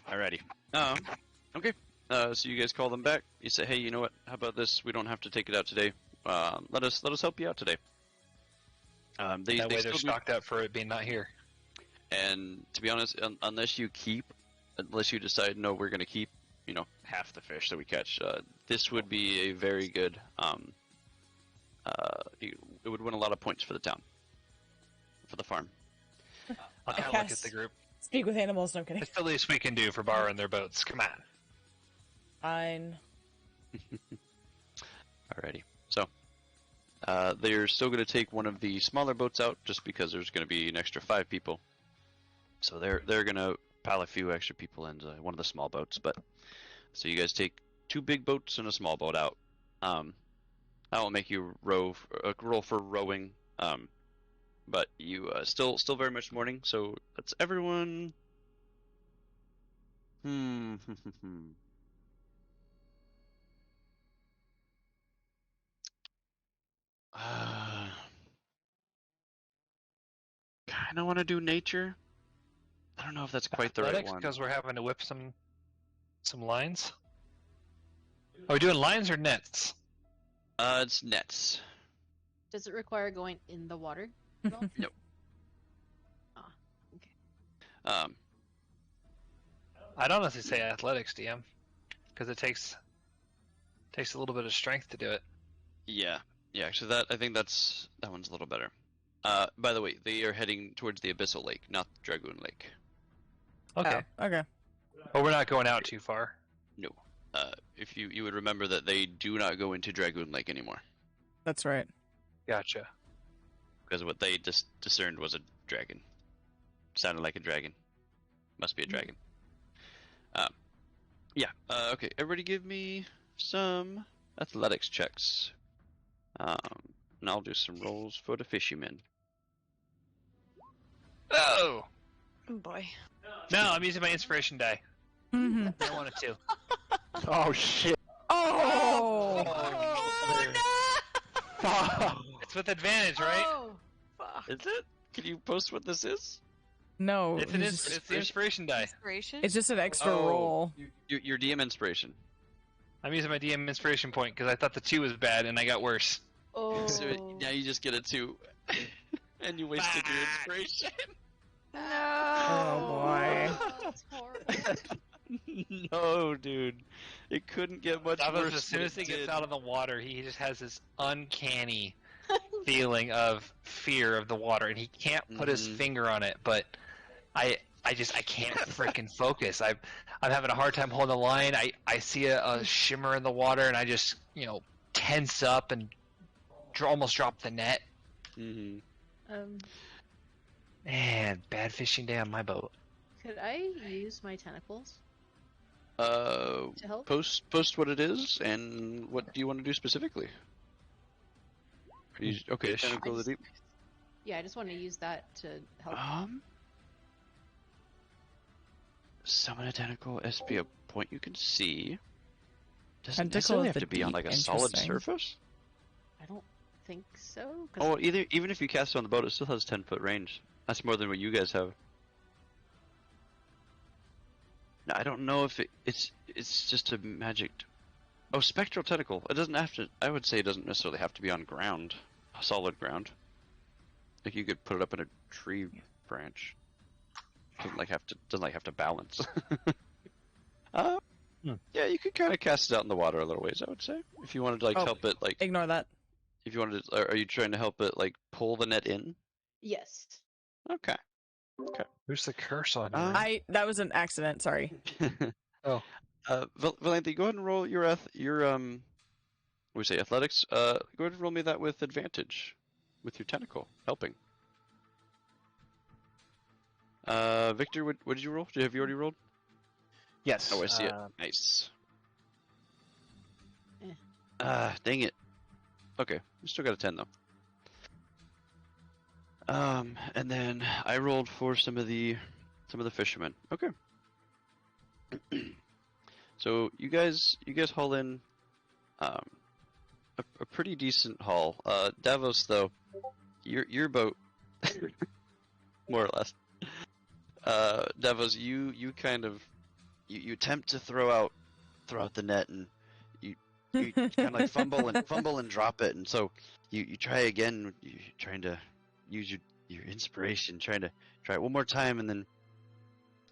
Speaker 6: Alrighty. Okay. So you guys call them back. You say, hey, you know what? How about this? We don't have to take it out today. Let us help you out today.
Speaker 2: That
Speaker 6: They
Speaker 2: way they're
Speaker 6: still do-
Speaker 2: stocked up for it being not here.
Speaker 6: And to be honest, unless you decide no, we're gonna keep, half the fish that we catch. This would be a very good. It would win a lot of points for the town, for the farm.
Speaker 2: I'll kind of look at the group.
Speaker 1: Speak with animals. No, I'm kidding.
Speaker 2: It's the least we can do for borrowing their boats. Come on.
Speaker 1: Fine.
Speaker 6: Alrighty. So, they're still going to take one of the smaller boats out just because there's going to be an extra 5 people. So they're going to pile a few extra people into one of the small boats. But so you guys take 2 big boats and a small boat out. I will make you roll for rowing. But you still very much morning. So that's everyone. Kind of want to do nature. I don't know if that's quite the right one.
Speaker 2: Because we're having to whip some lines. Are we doing lines or nets?
Speaker 6: It's nets.
Speaker 7: Does it require going in the water at all?
Speaker 6: Nope.
Speaker 7: Ah, okay.
Speaker 2: I'd honestly say athletics, DM, because it takes a little bit of strength to do it.
Speaker 6: Yeah. Actually, I think that one's a little better. By the way, they are heading towards the Abyssal Lake, not Dragoon Lake.
Speaker 2: Okay.
Speaker 1: Oh, okay.
Speaker 2: But we're not going out too far.
Speaker 6: No. If you would remember that they do not go into Dragoon Lake anymore,
Speaker 1: That's right.
Speaker 2: Gotcha.
Speaker 6: because what they discerned was a dragon. Sounded like a dragon. Must be a dragon. Yeah. Okay. Everybody, give me some athletics checks. And I'll do some rolls for the fishermen.
Speaker 2: Oh!
Speaker 3: Oh boy.
Speaker 2: No, I'm using my inspiration die.
Speaker 1: Mm-hmm.
Speaker 2: I wanted to.
Speaker 5: Oh shit!
Speaker 1: Oh!
Speaker 5: Fuck.
Speaker 2: It's with advantage, right?
Speaker 7: Oh,
Speaker 3: Fuck.
Speaker 6: Is it? Can you post what this is?
Speaker 1: No,
Speaker 2: It's
Speaker 1: it's
Speaker 2: the inspiration die.
Speaker 3: Inspiration?
Speaker 1: it's just an extra
Speaker 6: Oh.
Speaker 1: roll.
Speaker 6: Your DM inspiration.
Speaker 2: I'm using my DM inspiration point because I thought the 2 was bad and I got worse.
Speaker 7: oh.
Speaker 6: So now you just get a 2. And you wasted your inspiration.
Speaker 3: No.
Speaker 1: Oh, boy.
Speaker 7: That's horrible.
Speaker 6: No, dude. It couldn't get much worse.
Speaker 2: As soon
Speaker 6: than
Speaker 2: as he
Speaker 6: it
Speaker 2: gets
Speaker 6: did.
Speaker 2: out of the water, he just has this uncanny feeling of fear of the water, and he can't put his
Speaker 6: Mhm.
Speaker 2: finger on it. But I can't freaking focus. I'm having a hard time holding the line. I see a shimmer in the water, and I just tense up and almost drop the net.
Speaker 6: Mhm.
Speaker 2: Man, bad fishing day on my boat.
Speaker 7: Could I use my tentacles
Speaker 6: Uh,
Speaker 7: to help?
Speaker 6: post what it is, and what do you want to do specifically? Are you, okay,
Speaker 2: Fish.
Speaker 6: tentacle of the deep.
Speaker 7: Yeah, I just want to use that to help.
Speaker 6: Summon a tentacle SP, a point you can see. Doesn't
Speaker 1: Tentacle
Speaker 6: necessarily
Speaker 1: of
Speaker 6: have
Speaker 1: the
Speaker 6: to be on
Speaker 1: deep,
Speaker 6: like a solid
Speaker 1: interesting.
Speaker 6: surface.
Speaker 7: I don't think so. 'Cause
Speaker 6: Oh, even if you cast it on the boat, it still has 10-foot range. That's more than what you guys have. Now, I don't know if it's just a magic. Oh, spectral tentacle. It doesn't have to. I would say it doesn't necessarily have to be on ground, solid ground. Like you could put it up in a tree branch. Doesn't have to balance. Yeah, you could kind of cast it out in the water a little ways. I would say if you wanted to
Speaker 1: Oh.
Speaker 6: help it
Speaker 1: Ignore that.
Speaker 6: if you wanted to, are you trying to help it pull the net in?
Speaker 7: yes.
Speaker 6: Okay.
Speaker 2: Who's the curse on you?
Speaker 1: That was an accident. Sorry.
Speaker 2: Oh.
Speaker 6: Valente, go ahead and roll your we say athletics. Go ahead and roll me that with advantage, with your tentacle helping. Victor, what did you roll? Have you already rolled?
Speaker 5: Yes.
Speaker 6: Oh, I see it. Nice.
Speaker 7: Eh.
Speaker 6: Dang it. Okay, you still got a 10 though. And then I rolled for some of the fishermen. Okay. So you guys haul in a pretty decent haul. Davos though, your boat more or less. Davos, you kind of you attempt to throw out the net, and you kind of like fumble and drop it, and so you try again. You're trying to use your inspiration, trying to try it one more time, and then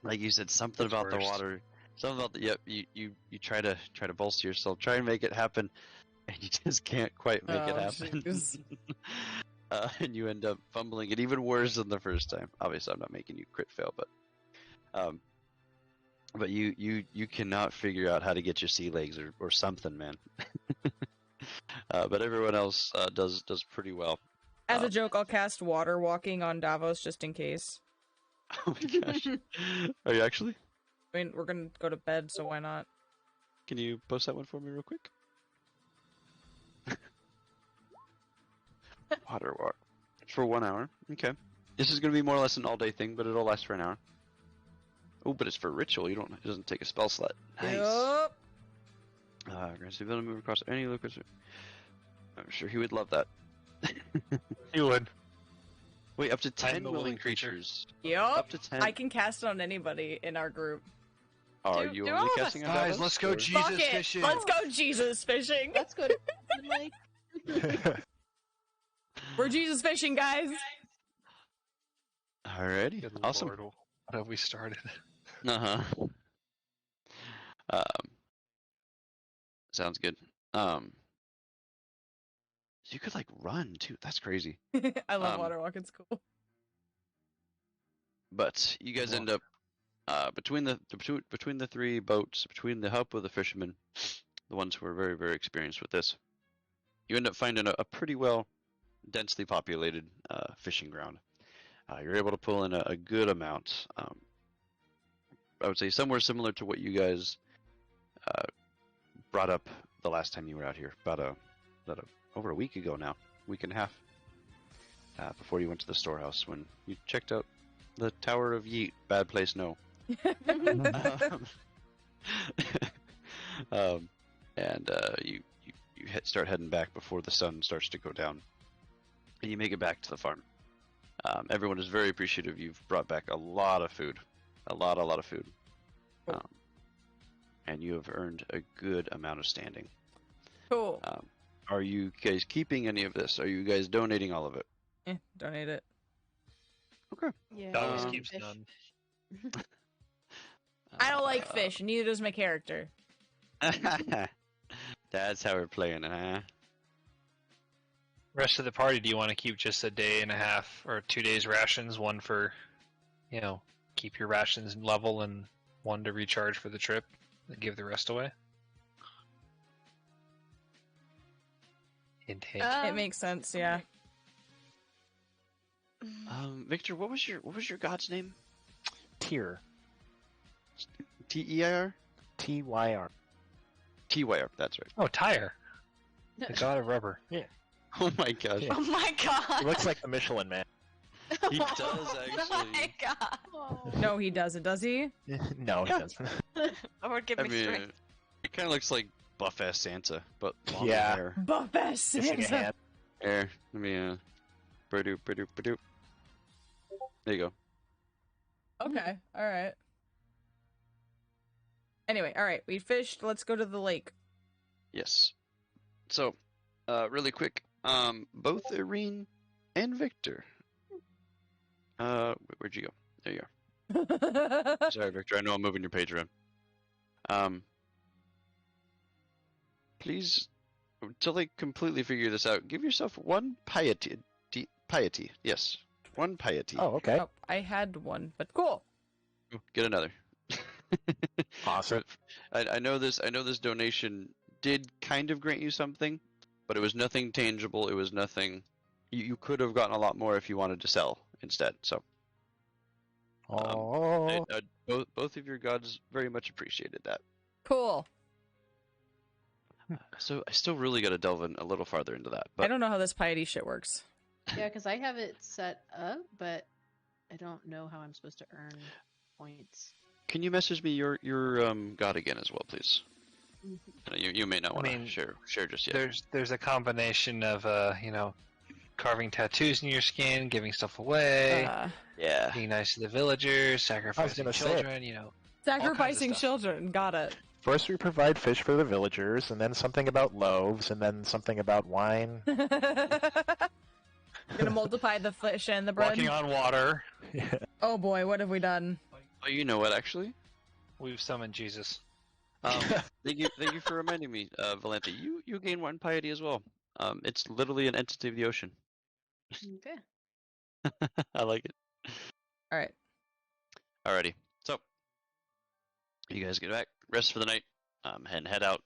Speaker 6: like you said, something
Speaker 2: It's
Speaker 6: about the
Speaker 2: worse.
Speaker 6: water, something about the you try to bolster yourself, try and make it happen, and you just can't quite make it
Speaker 1: Oh,
Speaker 6: happen.
Speaker 1: jeez.
Speaker 6: And you end up fumbling it even worse than the first time. Obviously, I'm not making you crit fail, but you cannot figure out how to get your sea legs or something, man. But everyone else does pretty well.
Speaker 1: As a joke, I'll cast water walking on Davos just in case.
Speaker 6: Oh my gosh, are you actually?
Speaker 1: I mean, we're gonna go to bed, so why not?
Speaker 6: Can you post that one for me real quick? Water walk for 1 hour. Okay, this is gonna be more or less an all-day thing, but it'll last for an hour. Oh, but it's for ritual. It doesn't take a spell slot. Nice.
Speaker 1: Yup.
Speaker 6: Grants the ability to move across any location. I'm sure he would love that.
Speaker 2: You would.
Speaker 6: Wait, up to 10
Speaker 2: the
Speaker 6: willing
Speaker 2: willing creature.
Speaker 6: creatures.
Speaker 1: Yup.
Speaker 6: Up to 10.
Speaker 1: I can cast it on anybody in our group.
Speaker 6: Are
Speaker 3: Do
Speaker 6: you
Speaker 3: all
Speaker 6: only
Speaker 3: of us-
Speaker 6: casting on
Speaker 2: Guys,
Speaker 6: Davos,
Speaker 2: let's go
Speaker 6: or-
Speaker 2: Jesus
Speaker 1: Fuck it.
Speaker 2: fishing.
Speaker 1: Let's go Jesus fishing.
Speaker 7: Let's go to like.
Speaker 1: We're Jesus fishing, guys.
Speaker 6: Alrighty,
Speaker 2: Good
Speaker 6: awesome.
Speaker 2: Lord, what have we started?
Speaker 6: Uh-huh. Sounds good. So you could like run too. That's crazy.
Speaker 1: I love
Speaker 6: Um,
Speaker 1: water walk. It's cool.
Speaker 6: But you guys end up between the three boats, between the help of the fishermen, the ones who are very, very experienced with this, you end up finding a pretty well densely populated fishing ground. You're able to pull in a good amount. I would say somewhere similar to what you guys brought up the last time you were out here, about over a week ago now, week and a half, before you went to the storehouse when you checked out the Tower of Yeet. Bad place, no. And you start heading back before the sun starts to go down, and you make it back to the farm. Everyone is very appreciative. You've brought back a lot of food, a lot of food, and you have earned a good amount of standing.
Speaker 1: Cool.
Speaker 6: Are you guys keeping any of this? Are you guys donating all of it?
Speaker 1: Donate it.
Speaker 6: Okay.
Speaker 7: Yeah.
Speaker 2: Davos
Speaker 6: Um,
Speaker 2: keeps
Speaker 7: fish.
Speaker 2: none.
Speaker 1: I don't like fish, and neither does my character.
Speaker 6: That's how we're playing it, huh?
Speaker 2: Rest of the party, do you want to keep just a day and a half or 2 days rations? One for, keep your rations level, and one to recharge for the trip, and give the rest away? Hint, hint.
Speaker 1: It makes sense, yeah.
Speaker 6: Victor, what was your god's name?
Speaker 5: Tyr.
Speaker 6: T-E-I-R?
Speaker 5: Tyr.
Speaker 6: T-Y-R, that's right.
Speaker 2: Oh, Tyre, the god of rubber.
Speaker 6: Oh my gosh.
Speaker 5: Yeah.
Speaker 3: Oh my god.
Speaker 5: He looks like the Michelin Man.
Speaker 6: He does
Speaker 3: Oh
Speaker 6: actually.
Speaker 3: my god.
Speaker 7: Oh.
Speaker 1: No, he doesn't, does he?
Speaker 5: No, he doesn't.
Speaker 3: Lord, give
Speaker 6: I
Speaker 3: me
Speaker 6: mean,
Speaker 3: strength.
Speaker 6: it kind of looks like buff-ass Santa, but longer
Speaker 5: Yeah.
Speaker 6: hair.
Speaker 1: Buff ass
Speaker 5: Missing a
Speaker 1: Santa.
Speaker 5: hand.
Speaker 6: Here, let me, Badoop, badoop, badoop. There you go.
Speaker 1: Okay, alright. Anyway, alright, we fished. Let's go to the lake.
Speaker 6: Yes. So, really quick, both Irene and Victor. Where'd you go? There you are. Sorry, Victor. I know I'm moving your page around. Please, until I completely figure this out, give yourself one piety. Piety. Yes, one piety.
Speaker 5: Oh, okay.
Speaker 1: Oh, I had one, but cool.
Speaker 6: Get another.
Speaker 5: Awesome.
Speaker 6: I know this. I know this donation did kind of grant you something, but it was nothing tangible. It was nothing. You could have gotten a lot more if you wanted to sell instead. So,
Speaker 5: Oh.
Speaker 6: both of your gods very much appreciated that.
Speaker 1: Cool.
Speaker 6: So I still really got to delve in a little farther into that.
Speaker 1: I
Speaker 6: But
Speaker 1: don't know how this piety shit works.
Speaker 7: Yeah, because I have it set up, but I don't know how I'm supposed to earn points.
Speaker 6: Can you message me your god again as well, please? You may not
Speaker 2: I
Speaker 6: want to
Speaker 2: mean,
Speaker 6: share just yet.
Speaker 2: There's a combination of carving tattoos in your skin, giving stuff away,
Speaker 6: Yeah.
Speaker 2: being nice to the villagers, sacrificing
Speaker 5: gonna say.
Speaker 2: children.
Speaker 1: Sacrificing
Speaker 2: stuff.
Speaker 1: children. Got it.
Speaker 5: First, we provide fish for the villagers, and then something about loaves, and then something about wine.
Speaker 1: Gonna multiply the fish and the bread.
Speaker 2: Walking on water.
Speaker 1: Oh boy, what have we done?
Speaker 6: Oh, you know what? Actually,
Speaker 2: We've summoned Jesus.
Speaker 6: thank you for reminding me, Valente. You gain one piety as well. It's literally an entity of the ocean.
Speaker 7: Okay.
Speaker 6: I like it.
Speaker 1: All right.
Speaker 6: Alrighty. So, you guys get back, rest for the night, and head out.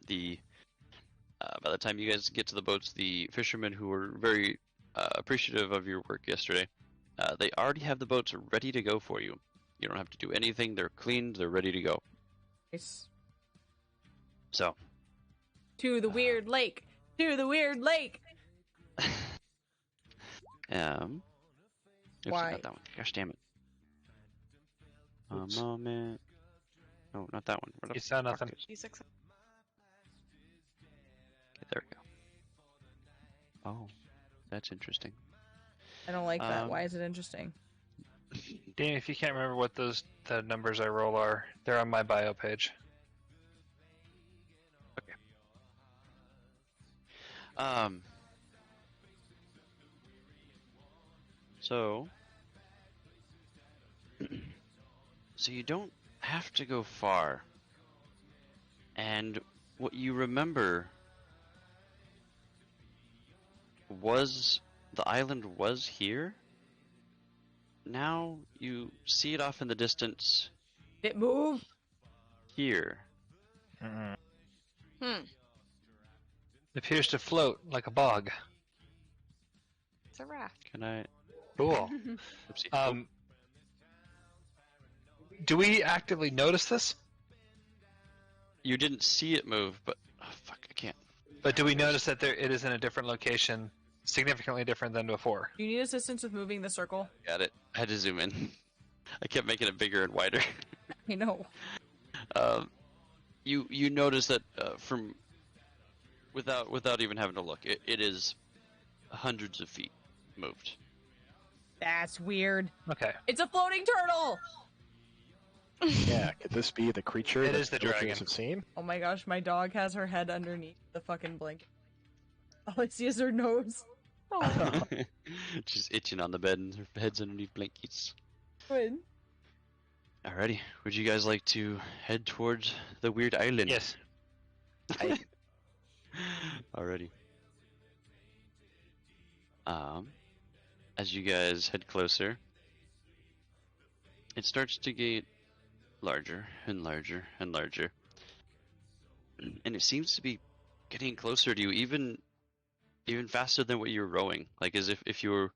Speaker 6: By the time you guys get to the boats, the fishermen who were very appreciative of your work yesterday, they already have the boats ready to go for you. You don't have to do anything. They're cleaned. They're ready to go.
Speaker 1: Nice.
Speaker 6: So.
Speaker 1: To the weird lake. To the weird lake.
Speaker 6: Oops,
Speaker 1: Why?
Speaker 6: not that one. Gosh damn it. A moment. No, not that one. Where the
Speaker 2: You saw
Speaker 6: fuck
Speaker 2: nothing.
Speaker 6: is- Okay, there we go. Oh, that's interesting.
Speaker 1: I don't like that. Why is it interesting?
Speaker 2: Dean, if you can't remember what the numbers I roll are, they're on my bio page.
Speaker 6: Okay. So you don't have to go far. And what you remember was the island was here. Now you see it off in the distance
Speaker 1: Did it move?
Speaker 6: here.
Speaker 5: Mm-mm.
Speaker 2: It appears to float like a bog.
Speaker 3: It's a raft.
Speaker 6: Can I?
Speaker 2: Cool.
Speaker 6: Oopsie.
Speaker 2: Do we actively notice this?
Speaker 6: You didn't see it move, but oh, fuck, I can't.
Speaker 2: But do we notice that it is in a different location, significantly different than before?
Speaker 1: Do you need assistance with moving the circle?
Speaker 6: Got it. I had to zoom in. I kept making it bigger and wider.
Speaker 1: I know.
Speaker 6: You notice that from without even having to look, it is hundreds of feet moved.
Speaker 1: That's weird.
Speaker 2: Okay.
Speaker 1: It's a floating turtle!
Speaker 5: Yeah, could this be the creature
Speaker 2: It
Speaker 5: that
Speaker 2: is the
Speaker 5: villagers
Speaker 2: dragon.
Speaker 5: have seen?
Speaker 1: Oh my gosh, my dog has her head underneath the fucking blanket. All I see is her nose.
Speaker 6: She's itching on the bed and her head's underneath blankets.
Speaker 1: Good.
Speaker 6: Alrighty, would you guys like to head towards the weird island?
Speaker 2: Yes.
Speaker 6: Alrighty. As you guys head closer, it starts to get larger and larger and larger, and it seems to be getting closer to you, even faster than what you're rowing. Like as if you were,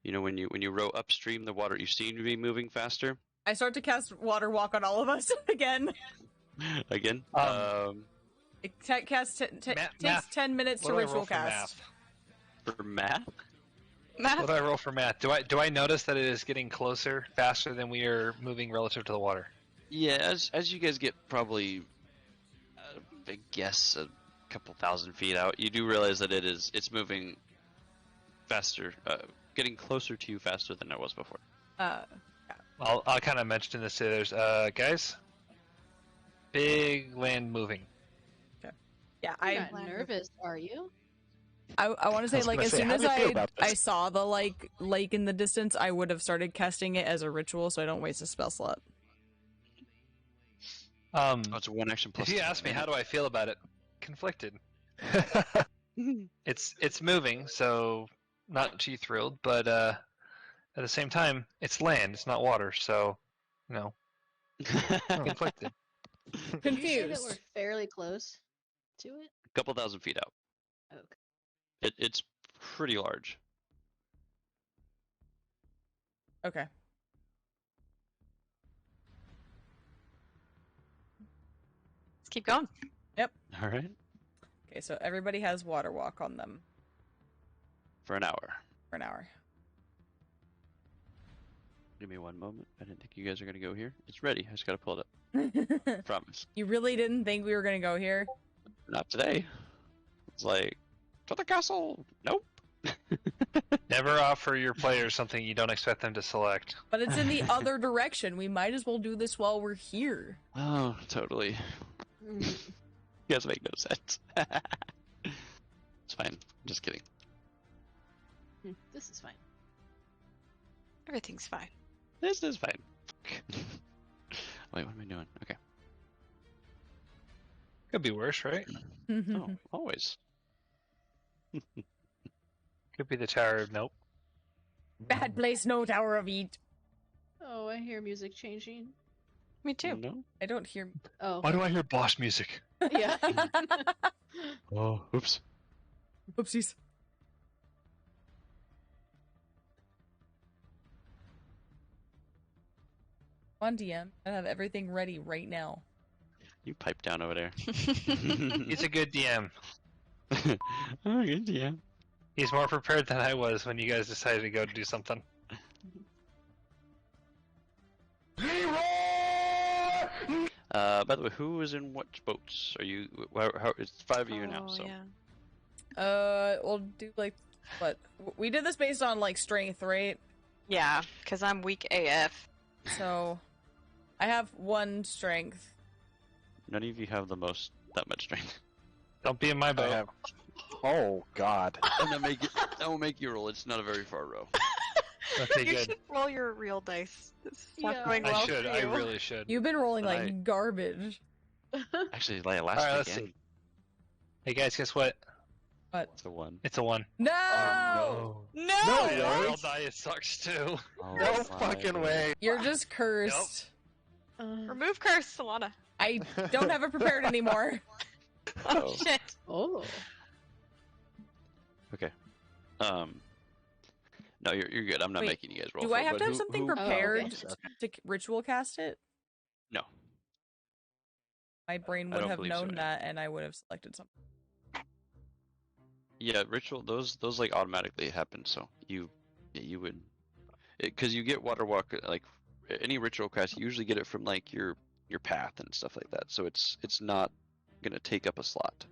Speaker 6: when you row upstream the water, you seem to be moving faster.
Speaker 1: I start to cast water walk on all of us again.
Speaker 6: Again.
Speaker 1: It takes
Speaker 2: Math.
Speaker 1: 10 minutes
Speaker 2: What
Speaker 1: to
Speaker 2: do I
Speaker 1: ritual
Speaker 2: roll for
Speaker 1: cast.
Speaker 6: For math.
Speaker 2: What do I roll for math? Do I notice that it is getting closer, faster than we are moving relative to the water?
Speaker 6: Yeah, as you guys get probably, I guess, a couple thousand feet out, you do realize that it's moving faster, getting closer to you faster than it was before.
Speaker 2: I'll kind of mention this to there's guys, big land moving.
Speaker 1: Yeah,
Speaker 7: You're
Speaker 1: I
Speaker 7: not nervous, are you?
Speaker 1: want to
Speaker 5: I
Speaker 1: say,
Speaker 5: was
Speaker 1: like,
Speaker 5: gonna
Speaker 1: as
Speaker 5: say,
Speaker 1: soon
Speaker 5: how
Speaker 1: as
Speaker 5: do you feel about this?
Speaker 1: I saw the, like, lake in the distance, I would have started casting it as a ritual so I don't waste a spell slot.
Speaker 6: Oh, it's a one action plus.
Speaker 2: If you ask me how do I feel about it, conflicted. It's moving, so not too thrilled, but at the same time, it's land, it's not water, so conflicted.
Speaker 7: Did you say that
Speaker 1: Confused.
Speaker 7: we're fairly close to it?
Speaker 6: A couple thousand feet out.
Speaker 7: Okay.
Speaker 6: It's pretty large.
Speaker 1: Okay.
Speaker 3: Let's keep going.
Speaker 6: All right.
Speaker 1: Okay, so everybody has water walk on them.
Speaker 6: For an hour.
Speaker 1: For an hour.
Speaker 6: Give me one moment. I didn't think you guys are gonna go here. It's ready. I just gotta pull it up. Promise.
Speaker 1: You really didn't think we were gonna go here?
Speaker 6: Not today. It's like, to the castle. Nope.
Speaker 2: Never offer your players something you don't expect them to select.
Speaker 1: But it's in the other direction. We might as well do this while we're here.
Speaker 6: Oh, totally. You guys make no sense. It's fine. Just kidding.
Speaker 7: This is fine.
Speaker 3: Everything's fine.
Speaker 6: This is fine. Wait, what am I doing? Okay.
Speaker 2: Could be worse, right?
Speaker 6: Oh, always.
Speaker 2: Could be the Tower of Nope.
Speaker 1: Bad place, no Tower of Eat.
Speaker 7: Oh, I hear music changing.
Speaker 3: Me too.
Speaker 6: No?
Speaker 1: I don't hear.
Speaker 7: Oh,
Speaker 2: Why do I hear boss music?
Speaker 7: yeah.
Speaker 6: Oh, oops.
Speaker 1: Oopsies. On DM, I have everything ready right now.
Speaker 6: You pipe down over there.
Speaker 2: He's a good DM.
Speaker 6: Oh, good DM.
Speaker 2: He's more prepared than I was when you guys decided to go do something.
Speaker 6: By the way, who is in what boats? Are you? It's 5 of you now.
Speaker 3: Oh,
Speaker 6: So
Speaker 3: yeah.
Speaker 1: We'll do like what? We did this based on like strength, right?
Speaker 3: Yeah, because I'm weak AF.
Speaker 1: So, I have 1 strength.
Speaker 6: none of you have that much strength.
Speaker 2: Don't be in my
Speaker 5: I
Speaker 2: boat.
Speaker 5: have. Oh God.
Speaker 6: And that will make you roll. It's not a very far row.
Speaker 2: Okay,
Speaker 3: You
Speaker 2: good.
Speaker 3: should roll your real dice. It's not
Speaker 7: Yeah.
Speaker 3: going well
Speaker 2: I should.
Speaker 3: for
Speaker 2: I
Speaker 3: you.
Speaker 2: really should.
Speaker 1: You've been rolling like
Speaker 6: Right.
Speaker 1: garbage.
Speaker 6: Actually, like last
Speaker 2: Alright, let's
Speaker 6: weekend,
Speaker 2: see. Hey guys, guess what?
Speaker 6: it's a 1.
Speaker 2: It's a 1.
Speaker 1: No!
Speaker 2: Oh,
Speaker 3: No!
Speaker 5: No,
Speaker 2: The
Speaker 5: What?
Speaker 2: roll die sucks too.
Speaker 6: Oh,
Speaker 5: No
Speaker 6: my
Speaker 5: fucking
Speaker 6: God.
Speaker 5: way.
Speaker 1: You're just cursed.
Speaker 3: Remove curse, Solana.
Speaker 1: I don't have it prepared anymore.
Speaker 3: Oh,
Speaker 6: Oh.
Speaker 3: shit.
Speaker 7: Oh.
Speaker 6: Okay. No, you're good. I'm not
Speaker 1: Wait,
Speaker 6: making you guys roll.
Speaker 1: Do
Speaker 6: for
Speaker 1: I
Speaker 6: it,
Speaker 1: have
Speaker 6: but
Speaker 1: to have
Speaker 6: who-
Speaker 1: something
Speaker 6: who-
Speaker 1: prepared
Speaker 5: okay.
Speaker 1: to ritual cast it?
Speaker 6: No.
Speaker 1: My brain
Speaker 6: I
Speaker 1: would
Speaker 6: don't
Speaker 1: have
Speaker 6: believe so,
Speaker 1: known
Speaker 6: yeah.
Speaker 1: that, and I would have selected something.
Speaker 6: Yeah, ritual. Those like automatically happen. So you would, because you get water walk like any ritual cast. You usually get it from like your path and stuff like that. So it's not gonna take up a slot.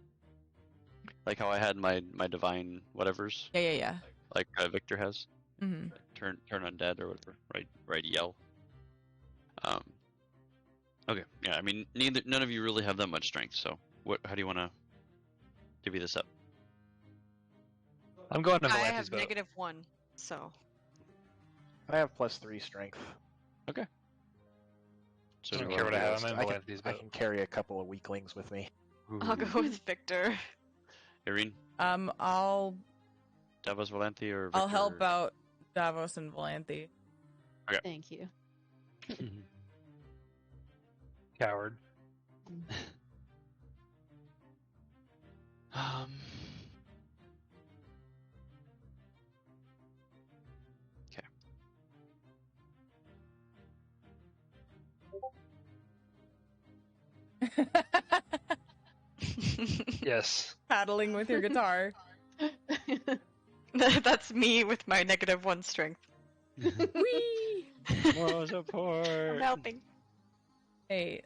Speaker 6: Like how I had my divine whatevers,
Speaker 1: Yeah.
Speaker 6: like Victor has.
Speaker 1: Mm-hmm.
Speaker 6: Turn undead or whatever. Right. Yell. Okay. Yeah. I mean, none of you really have that much strength. So how do you want to divvy this up?
Speaker 2: I'm going to
Speaker 3: I
Speaker 2: Valante's
Speaker 3: have
Speaker 2: boat.
Speaker 3: -1, so.
Speaker 5: I have +3 strength.
Speaker 6: So
Speaker 2: I don't
Speaker 6: do
Speaker 2: care what I have.
Speaker 5: Yes,
Speaker 2: I'm in
Speaker 5: I can,
Speaker 2: Valante's
Speaker 5: I
Speaker 2: boat.
Speaker 5: can carry a couple of weaklings with me.
Speaker 3: I'll go with Victor.
Speaker 6: Irene,
Speaker 1: I'll
Speaker 6: Davos Valente, or
Speaker 1: I'll help
Speaker 6: Victor?
Speaker 1: out Davos and Valanthe.
Speaker 7: Thank you.
Speaker 2: Coward.
Speaker 6: Okay.
Speaker 2: Yes.
Speaker 1: Paddling with your guitar.
Speaker 3: That's me with my -1 strength.
Speaker 1: Whee!
Speaker 6: More support.
Speaker 3: I'm helping.
Speaker 1: Hey,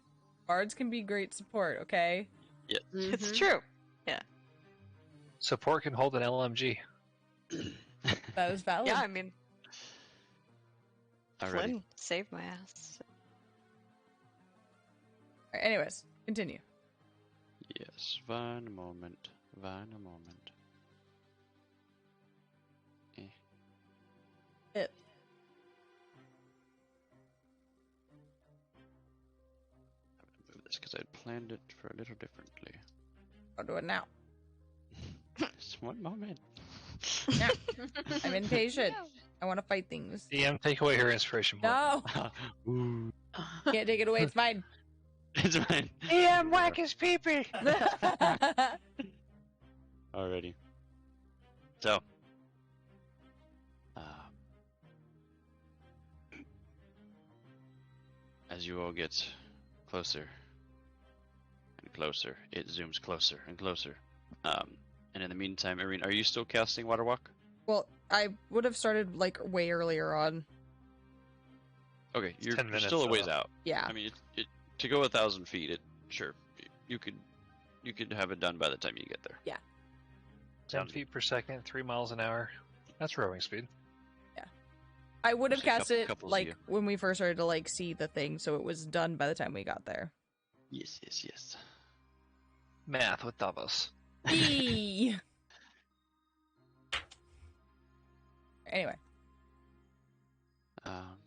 Speaker 1: bards can be great support, okay?
Speaker 3: It's
Speaker 7: Mhm.
Speaker 3: true.
Speaker 2: Support can hold an LMG.
Speaker 1: That is valid.
Speaker 3: Yeah, I mean,
Speaker 6: Alrighty.
Speaker 3: Flynn saved my ass.
Speaker 1: Alright, anyways, continue.
Speaker 6: Yes, one moment.
Speaker 1: It.
Speaker 6: I'm gonna move this because I planned it for a little differently.
Speaker 1: I'll do it now.
Speaker 6: Just one moment.
Speaker 1: Yeah. I'm impatient. I want to fight things.
Speaker 2: DM, take away her inspiration point.
Speaker 1: No!
Speaker 6: Ooh,
Speaker 1: Can't take it away, it's mine.
Speaker 6: it's mine.
Speaker 2: DM, whack his pee-pee!
Speaker 6: Alrighty. So, as you all get closer and closer, it zooms closer and closer. And in the meantime, Irene, are you still casting Water Walk?
Speaker 1: Well, I would have started like way earlier on.
Speaker 6: Okay,
Speaker 2: It's
Speaker 6: you're
Speaker 2: 10 minutes
Speaker 6: still a ways
Speaker 2: out.
Speaker 6: out.
Speaker 1: Yeah.
Speaker 6: I mean, to go 1,000 feet, sure, you could have it done by the time you get there.
Speaker 2: 10
Speaker 6: Sounds
Speaker 2: feet per second, 3 miles an hour. That's rowing speed.
Speaker 1: I would have
Speaker 6: Just a
Speaker 1: cast it
Speaker 6: couples
Speaker 1: like
Speaker 6: you.
Speaker 1: when we first started to like see the thing, so it was done by the time we got there.
Speaker 6: Yes.
Speaker 2: Math with Davos.
Speaker 1: Eee! Anyway,
Speaker 6: Um,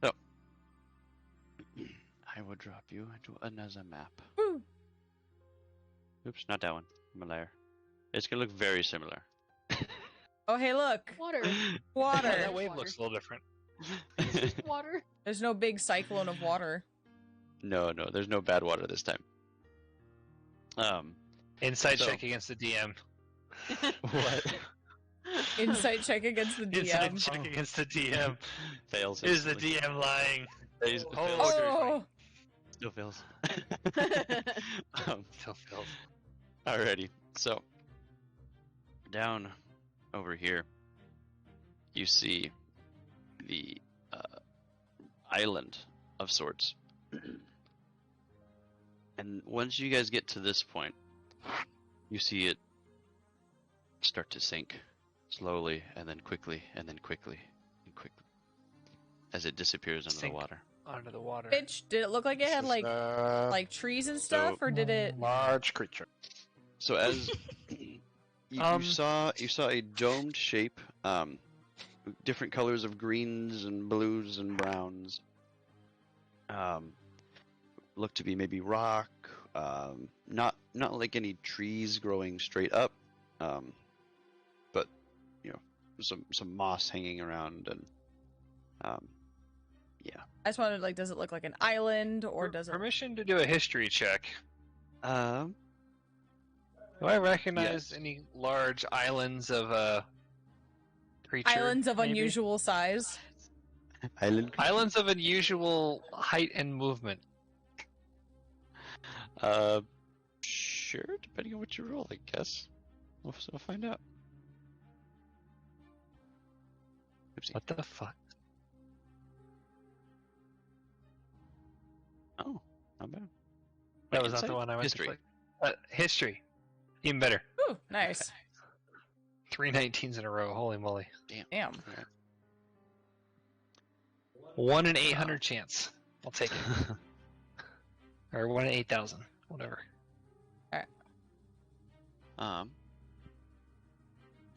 Speaker 6: so, I will drop you into another map.
Speaker 1: woo!
Speaker 6: Oops, not that one. I'm a liar. It's gonna look very similar.
Speaker 1: Oh hey, look,
Speaker 7: Water.
Speaker 1: water.
Speaker 2: That wave
Speaker 7: Water.
Speaker 2: looks a little different.
Speaker 7: It's just water.
Speaker 1: There's no big cyclone of water.
Speaker 6: No, there's no bad water this time.
Speaker 2: Insight
Speaker 6: So-
Speaker 2: check against the DM.
Speaker 6: What?
Speaker 1: Insight check against the
Speaker 2: Insight
Speaker 1: DM.
Speaker 2: check against the DM.
Speaker 6: Fails.
Speaker 2: Is the
Speaker 6: instantly.
Speaker 2: DM lying?
Speaker 6: Fails-
Speaker 2: Oh,
Speaker 6: fails.
Speaker 1: Oh,
Speaker 6: Still fails. um,
Speaker 2: Still fails.
Speaker 6: Alrighty, so down over here, you see the island of sorts. And once you guys get to this point, you see it start to sink slowly and then quickly and then quickly and quickly as it disappears under
Speaker 2: Sink.
Speaker 6: the water.
Speaker 2: Under the water.
Speaker 1: bitch! Did it look like it had like trees and stuff, or did it?
Speaker 5: large creature?
Speaker 6: So as you saw a domed shape, different colors of greens and blues and browns. Look to be maybe rock, not like any trees growing straight up, but some moss hanging around and yeah.
Speaker 1: I just wondered, like, does it look like an island, or does it?
Speaker 2: Permission to do a history check. Do I recognize
Speaker 6: Yes.
Speaker 2: any large islands of creature?
Speaker 1: Islands of
Speaker 2: maybe?
Speaker 1: unusual size.
Speaker 6: Island.
Speaker 2: Islands of unusual height and movement.
Speaker 6: Sure, depending on what you roll, I guess. We'll find out. Oopsie.
Speaker 2: What the fuck?
Speaker 6: Oh, not bad.
Speaker 2: That was not
Speaker 6: Insight?
Speaker 2: the one I went
Speaker 6: History.
Speaker 2: to click. History. Even better.
Speaker 1: Ooh, nice.
Speaker 2: 3 19s in a row. Holy moly.
Speaker 1: Damn.
Speaker 2: 1 in 800 chance. I'll take it. Or 1 in 8,000. Whatever.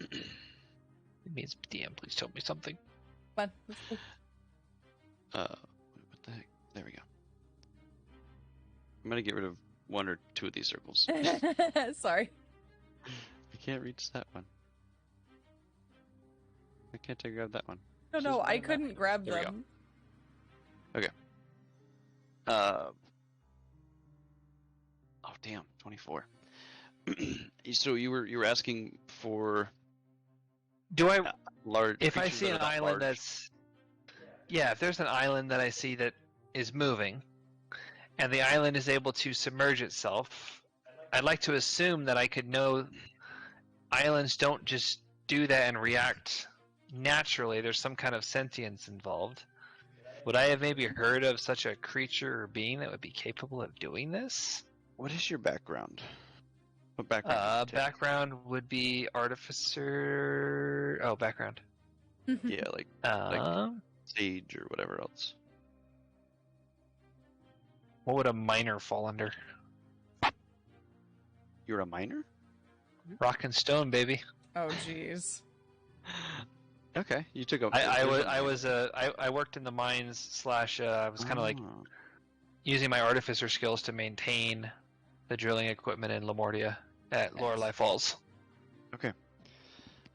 Speaker 2: It means DM, please tell me something.
Speaker 1: Come on, let's go.
Speaker 6: What the heck? There we go. I'm gonna get rid of 1 or 2 of these circles.
Speaker 1: Sorry.
Speaker 6: I can't reach that one. Why can't I grab that one?
Speaker 1: No,
Speaker 6: This
Speaker 1: no,
Speaker 6: isn't
Speaker 1: I
Speaker 6: that
Speaker 1: couldn't grab
Speaker 6: There we go.
Speaker 1: them.
Speaker 6: Oh damn, 24. So you were asking for
Speaker 2: Do I
Speaker 6: large.
Speaker 2: if I
Speaker 6: creatures
Speaker 2: see
Speaker 6: that
Speaker 2: an
Speaker 6: are that
Speaker 2: island
Speaker 6: large?
Speaker 2: that's if there's an island that I see that is moving and the island is able to submerge itself, I'd like to assume that I could know islands don't just do that and react naturally. There's some kind of sentience involved. Would I have maybe heard of such a creature or being that would be capable of doing this?
Speaker 6: What is your background? What background? did you take?
Speaker 2: Background would be artificer. Oh, background.
Speaker 6: Yeah, like sage or whatever else.
Speaker 2: What would a miner fall under?
Speaker 6: You're a miner?
Speaker 2: Rock and stone, baby.
Speaker 1: Oh, jeez.
Speaker 6: Okay, you took a.
Speaker 2: I worked in the mines slash. I was kind of like
Speaker 6: Oh.
Speaker 2: using my artificer skills to maintain the drilling equipment in Lamortia at Lorelei Falls.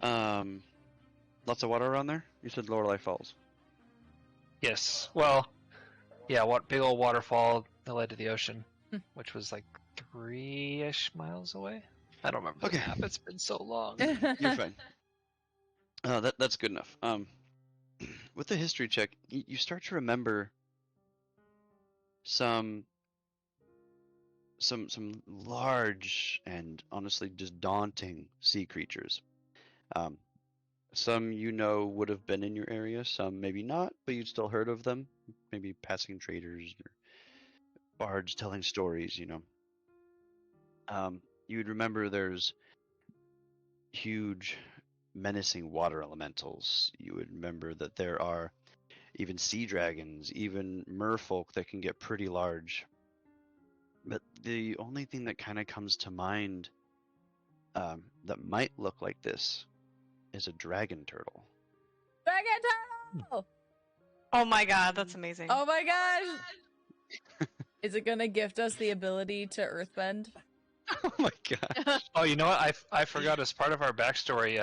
Speaker 6: Lots of water around there. You said Lorelei Falls.
Speaker 2: Yes. Well, yeah. What big old waterfall that led to the ocean,
Speaker 1: Hmm.
Speaker 2: which was like 3-ish miles away. I don't remember.
Speaker 6: Okay.
Speaker 2: The map. It's been so long.
Speaker 6: You're fine. That's good enough. With the history check, you start to remember some some large and honestly just daunting sea creatures. Um, some would have been in your area, some maybe not, but you'd still heard of them. Maybe passing traders or bards telling stories. You'd remember there's huge, menacing water elementals. You would remember that there are even sea dragons, even merfolk that can get pretty large. But the only thing that kind of comes to mind that might look like this is a dragon turtle.
Speaker 1: Dragon turtle!
Speaker 3: Oh my god, that's amazing.
Speaker 1: Oh my gosh! Is it gonna gift us the ability to earthbend?
Speaker 6: Oh my god.
Speaker 2: Oh, you know what? I forgot as part of our backstory,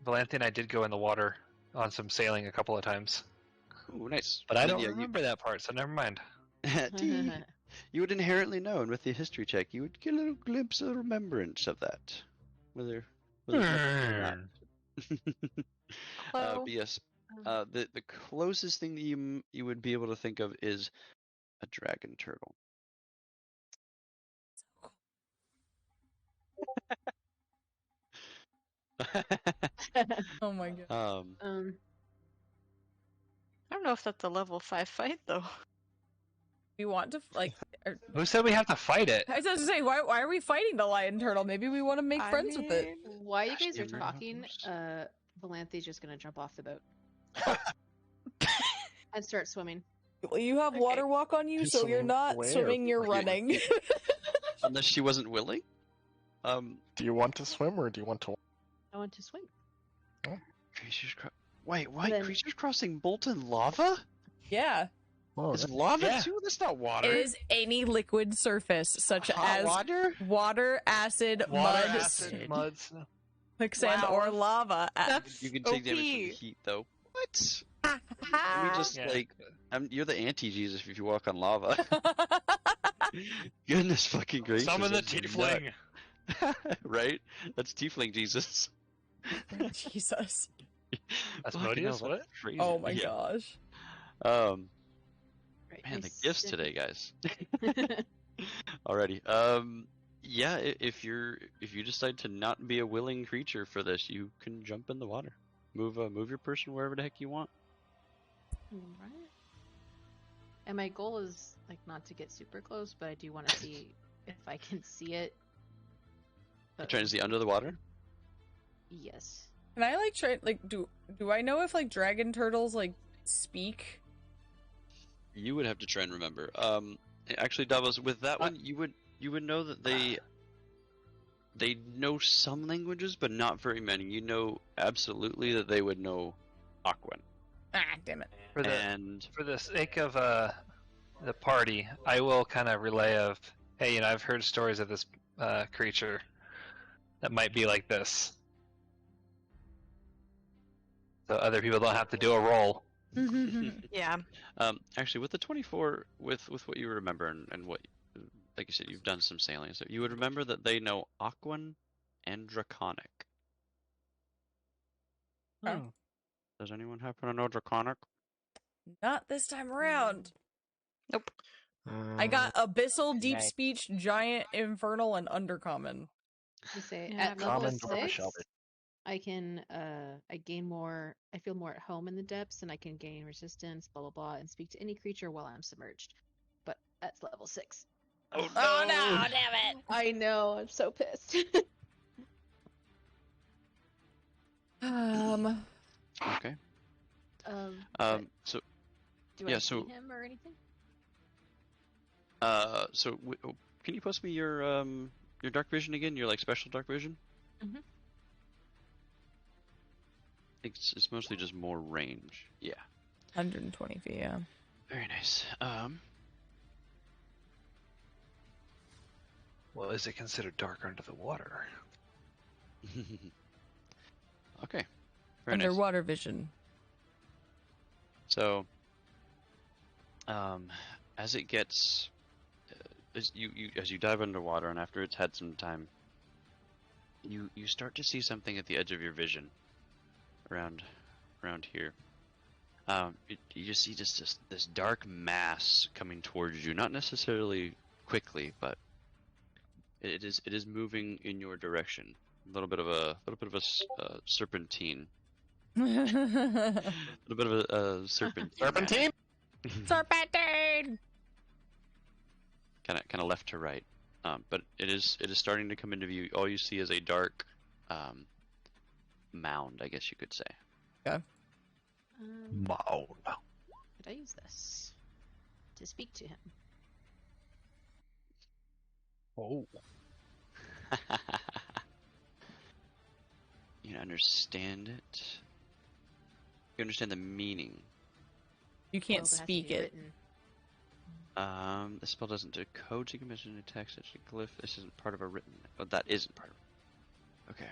Speaker 2: Valanthe and I did go in the water on some sailing a couple of times.
Speaker 6: Ooh, nice.
Speaker 2: But I
Speaker 6: Then,
Speaker 2: don't
Speaker 6: yeah,
Speaker 2: remember that part, so never mind.
Speaker 6: you would inherently know, and with the history check, you would get a little glimpse of remembrance of that. Whether or not.
Speaker 3: Hello?
Speaker 6: But yes, the closest thing that you would be able to think of is a dragon turtle.
Speaker 1: Oh my god.
Speaker 3: I don't know if that's a level 5 fight, though.
Speaker 1: We want to, like...
Speaker 2: Who said we have to fight it?
Speaker 1: I was going to say, why are we fighting the lion turtle? Maybe we want to make friends with it.
Speaker 7: While you guys are
Speaker 6: Kimber,
Speaker 7: talking, Valanthe's just gonna jump off the boat and start swimming.
Speaker 1: Well, you have
Speaker 3: Okay.
Speaker 1: water walk on you, so you're
Speaker 5: Swimming
Speaker 1: not
Speaker 5: where?
Speaker 1: swimming, you're
Speaker 6: Okay.
Speaker 1: running.
Speaker 6: Unless she wasn't willing.
Speaker 5: Do you want to swim or do you want to?
Speaker 7: I want to swim.
Speaker 6: Creatures Wait, what?
Speaker 7: Then-
Speaker 6: Creatures crossing molten lava?
Speaker 1: Yeah.
Speaker 5: Oh,
Speaker 6: Is lava
Speaker 2: Yeah.
Speaker 6: too? That's not water.
Speaker 1: It is any liquid surface, such
Speaker 6: Hot
Speaker 1: as
Speaker 6: water?
Speaker 1: water, acid,
Speaker 2: Water,
Speaker 1: mud,
Speaker 2: acid, mud, snow.
Speaker 1: quicksand,
Speaker 3: Wow.
Speaker 1: or lava.
Speaker 3: That's
Speaker 6: You can take damage from the
Speaker 3: OP.
Speaker 6: heat, though. What? Let me just
Speaker 2: Yeah.
Speaker 6: you're the anti-Jesus if you walk on lava. Goodness fucking gracious.
Speaker 2: Summon the
Speaker 6: that's
Speaker 2: tiefling.
Speaker 6: nut. Right? That's tiefling Jesus.
Speaker 1: Jesus.
Speaker 2: That's
Speaker 6: Fucking hell,
Speaker 2: Modius? What?
Speaker 6: that's crazy.
Speaker 1: Oh my
Speaker 6: Yeah.
Speaker 1: gosh.
Speaker 7: Right,
Speaker 6: Man,
Speaker 7: my
Speaker 6: the gifts
Speaker 7: sis-
Speaker 6: today, guys. Alrighty. Yeah, if you decide to not be a willing creature for this, you can jump in the water. Move your person wherever the heck you want.
Speaker 7: Right. And my goal is like not to get super close, but I do want to see if I can see it.
Speaker 6: You're trying to see under the water?
Speaker 7: Yes.
Speaker 1: Can I like try like do I know if like dragon turtles like speak?
Speaker 6: You would have to try and remember. Actually, Davos, with that one, you would know that they know some languages, but not very many. You know absolutely that they would know Aquan.
Speaker 1: Ah, damn it.
Speaker 2: For the sake of the party, I will kind of relay of, hey, I've heard stories of this creature that might be like this, so other people don't have to do a roll.
Speaker 3: Yeah.
Speaker 6: Actually, with the 24, with what you remember and what, like you said, you've done some sailing, so you would remember that they know Aquan and Draconic.
Speaker 1: Oh.
Speaker 6: Does anyone happen to know Draconic?
Speaker 1: Not this time around.
Speaker 3: Nope.
Speaker 1: I got abyssal, deep
Speaker 5: Nice.
Speaker 1: speech, giant, infernal, and undercommon.
Speaker 7: You say
Speaker 3: Yeah,
Speaker 7: at
Speaker 3: I've
Speaker 7: level
Speaker 5: Common dwarf
Speaker 7: 6,
Speaker 5: shelter.
Speaker 7: I can I gain more. I feel more at home in the depths, and I can gain resistance, blah blah blah, and speak to any creature while I'm submerged. But that's level 6.
Speaker 6: Oh
Speaker 1: Oh no, damn it!
Speaker 7: I know. I'm so pissed.
Speaker 6: Okay.
Speaker 7: But
Speaker 6: So
Speaker 7: do
Speaker 6: yeah,
Speaker 7: I
Speaker 6: so-
Speaker 7: see him or anything?
Speaker 6: Can you post me your dark vision again? Your like special dark vision?
Speaker 7: Mhm.
Speaker 6: It's mostly just more range. Yeah.
Speaker 1: 120 feet, yeah.
Speaker 6: Very nice.
Speaker 2: Well, is it considered dark under the water?
Speaker 6: Okay. Very nice.
Speaker 1: Underwater vision.
Speaker 6: So, as it gets, as you dive underwater, and after it's had some time, you start to see something at the edge of your vision, around here. You just see this dark mass coming towards you, not necessarily quickly, but It is moving in your direction. A little bit of a serpentine. A little bit of a serpentine.
Speaker 5: Serpentine?
Speaker 1: Serpentine!
Speaker 6: Kind of left to right. But it is starting to come into view. All you see is a dark mound, I guess you could say.
Speaker 1: Okay.
Speaker 2: Wow.
Speaker 7: Could I use this to speak to him?
Speaker 2: Oh.
Speaker 6: You understand it. You understand the meaning.
Speaker 1: You can't
Speaker 7: Well, it has to
Speaker 1: speak
Speaker 7: be
Speaker 1: it.
Speaker 7: written.
Speaker 6: The spell doesn't decode to commission a text, such a glyph. This isn't part of a written. Oh, that isn't part of it. Okay.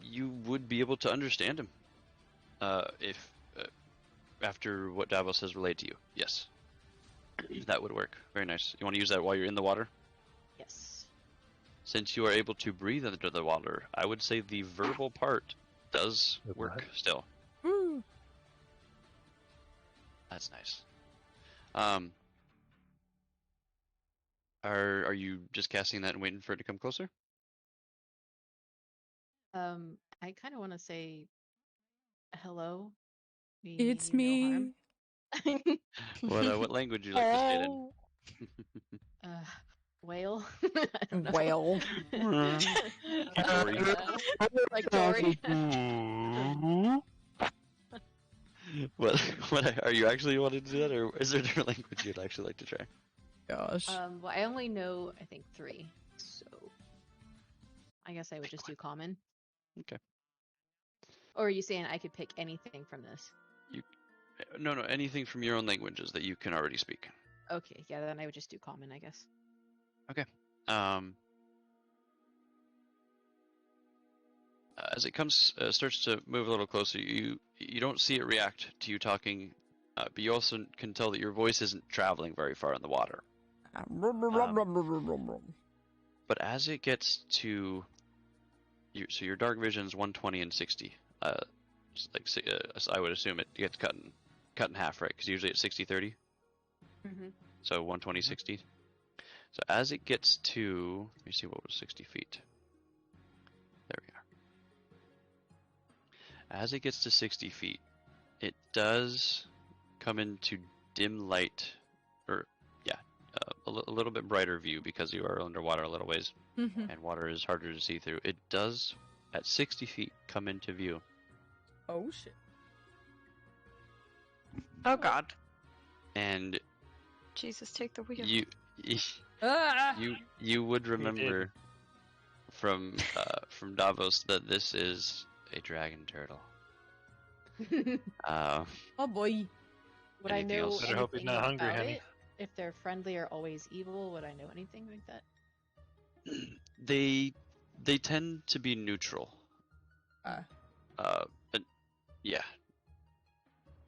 Speaker 6: You would be able to understand him. If after what Davos has relayed to you, yes, that would work. Very nice. You want to use that while you're in the water?
Speaker 7: Yes.
Speaker 6: Since you are able to breathe under the water, I would say the verbal part does
Speaker 2: Good
Speaker 6: work
Speaker 2: luck.
Speaker 6: still.
Speaker 1: Woo.
Speaker 6: That's nice. Are you just casting that and waiting for it to come closer?
Speaker 7: I kind of want to say hello. We
Speaker 1: It's
Speaker 7: mean you no
Speaker 1: me.
Speaker 7: harm.
Speaker 6: What language would you like to say it in?
Speaker 7: Whale. I don't know.
Speaker 1: Whale.
Speaker 6: Dory.
Speaker 7: Like Dory.
Speaker 6: What are you actually wanting to do that, or is there a different language you'd actually like to try?
Speaker 1: Gosh.
Speaker 7: Well, I only know, I think, 3. So I guess I would just do common.
Speaker 6: Okay.
Speaker 7: Or are you saying I could pick anything from this?
Speaker 6: No, anything from your own languages that you can already speak.
Speaker 7: Okay, yeah, then I would just do common, I guess.
Speaker 6: As it comes, starts to move a little closer, you don't see it react to you talking, but you also can tell that your voice isn't traveling very far in the water. But as it gets to so your dark vision is 120 and 60. I would assume it gets cut in half, right? Because usually it's 60-30.
Speaker 7: Mm-hmm.
Speaker 6: So 120, 60. So as it gets to, let me see, what was 60 feet? There we are. As it gets to 60 feet, it does come into dim light, or a little bit brighter view because you are underwater a little ways, and water is harder to see through. It does, at 60 feet, come into view.
Speaker 1: Oh shit.
Speaker 3: Oh God.
Speaker 6: And
Speaker 3: Jesus, take the wheel.
Speaker 6: you would remember from Davos that this is a dragon turtle.
Speaker 1: Oh boy.
Speaker 7: Would I
Speaker 6: Anything
Speaker 7: know
Speaker 6: else?
Speaker 2: Better hope he's
Speaker 7: anything
Speaker 2: not hungry,
Speaker 7: about
Speaker 2: honey.
Speaker 7: it? If they're friendly or always evil, would I know anything like that?
Speaker 6: They tend to be neutral. But yeah,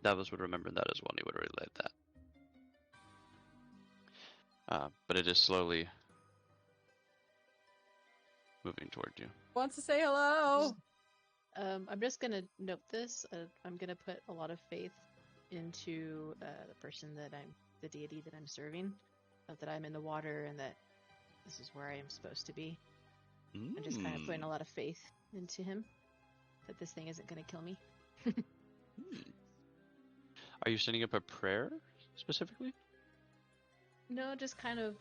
Speaker 6: Davos would remember that as well. He would relate that. But it is slowly moving toward you.
Speaker 1: Wants to say hello.
Speaker 7: I'm just gonna note this. I'm gonna put a lot of faith into the person the deity that I'm serving, that I'm in the water and that this is where I am supposed to be. I'm just kind of putting a lot of faith into him that this thing isn't gonna kill me.
Speaker 6: Are you setting up a prayer specifically?
Speaker 7: No, just kind of.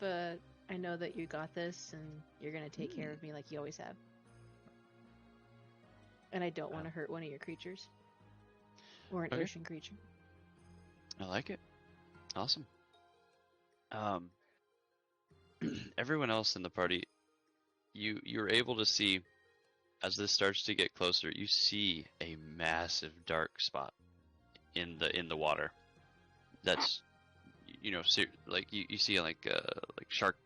Speaker 7: I know that you got this, and you're gonna take care of me like you always have. And I don't want to hurt one of your creatures, or an
Speaker 6: Okay.
Speaker 7: ocean creature.
Speaker 6: I like it. Awesome. Everyone else in the party, you're able to see, as this starts to get closer, you see a massive dark spot in the water. That's, like you see like shark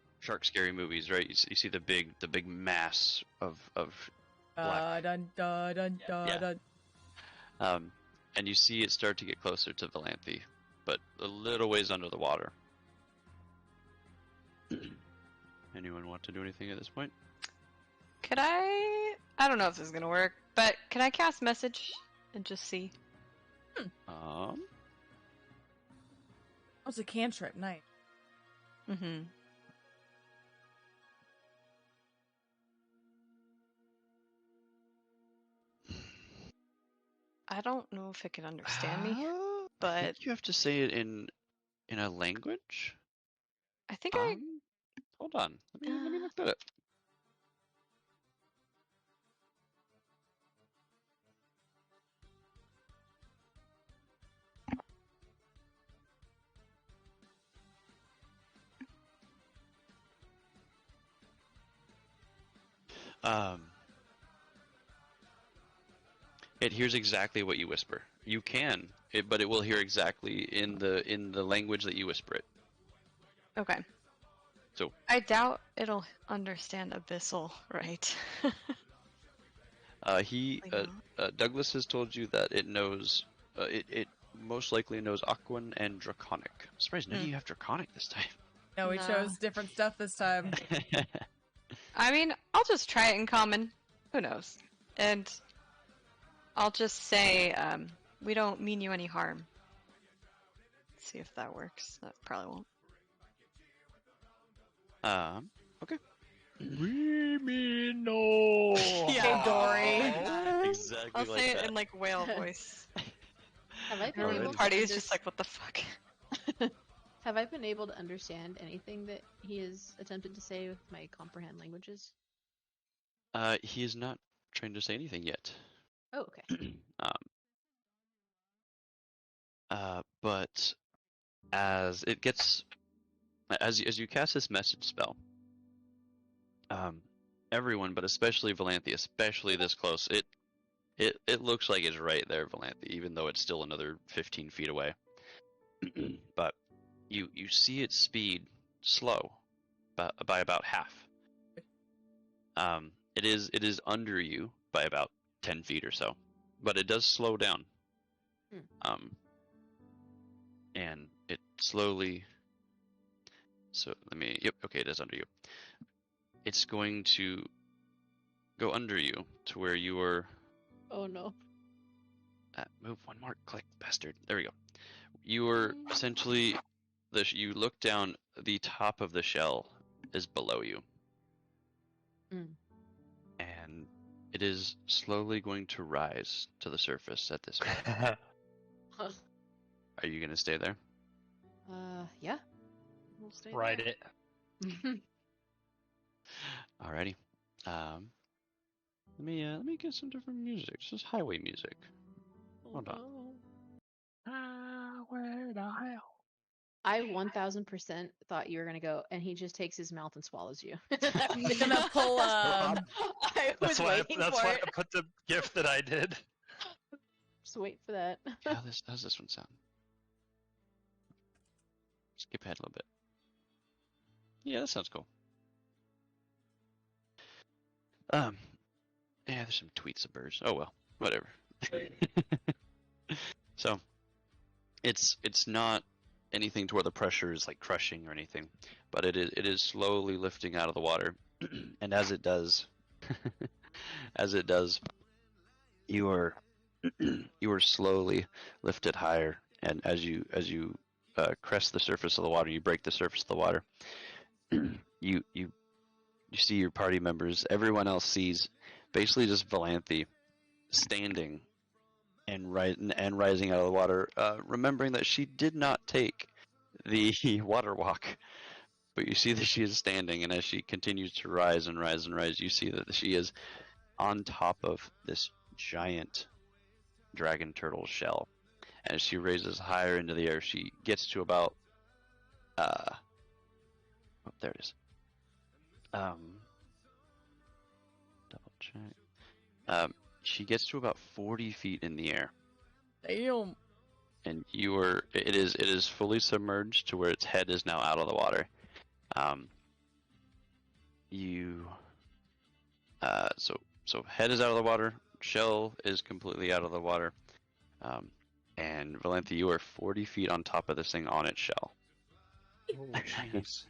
Speaker 6: scary movies, right? You see the big mass of black.
Speaker 1: Dun, dun, dun, dun,
Speaker 6: Yeah.
Speaker 1: dun.
Speaker 6: And you see it start to get closer to Valanthe, but a little ways under the water. Anyone want to do anything at this point?
Speaker 3: Could I don't know if this is gonna work, but can I cast message and just see?
Speaker 1: Oh, it's a cantrip. Nice.
Speaker 3: Mm-hmm. I don't know if it can understand me,
Speaker 6: I
Speaker 3: but
Speaker 6: think you have to say it in a language.
Speaker 3: I think I.
Speaker 6: Hold on. Let me look that up. It hears exactly what you whisper. You can, but it will hear exactly in the language that you whisper it.
Speaker 3: Okay.
Speaker 6: So
Speaker 3: I doubt it'll understand Abyssal, right? Probably not.
Speaker 6: Douglas has told you that it knows. It most likely knows Aquan and Draconic. I'm surprised none of you have Draconic this time.
Speaker 1: No, we
Speaker 3: Nah.
Speaker 1: chose different stuff this time.
Speaker 3: I mean, I'll just try it in common. Who knows? And I'll just say, we don't mean you any harm. See if that works. That probably won't.
Speaker 6: Okay.
Speaker 5: We mean no.
Speaker 1: Hey, Dory.
Speaker 6: Exactly
Speaker 3: I'll
Speaker 6: like
Speaker 3: say it
Speaker 6: that.
Speaker 3: in like whale voice.
Speaker 7: Have I been
Speaker 6: Alrighty.
Speaker 7: able
Speaker 3: The
Speaker 7: to
Speaker 3: party is just like, what the fuck?
Speaker 7: Have I been able to understand anything that he has attempted to say with my comprehend languages?
Speaker 6: He is not trying to say anything yet.
Speaker 7: Oh, okay.
Speaker 6: But as it gets, as you cast this message spell, everyone, but especially Valanthe, especially this close, it looks like it's right there, Valanthe, even though it's still another 15 feet away. But you see its speed slow, by about half. It is under you by about 10 feet or so, but it does slow down. And it slowly. So let me. Yep. Okay, it is under you. It's going to go under you to where you are.
Speaker 7: Oh no.
Speaker 6: Move one more. Click, bastard. There we go. You are essentially. You look down. The top of the shell is below you. And it is slowly going to rise to the surface at this point. Are you going to stay there?
Speaker 7: Yeah. We'll stay
Speaker 5: Ride
Speaker 7: there.
Speaker 5: it.
Speaker 6: Alrighty. Let me get some different music. This is highway music. Hold on.
Speaker 5: Where the hell?
Speaker 7: I 1000% thought you were gonna go, and he just takes his mouth and swallows you.
Speaker 1: He's gonna pull
Speaker 7: I was waiting
Speaker 5: That's
Speaker 7: for
Speaker 5: why
Speaker 7: it.
Speaker 5: I put the gift that I did.
Speaker 7: Just wait for that.
Speaker 6: How's this one sound? Skip ahead a little bit. Yeah, that sounds cool. Yeah, there's some tweets of birds. Oh well, whatever. So, it's not anything to where the pressure is like crushing or anything, but it is slowly lifting out of the water, and as it does, you are slowly lifted higher, and as you crest the surface of the water, you break the surface of the water. You see your party members. Everyone else sees basically just Valanthe standing and rising out of the water, remembering that she did not take the water walk. But you see that she is standing, and as she continues to rise and rise and rise, you see that she is on top of this giant dragon turtle shell. And as she raises higher into the air, she gets to about there it is. Double check. She gets to about 40 feet in the air.
Speaker 1: Damn.
Speaker 6: And it is fully submerged to where its head is now out of the water. So head is out of the water, shell is completely out of the water, and Valanthe, you are 40 feet on top of this thing on its shell.
Speaker 5: Oh, jeez.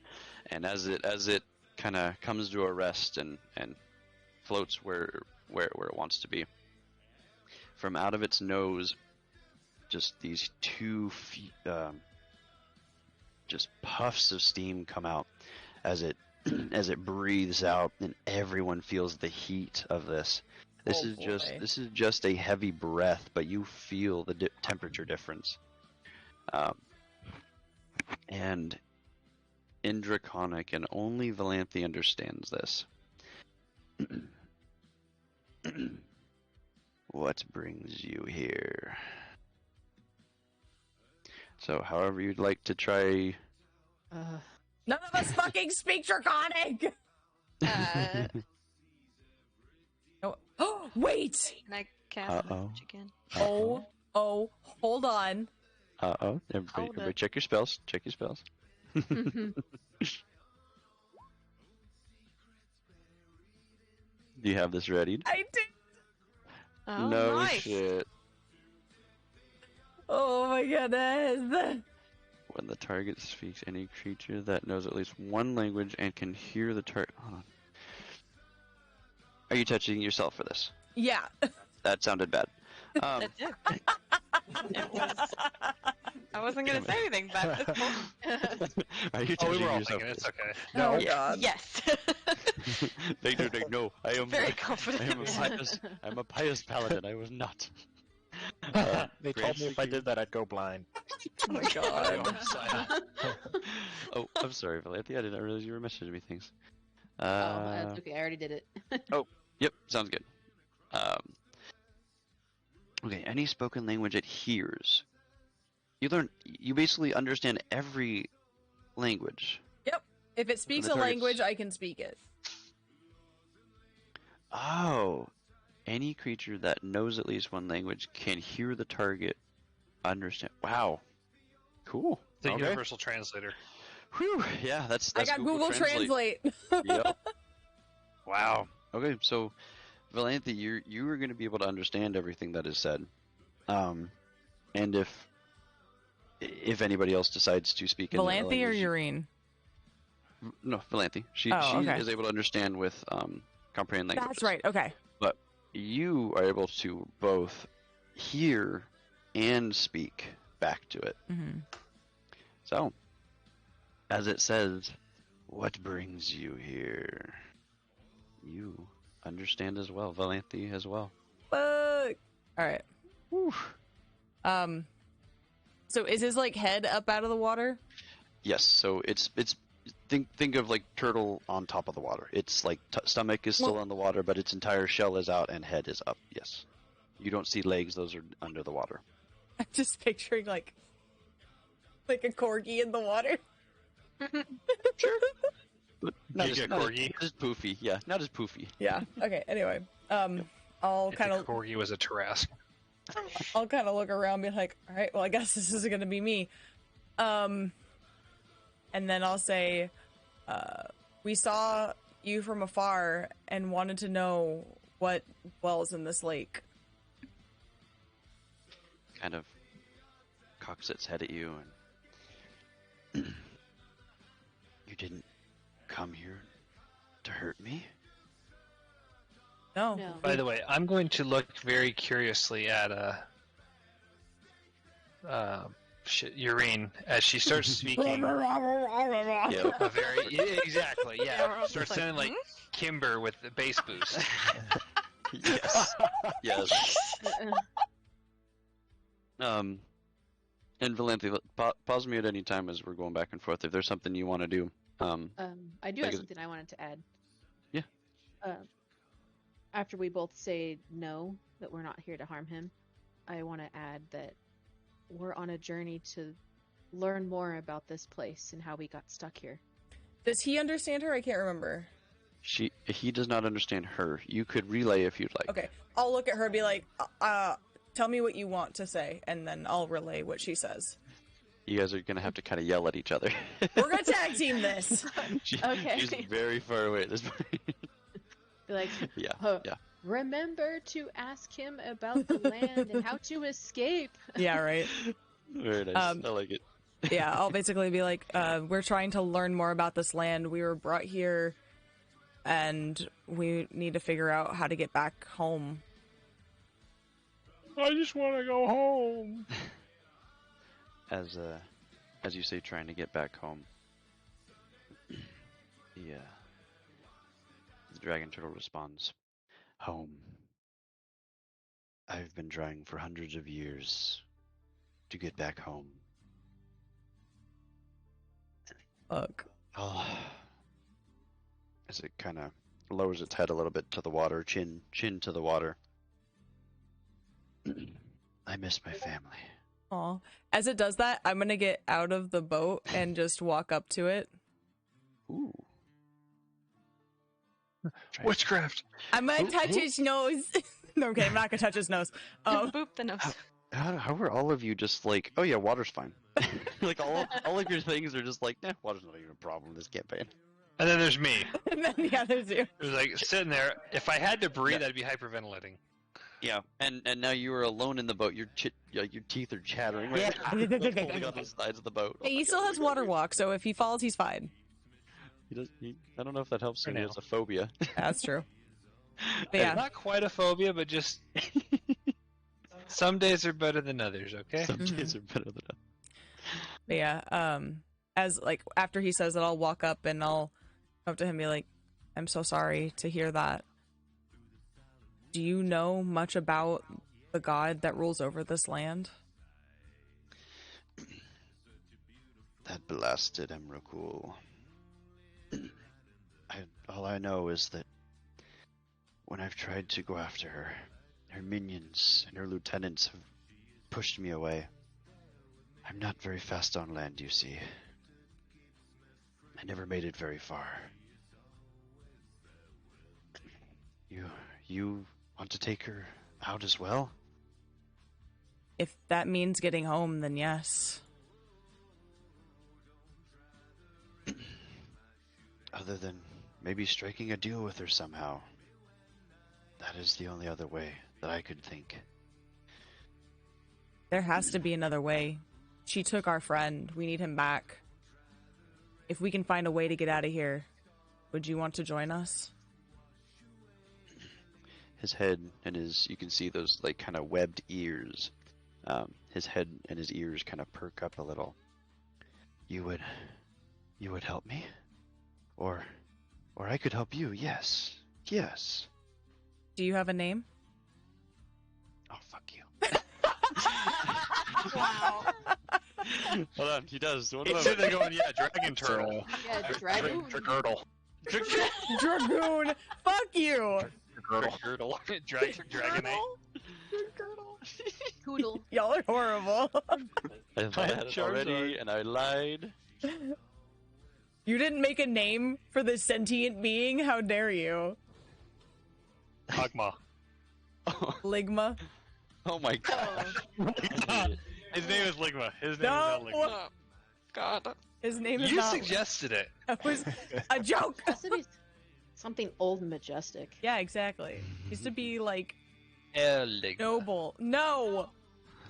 Speaker 6: And as it kind of comes to a rest and floats where it wants to be, from out of its nose, just these two just puffs of steam come out as it as it breathes out, and everyone feels the heat of this. This
Speaker 1: Oh,
Speaker 6: is
Speaker 1: boy.
Speaker 6: just a heavy breath, but you feel the temperature difference. And in Draconic, and only Valanthe understands this. What brings you here? So, however you'd like to try.
Speaker 1: None of us fucking speak Draconic! No. Oh, wait!
Speaker 3: Can I cast
Speaker 6: Uh-oh.
Speaker 3: message again?
Speaker 1: Oh, hold on.
Speaker 6: Everybody,
Speaker 3: Hold
Speaker 6: everybody
Speaker 3: it.
Speaker 6: check your spells. Check your spells. Do you have this readied?
Speaker 1: I did.
Speaker 3: Oh,
Speaker 6: No
Speaker 3: nice.
Speaker 6: shit.
Speaker 1: Oh my goodness.
Speaker 6: When the target speaks any creature that knows at least one language and can hear the target. Hold on. Are you touching yourself for this?
Speaker 1: Yeah.
Speaker 6: That sounded bad.
Speaker 3: It did. It was. I wasn't gonna say anything, but it's cool.
Speaker 6: Are you
Speaker 2: Oh, we
Speaker 6: touching
Speaker 2: were all
Speaker 6: yourself?
Speaker 2: thinking it's okay.
Speaker 1: Oh
Speaker 3: Yes.
Speaker 1: god.
Speaker 3: Yes.
Speaker 6: No. I am
Speaker 3: Very confident.
Speaker 6: I'm a pious paladin. I was not.
Speaker 5: They told me if I did that, I'd go blind.
Speaker 1: Oh my god.
Speaker 6: Oh, I'm sorry, Valanthe. I didn't realize you were messaging me things.
Speaker 7: Oh, that's okay. I already did it.
Speaker 6: Yep, sounds good. Okay, any spoken language it hears. You basically understand every language.
Speaker 1: Yep. If it speaks
Speaker 6: the
Speaker 1: a
Speaker 6: target's-
Speaker 1: language, I can speak it.
Speaker 6: Oh, any creature that knows at least one language can hear the target, understand. Wow, cool.
Speaker 2: The
Speaker 6: Okay.
Speaker 2: universal translator.
Speaker 6: Whew. Yeah, that's
Speaker 1: I got Google Translate.
Speaker 6: Yep.
Speaker 2: Wow.
Speaker 6: Okay, so Valanthe, you are going to be able to understand everything that is said, and if anybody else decides to speak in their
Speaker 1: Valanthe or
Speaker 6: language,
Speaker 1: Urine?
Speaker 6: no, Valanthe, she
Speaker 1: okay.
Speaker 6: is able to understand with comprehend languages.
Speaker 1: That's right. Okay.
Speaker 6: But you are able to both hear and speak back to it.
Speaker 1: Mm-hmm.
Speaker 6: So, as it says, what brings you here? You understand as well, Valanthe as well.
Speaker 1: Fuck. All right.
Speaker 6: Whew.
Speaker 1: So is his like head up out of the water?
Speaker 6: Yes, so it's think of like turtle on top of the water. It's like stomach is still
Speaker 1: Well-
Speaker 6: on the water, but its entire shell is out and head is up. Yes, you don't see legs; those are under the water.
Speaker 1: I'm just picturing like a corgi in the water.
Speaker 6: But not
Speaker 2: Giga
Speaker 6: as, not,
Speaker 2: corgi.
Speaker 6: as, not as poofy. Yeah, not as poofy.
Speaker 1: Yeah. Okay. Anyway, I'll
Speaker 2: If
Speaker 1: kind
Speaker 2: the
Speaker 1: of
Speaker 2: corgi was a Tarrasque.
Speaker 1: look around, and be like, all right, well, I guess this is gonna be me. And then I'll say, we saw you from afar and wanted to know what dwells in this lake.
Speaker 6: Kind of cocks its head at you, and you didn't come here to hurt me.
Speaker 1: No.
Speaker 7: No.
Speaker 2: By the way, I'm going to look very curiously at Urine as she starts speaking.
Speaker 6: Yeah.
Speaker 2: A very exactly,
Speaker 3: Yeah,
Speaker 2: yeah.
Speaker 3: we're all
Speaker 2: Starts
Speaker 3: just like,
Speaker 2: sounding like Kimber with the bass boost.
Speaker 6: Yes. Yes. And Valanthe, pause me at any time as we're going back and forth. If there's something you want to do,
Speaker 7: I do
Speaker 6: Like
Speaker 7: have
Speaker 6: it-
Speaker 7: something I wanted to add.
Speaker 6: Yeah.
Speaker 7: After we both say no, that we're not here to harm him, I want to add that we're on a journey to learn more about this place and how we got stuck here.
Speaker 1: Does he understand her? I can't remember.
Speaker 6: he does not understand her. You could relay if you'd like.
Speaker 1: Okay. I'll look at her and be like, tell me what you want to say, and then I'll relay what she says.
Speaker 6: You guys are gonna have to kind of yell at each other.
Speaker 1: We're gonna tag team this.
Speaker 7: Okay.
Speaker 6: She's very far away at this point.
Speaker 7: Be like,
Speaker 6: Yeah. Yeah.
Speaker 7: remember to ask him about the land and how to escape.
Speaker 1: Yeah, right.
Speaker 6: Very nice. I like it.
Speaker 1: Yeah, I'll basically be like, we're trying to learn more about this land. We were brought here, and we need to figure out how to get back home.
Speaker 2: I just want to go home.
Speaker 6: As as you say, trying to get back home. Yeah. The dragon turtle responds, "Home. I've been trying for hundreds of years to get back home."
Speaker 1: Fuck.
Speaker 6: Oh. As it kind of lowers its head a little bit to the water, chin to the water. I miss my family.
Speaker 1: Aw. As it does that, I'm gonna get out of the boat and just walk up to it.
Speaker 6: Ooh. Try-
Speaker 2: Witchcraft.
Speaker 1: I'm gonna
Speaker 6: Who-
Speaker 1: touch
Speaker 6: who-
Speaker 1: his nose. No, okay, I'm not gonna touch his nose.
Speaker 3: Boop the nose.
Speaker 6: How are all of you just like, oh yeah, water's fine? Like all of your things are just like, water's not even a problem in this campaign.
Speaker 2: And then there's me.
Speaker 1: And then the other two.
Speaker 2: It was like sitting there. If I had to breathe, I'd be hyperventilating.
Speaker 6: Yeah, and now you are alone in the boat. Your teeth are chattering. Right now. Holding on the sides of the boat. Oh
Speaker 1: Hey,
Speaker 6: my
Speaker 1: he
Speaker 6: God,
Speaker 1: still
Speaker 6: oh my
Speaker 1: has
Speaker 6: God,
Speaker 1: water
Speaker 6: oh my
Speaker 1: walk, so if he falls, he's fine.
Speaker 6: God. I don't know if that helps.
Speaker 2: For
Speaker 6: Him. He
Speaker 2: now.
Speaker 6: has a phobia.
Speaker 1: That's true. But yeah,
Speaker 2: Not quite a phobia, but just some days are better than others. Okay.
Speaker 6: Some days are better than others.
Speaker 1: but yeah. As like after he says it, I'll walk up and I'll come up to him and be like, "I'm so sorry to hear that. Do you know much about the god that rules over this land?"
Speaker 6: That blasted Emrakul. All I know is that when I've tried to go after her, her minions and her lieutenants have pushed me away. I'm not very fast on land, you see. I never made it very far. You want to take her out as well?
Speaker 1: If that means getting home, then yes.
Speaker 6: Other than maybe striking a deal with her somehow. That is the only other way that I could think.
Speaker 1: There has to be another way. She took our friend. We need him back. If we can find a way to get out of here, would you want to join us?
Speaker 6: His head and you can see those like kind of webbed ears. His head and his ears kind of perk up a little. You would help me? Or I could help you, yes. Yes.
Speaker 1: Do you have a name?
Speaker 6: Oh, fuck you.
Speaker 7: Wow.
Speaker 6: Hold on, he does. What
Speaker 2: It's sitting there going, yeah, dragon turtle.
Speaker 7: Yeah, dragon.
Speaker 5: Girdle.
Speaker 1: Dragoon! Fuck you!
Speaker 5: Girdle.
Speaker 2: Dragonite.
Speaker 7: Poodle.
Speaker 1: Y'all are horrible.
Speaker 6: I thought I had it already, and I lied.
Speaker 1: You didn't make a name for this sentient being? How dare you?
Speaker 2: Hogma.
Speaker 1: Ligma?
Speaker 6: Oh my god.
Speaker 2: His name is Ligma. His name
Speaker 1: No!
Speaker 2: is not Ligma.
Speaker 4: Oh, God.
Speaker 1: His name is
Speaker 2: You
Speaker 1: not...
Speaker 2: suggested it.
Speaker 1: That was a joke!
Speaker 7: Has to be something old and majestic.
Speaker 1: Yeah, exactly. Used to be, like,
Speaker 2: Ligma.
Speaker 1: noble. No!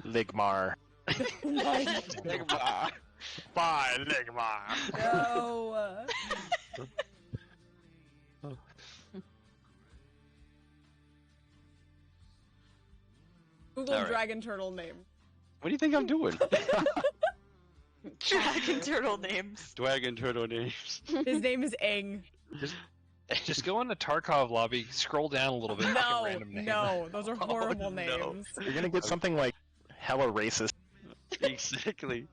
Speaker 5: Ligmar.
Speaker 2: Ligma. Bye, Ligma.
Speaker 1: No! Google
Speaker 6: All right.
Speaker 1: dragon turtle name.
Speaker 6: What do you think I'm doing?
Speaker 3: Dragon turtle names.
Speaker 6: Dragon turtle names.
Speaker 1: His name is Aang.
Speaker 2: Just go on the Tarkov lobby, scroll down a little bit. pick a
Speaker 1: No,
Speaker 2: random name.
Speaker 1: no, those are horrible
Speaker 6: no.
Speaker 1: names.
Speaker 5: You're gonna get something like hella racist.
Speaker 6: Exactly.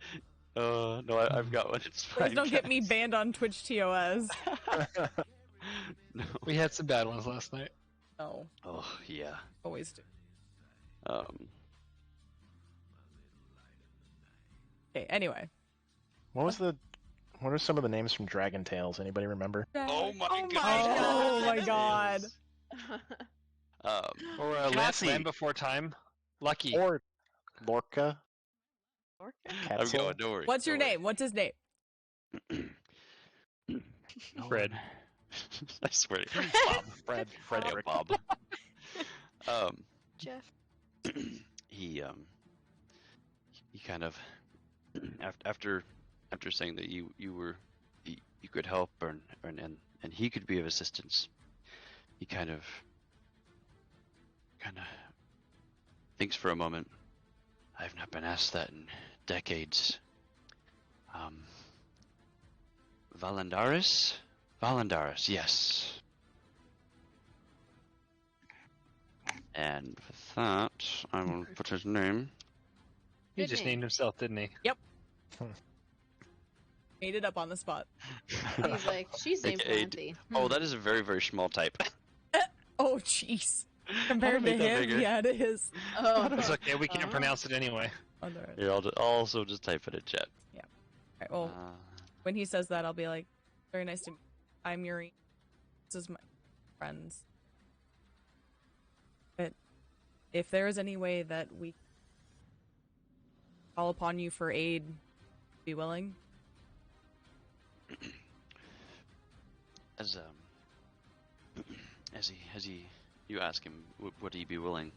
Speaker 6: No, I've got one. It's fine.
Speaker 1: Please don't get me
Speaker 6: guys.
Speaker 1: banned on Twitch TOS.
Speaker 6: No.
Speaker 2: We had some bad ones last night.
Speaker 1: No,
Speaker 6: Oh yeah.
Speaker 1: always do. Okay, anyway.
Speaker 5: What are some of the names from Dragon Tales? Anybody remember?
Speaker 6: Oh my
Speaker 3: Oh my
Speaker 6: god.
Speaker 1: Oh my god.
Speaker 2: Or
Speaker 5: Cassie.
Speaker 2: Land Before Time. Lucky.
Speaker 5: Or Lorca?
Speaker 6: I'm
Speaker 5: Quetzal?
Speaker 6: going. Don't worry.
Speaker 1: What's your
Speaker 6: don't worry.
Speaker 1: name? What's his name?
Speaker 2: Fred.
Speaker 6: I swear. To
Speaker 5: Bob. Fred.
Speaker 6: Yeah,
Speaker 5: Frederick.
Speaker 6: Bob.
Speaker 3: Jeff.
Speaker 6: He kind of after saying that you could help and he could be of assistance, he kind of thinks for a moment. I've not been asked that in decades. Valandaris? Valandaris, yes. And with that, I will put his name.
Speaker 2: He
Speaker 7: Good
Speaker 2: just
Speaker 7: name.
Speaker 2: named himself, didn't he?
Speaker 1: Made it up on the spot.
Speaker 7: He's like, she's named
Speaker 6: AKA
Speaker 7: Valenthy.
Speaker 6: Oh, that is a very, very small type.
Speaker 1: Oh, jeez. Compared to
Speaker 6: make that
Speaker 1: him,
Speaker 6: bigger.
Speaker 1: yeah, it is.
Speaker 7: Oh,
Speaker 2: It's okay, we can't
Speaker 7: Oh.
Speaker 2: pronounce it anyway.
Speaker 1: Oh, there it is.
Speaker 6: Here, I'll also just type it in chat.
Speaker 1: Alright, well, when he says that, I'll be like, very nice to meet you. I'm Yuri. This is my friends. But if there is any way that we call upon you for aid, be willing?
Speaker 6: As you ask him, would he be willing?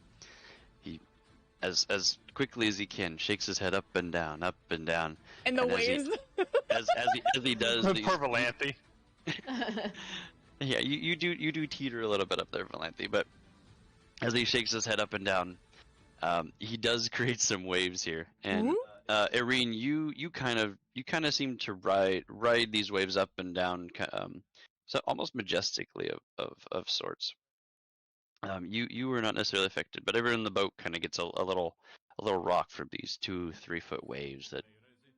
Speaker 6: He, as quickly as he can, shakes his head up and down,
Speaker 1: And the
Speaker 6: And as he-
Speaker 1: waves.
Speaker 6: as he does.
Speaker 2: Poor Valanthe.
Speaker 6: Yeah, you do teeter a little bit up there, Valanthe, but as he shakes his head up and down, he does create some waves here. And
Speaker 1: Ooh.
Speaker 6: Irene, you kind of seem to ride these waves up and down, so almost majestically of sorts. You were not necessarily affected, but everyone in the boat kind of gets a little rock from these 2-3 foot waves that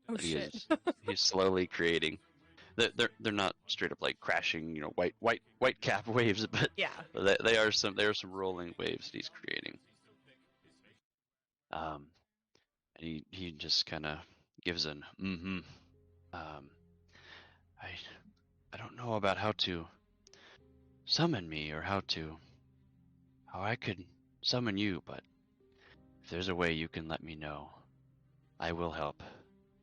Speaker 1: Oh,
Speaker 6: he
Speaker 1: shit.
Speaker 6: is he's slowly creating. They're not straight up like crashing, white cap waves, but
Speaker 1: Yeah.
Speaker 6: they are some rolling waves that he's creating. And he just kind of gives an I don't know about how to summon me or how I could summon you, but if there's a way you can let me know, I will help.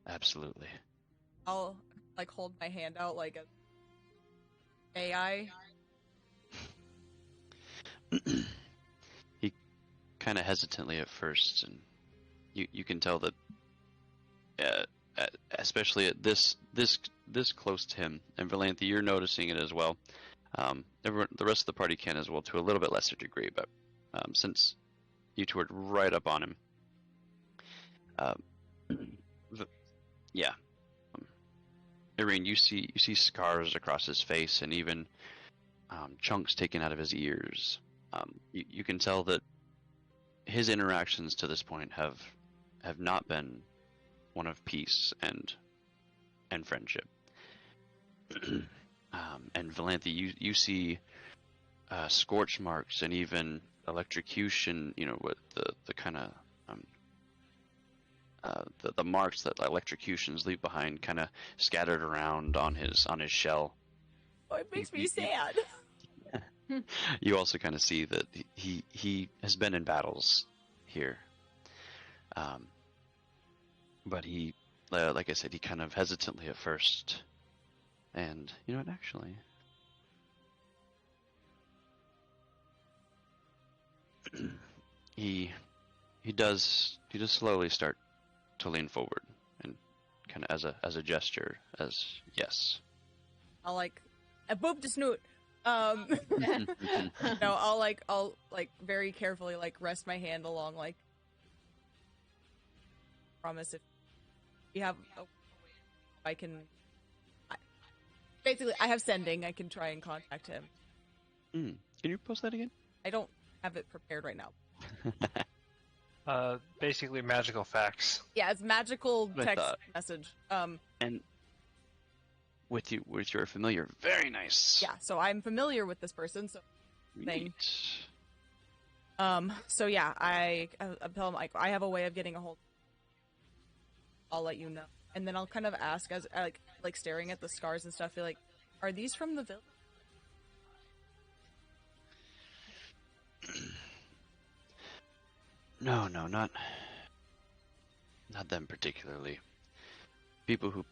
Speaker 6: Absolutely.
Speaker 1: I'll like hold my hand out like a AI.
Speaker 6: He kind of hesitantly at first, and you can tell that, especially at this close to him, and Valanthe, you're noticing it as well. The rest of the party can as well, to a little bit lesser degree, but since you two are right up on him, yeah. Irene, you see scars across his face, and even chunks taken out of his ears. You can tell that his interactions to this point have not been one of peace and friendship. And Valanthe, you see scorch marks and even electrocution. With the kind of the marks that electrocutions leave behind, kind of scattered around on his shell.
Speaker 1: Oh, it makes me
Speaker 6: You-
Speaker 1: sad.
Speaker 6: You also kind of see that he has been in battles here, but he, like I said, he kind of hesitantly at first, and you know what, actually, he does slowly start to lean forward and kind of as a gesture, as yes.
Speaker 1: I'll like, I booped a snoot. No, I'll very carefully rest my hand along promise if you have I can basically I have sending. I can try and contact him.
Speaker 6: Can you post that again?
Speaker 1: I don't have it prepared right now.
Speaker 2: Basically magical facts.
Speaker 1: Yeah, it's magical
Speaker 6: I
Speaker 1: text
Speaker 6: thought.
Speaker 1: message.
Speaker 6: And with your familiar, very nice.
Speaker 1: Yeah, so I'm familiar with this person, so thing.
Speaker 6: Neat.
Speaker 1: So yeah, I tell him I have a way of getting a hold. I'll let you know, and then I'll kind of ask as like staring at the scars and stuff. Be like, are these from the village?
Speaker 6: No, not them particularly. People who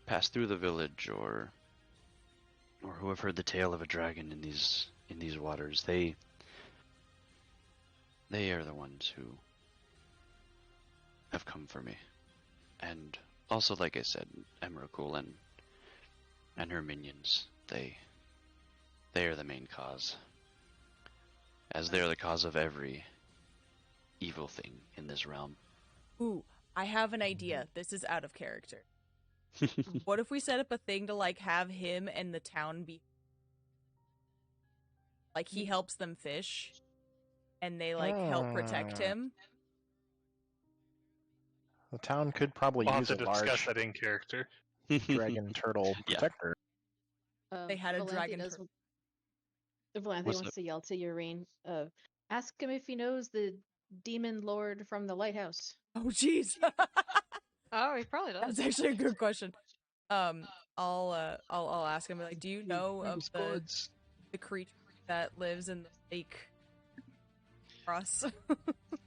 Speaker 6: pass through the village or who have heard the tale of a dragon in these waters, they are the ones who have come for me. And also, like I said, Emrakul and her minions, they are the main cause. As they are the cause of every evil thing in this realm.
Speaker 1: Ooh, I have an idea. This is out of character. What if we set up a thing to like have him and the town be like he helps them fish, and they like help protect him?
Speaker 5: The town could probably
Speaker 8: We'll have
Speaker 5: use
Speaker 8: to
Speaker 5: a
Speaker 8: discuss
Speaker 5: large
Speaker 8: that in character.
Speaker 5: dragon turtle
Speaker 6: Yeah.
Speaker 5: protector.
Speaker 1: They had a
Speaker 7: Valanthe
Speaker 1: dragon
Speaker 7: does-
Speaker 1: turtle.
Speaker 7: Valanthe
Speaker 6: What's
Speaker 7: wants
Speaker 6: up?
Speaker 7: to yell to Urine, ask him if he knows the demon lord from the lighthouse.
Speaker 1: Oh, jeez.
Speaker 3: Oh, he probably does.
Speaker 1: That's actually a good question. I'll ask him like, do you know of the creature that lives in the lake across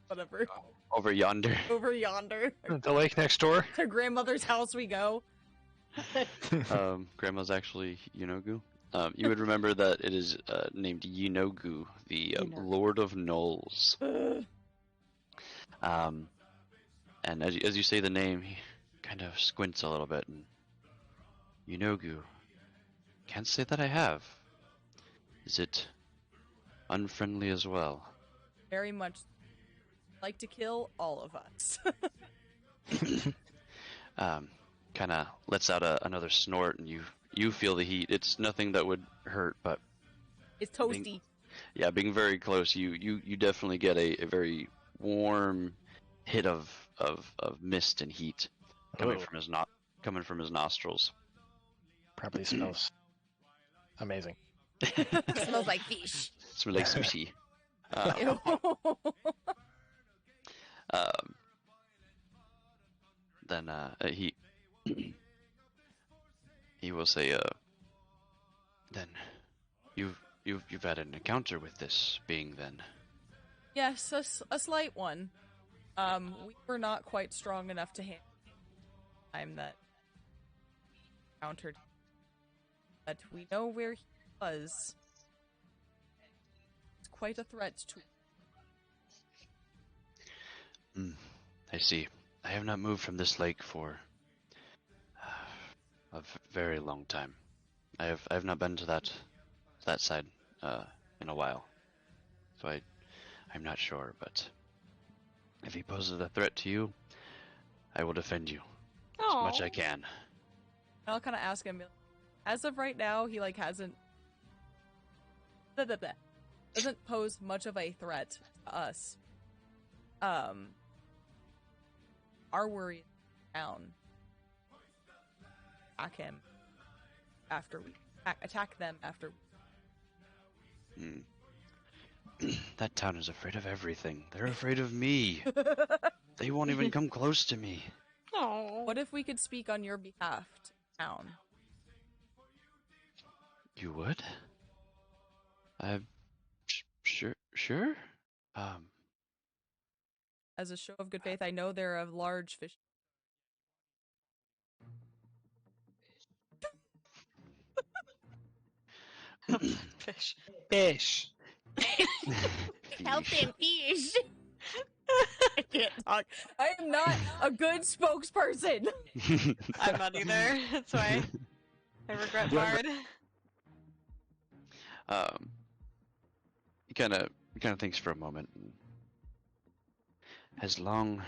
Speaker 1: whatever
Speaker 6: Over yonder.
Speaker 1: over yonder?
Speaker 8: The lake next door.
Speaker 1: To grandmother's house we go.
Speaker 6: Grandma's actually Yunogu. You would remember that it is named Yinogu, the
Speaker 7: Yinogu.
Speaker 6: Lord of Knolls. And as you say the name, he kind of squints a little bit. And Yinogu, can't say that I have. Is it unfriendly as well?
Speaker 1: Very much like to kill all of us.
Speaker 6: Kind of lets out another snort, and you feel the heat. It's nothing that would hurt, but
Speaker 1: It's toasty.
Speaker 6: yeah, being very close, you definitely get a very warm hit of mist and heat coming
Speaker 5: Oh.
Speaker 6: from his nostrils.
Speaker 5: Probably smells amazing.
Speaker 1: Smells like fish.
Speaker 6: Smells like sushi.
Speaker 1: Ew.
Speaker 6: Then he will say, then you've had an encounter with this being then.
Speaker 1: Yes, a slight one. We were not quite strong enough to handle the time that we encountered him. But we know where he was. It's quite a threat to.
Speaker 6: I see. I have not moved from this lake for a very long time. I have not been to that side in a while, so I'm not sure. But if he poses a threat to you, I will defend you as much I can.
Speaker 1: I'll kind of ask him. As of right now, he like hasn't doesn't pose much of a threat to us. Our worry is down. Attack him after we attack them after.
Speaker 6: That town is afraid of everything. They're afraid of me. They won't even come close to me.
Speaker 3: Oh.
Speaker 1: What if we could speak on your behalf to town?
Speaker 6: You would? Sure.
Speaker 1: As a show of good faith, I know they're a large fish.
Speaker 3: Fish.
Speaker 8: Fish.
Speaker 1: Helping fish. I can't talk. I am not a good spokesperson.
Speaker 3: I'm not either. That's why I regret Bard.
Speaker 6: He kind of thinks for a moment. As long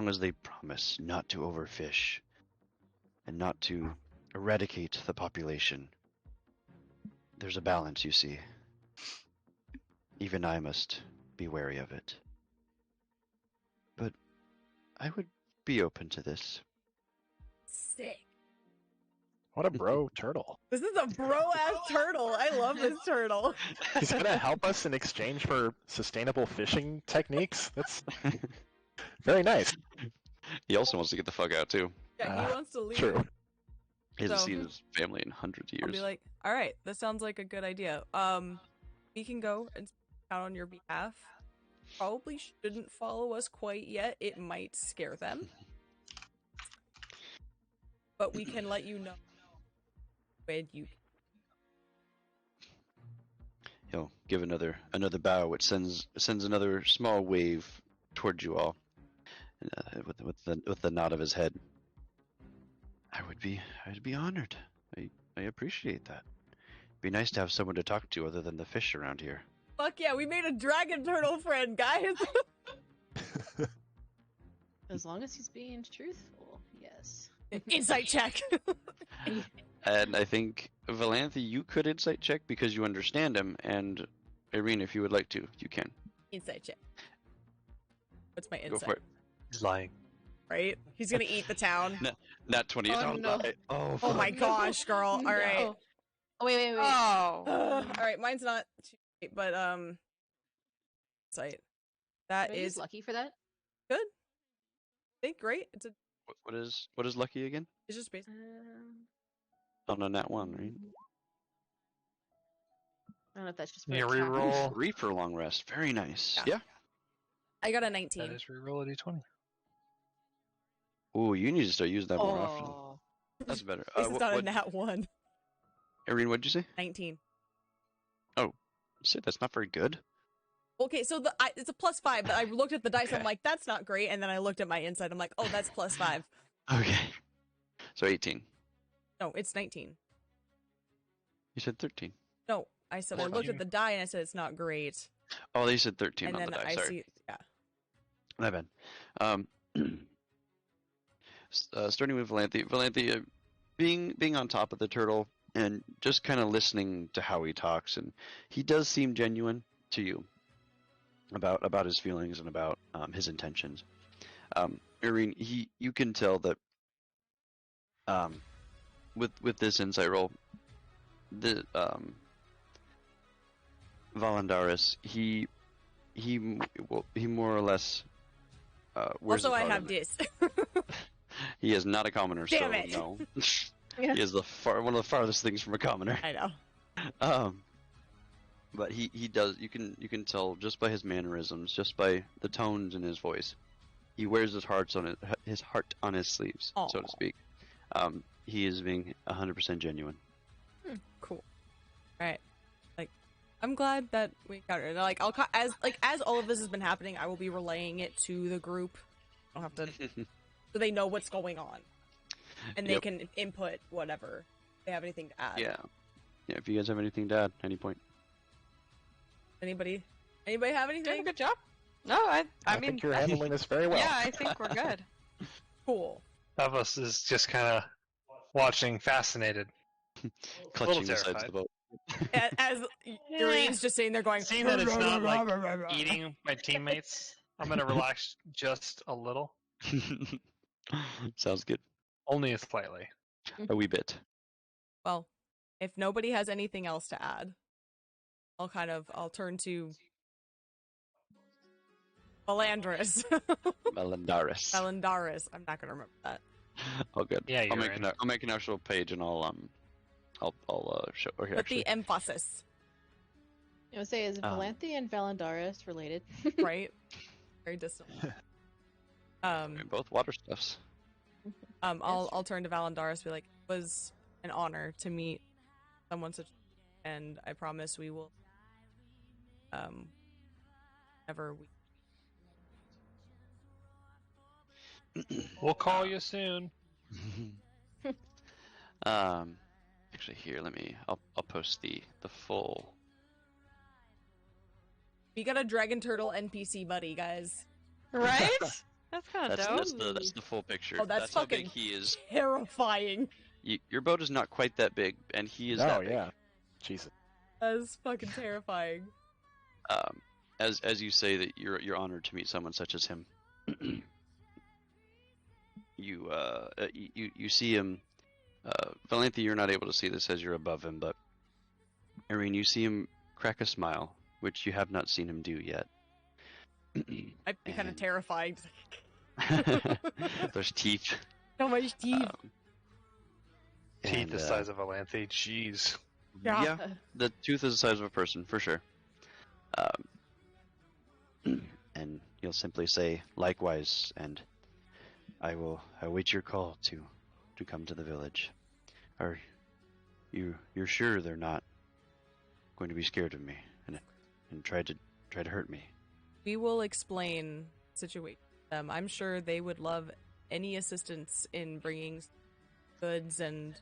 Speaker 6: as they promise not to overfish and not to eradicate the population, there's a balance, you see. Even I must be wary of it. But I would be open to this.
Speaker 1: Sick.
Speaker 5: What a bro turtle.
Speaker 1: This is a bro-ass turtle. I love this turtle.
Speaker 5: He's gonna help us in exchange for sustainable fishing techniques. That's very nice.
Speaker 6: He also wants to get the fuck out too.
Speaker 1: Yeah, he wants to leave.
Speaker 5: True.
Speaker 6: He hasn't
Speaker 1: So-
Speaker 6: seen his family in hundreds of
Speaker 1: I'll
Speaker 6: years.
Speaker 1: be like, all right, this sounds like a good idea. We can go and count on your behalf. Probably shouldn't follow us quite yet. It might scare them. But we can let you know when you.
Speaker 6: He'll give another bow, which sends another small wave towards you all, with the nod of his head. I'd be honored. I appreciate that. Be nice to have someone to talk to other than the fish around here.
Speaker 1: Fuck yeah, we made a dragon turtle friend, guys.
Speaker 7: As long as he's being truthful, yes.
Speaker 1: Insight check.
Speaker 6: And I think, Valanthe, you could insight check because you understand him, and Irene, if you would like to, you can.
Speaker 1: Insight check. What's my
Speaker 6: Go
Speaker 1: insight?
Speaker 6: for it.
Speaker 8: He's lying.
Speaker 1: Right? He's gonna eat the town.
Speaker 6: Nat 20.
Speaker 7: Oh,
Speaker 6: Don't
Speaker 7: no.
Speaker 6: lie. Oh,
Speaker 1: Oh my
Speaker 7: no.
Speaker 1: gosh, girl. All right.
Speaker 7: No. Oh, wait.
Speaker 3: Oh.
Speaker 1: All right, mine's not too great, but insight. That
Speaker 7: But he's
Speaker 1: is
Speaker 7: lucky for that.
Speaker 1: good. I think great. It's
Speaker 6: What is lucky again?
Speaker 1: just basic.
Speaker 6: On a nat 1, right?
Speaker 7: I don't know if that's just for
Speaker 8: Yeah,
Speaker 7: attack.
Speaker 8: reroll.
Speaker 6: 3 for long rest. Very nice.
Speaker 1: Yeah.
Speaker 6: Yeah.
Speaker 1: I got a
Speaker 8: That
Speaker 1: 19.
Speaker 8: is reroll a d20.
Speaker 6: Ooh, you need to start using that more often.
Speaker 7: Oh.
Speaker 6: That's better.
Speaker 1: At least it's not a nat 1.
Speaker 6: Irene, what'd you say?
Speaker 1: 19.
Speaker 6: Say that's not very good.
Speaker 1: Okay, so it's a +5, but I looked at the dice. I'm like, that's not great. And then I looked at my insight. I'm like, oh, that's +5.
Speaker 6: Okay. So 18.
Speaker 1: No, it's 19.
Speaker 6: You said 13.
Speaker 1: No, I said I looked at the die and I said it's not great.
Speaker 6: Oh, you said 13
Speaker 1: And
Speaker 6: on
Speaker 1: then
Speaker 6: the die.
Speaker 1: I
Speaker 6: Sorry.
Speaker 1: see, yeah.
Speaker 6: My bad. Starting with Valanthe. Valanthe, being on top of the turtle and just kind of listening to how he talks, and he does seem genuine to you about his feelings and about his intentions. Irene, you can tell that with this insight roll, the Valandaris, he more or less wears
Speaker 1: Also,
Speaker 6: his
Speaker 1: I
Speaker 6: heart
Speaker 1: have
Speaker 6: on-
Speaker 1: this.
Speaker 6: He is not a commoner,
Speaker 1: Damn
Speaker 6: so
Speaker 1: it.
Speaker 6: no.
Speaker 7: Yeah.
Speaker 6: He is one of the farthest things from a commoner.
Speaker 1: I know.
Speaker 6: But he does. You can tell just by his mannerisms, just by the tones in his voice. He wears his heart on his sleeves, so to
Speaker 1: Aw.
Speaker 6: speak. He is being 100% genuine.
Speaker 1: Cool. All right. Like, I'm glad that we got it. Like, as all of this has been happening, I will be relaying it to the group. I don't have to, so they know what's going on, and they
Speaker 6: Yep.
Speaker 1: can input whatever if they have anything to add.
Speaker 6: Yeah. If you guys have anything to add, any point.
Speaker 1: Anybody have
Speaker 3: Doing a
Speaker 1: anything?
Speaker 3: good job. No, I mean,
Speaker 5: think you're handling this very well.
Speaker 3: yeah, I think we're good.
Speaker 1: Cool.
Speaker 8: Davos is just kind of watching, fascinated.
Speaker 6: Clutching the sides
Speaker 8: terrified.
Speaker 6: of the boat.
Speaker 1: As Irene's just sitting there going,
Speaker 8: Seeing that it's not like eating my teammates, I'm gonna relax just a little,
Speaker 6: Sounds good.
Speaker 8: only slightly.
Speaker 6: A wee bit.
Speaker 1: Well, if nobody has anything else to add, I'll turn to Valandris.
Speaker 6: Melandaris.
Speaker 1: Valandaris. I'm not gonna remember that.
Speaker 6: Oh, good.
Speaker 8: Yeah,
Speaker 6: I'll
Speaker 8: you're
Speaker 6: make
Speaker 8: right.
Speaker 6: I'll make an actual page and I'll show. Okay,
Speaker 1: But
Speaker 6: actually,
Speaker 1: the emphasis,
Speaker 7: I would say, is Valanthe and Valandaris related?
Speaker 1: right? Very distant.
Speaker 6: I mean, both water stuffs.
Speaker 1: I'll turn to Valandaris and be like, it was an honor to meet someone such, and I promise we will, never we.
Speaker 8: We'll call you soon.
Speaker 6: Actually, here, I'll post the full.
Speaker 1: We got a dragon turtle NPC buddy, guys.
Speaker 3: Right? That's kind of dope.
Speaker 6: That's the full picture.
Speaker 1: Oh, that's
Speaker 6: how big
Speaker 1: fucking
Speaker 6: he is.
Speaker 1: Terrifying.
Speaker 6: Your boat is not quite that big, and he is
Speaker 5: Oh
Speaker 6: that big.
Speaker 5: yeah, Jesus.
Speaker 1: That's fucking terrifying.
Speaker 6: As you say that you're honored to meet someone such as him. You see him. Valanthe, you're not able to see this as you're above him, but Irene, you see him crack a smile, which you have not seen him do yet.
Speaker 1: I'd be kind of
Speaker 6: And-
Speaker 1: terrified.
Speaker 6: There's teeth.
Speaker 1: So much teeth.
Speaker 8: Teeth
Speaker 6: And,
Speaker 8: the size of a Lanthe. Jeez.
Speaker 1: Yeah.
Speaker 6: The tooth is the size of a person, for sure. And you'll simply say, likewise, and I will await your call to come to the village. Are you're sure they're not going to be scared of me and try to hurt me?
Speaker 1: We will explain the situation to them. I'm sure they would love any assistance in bringing goods and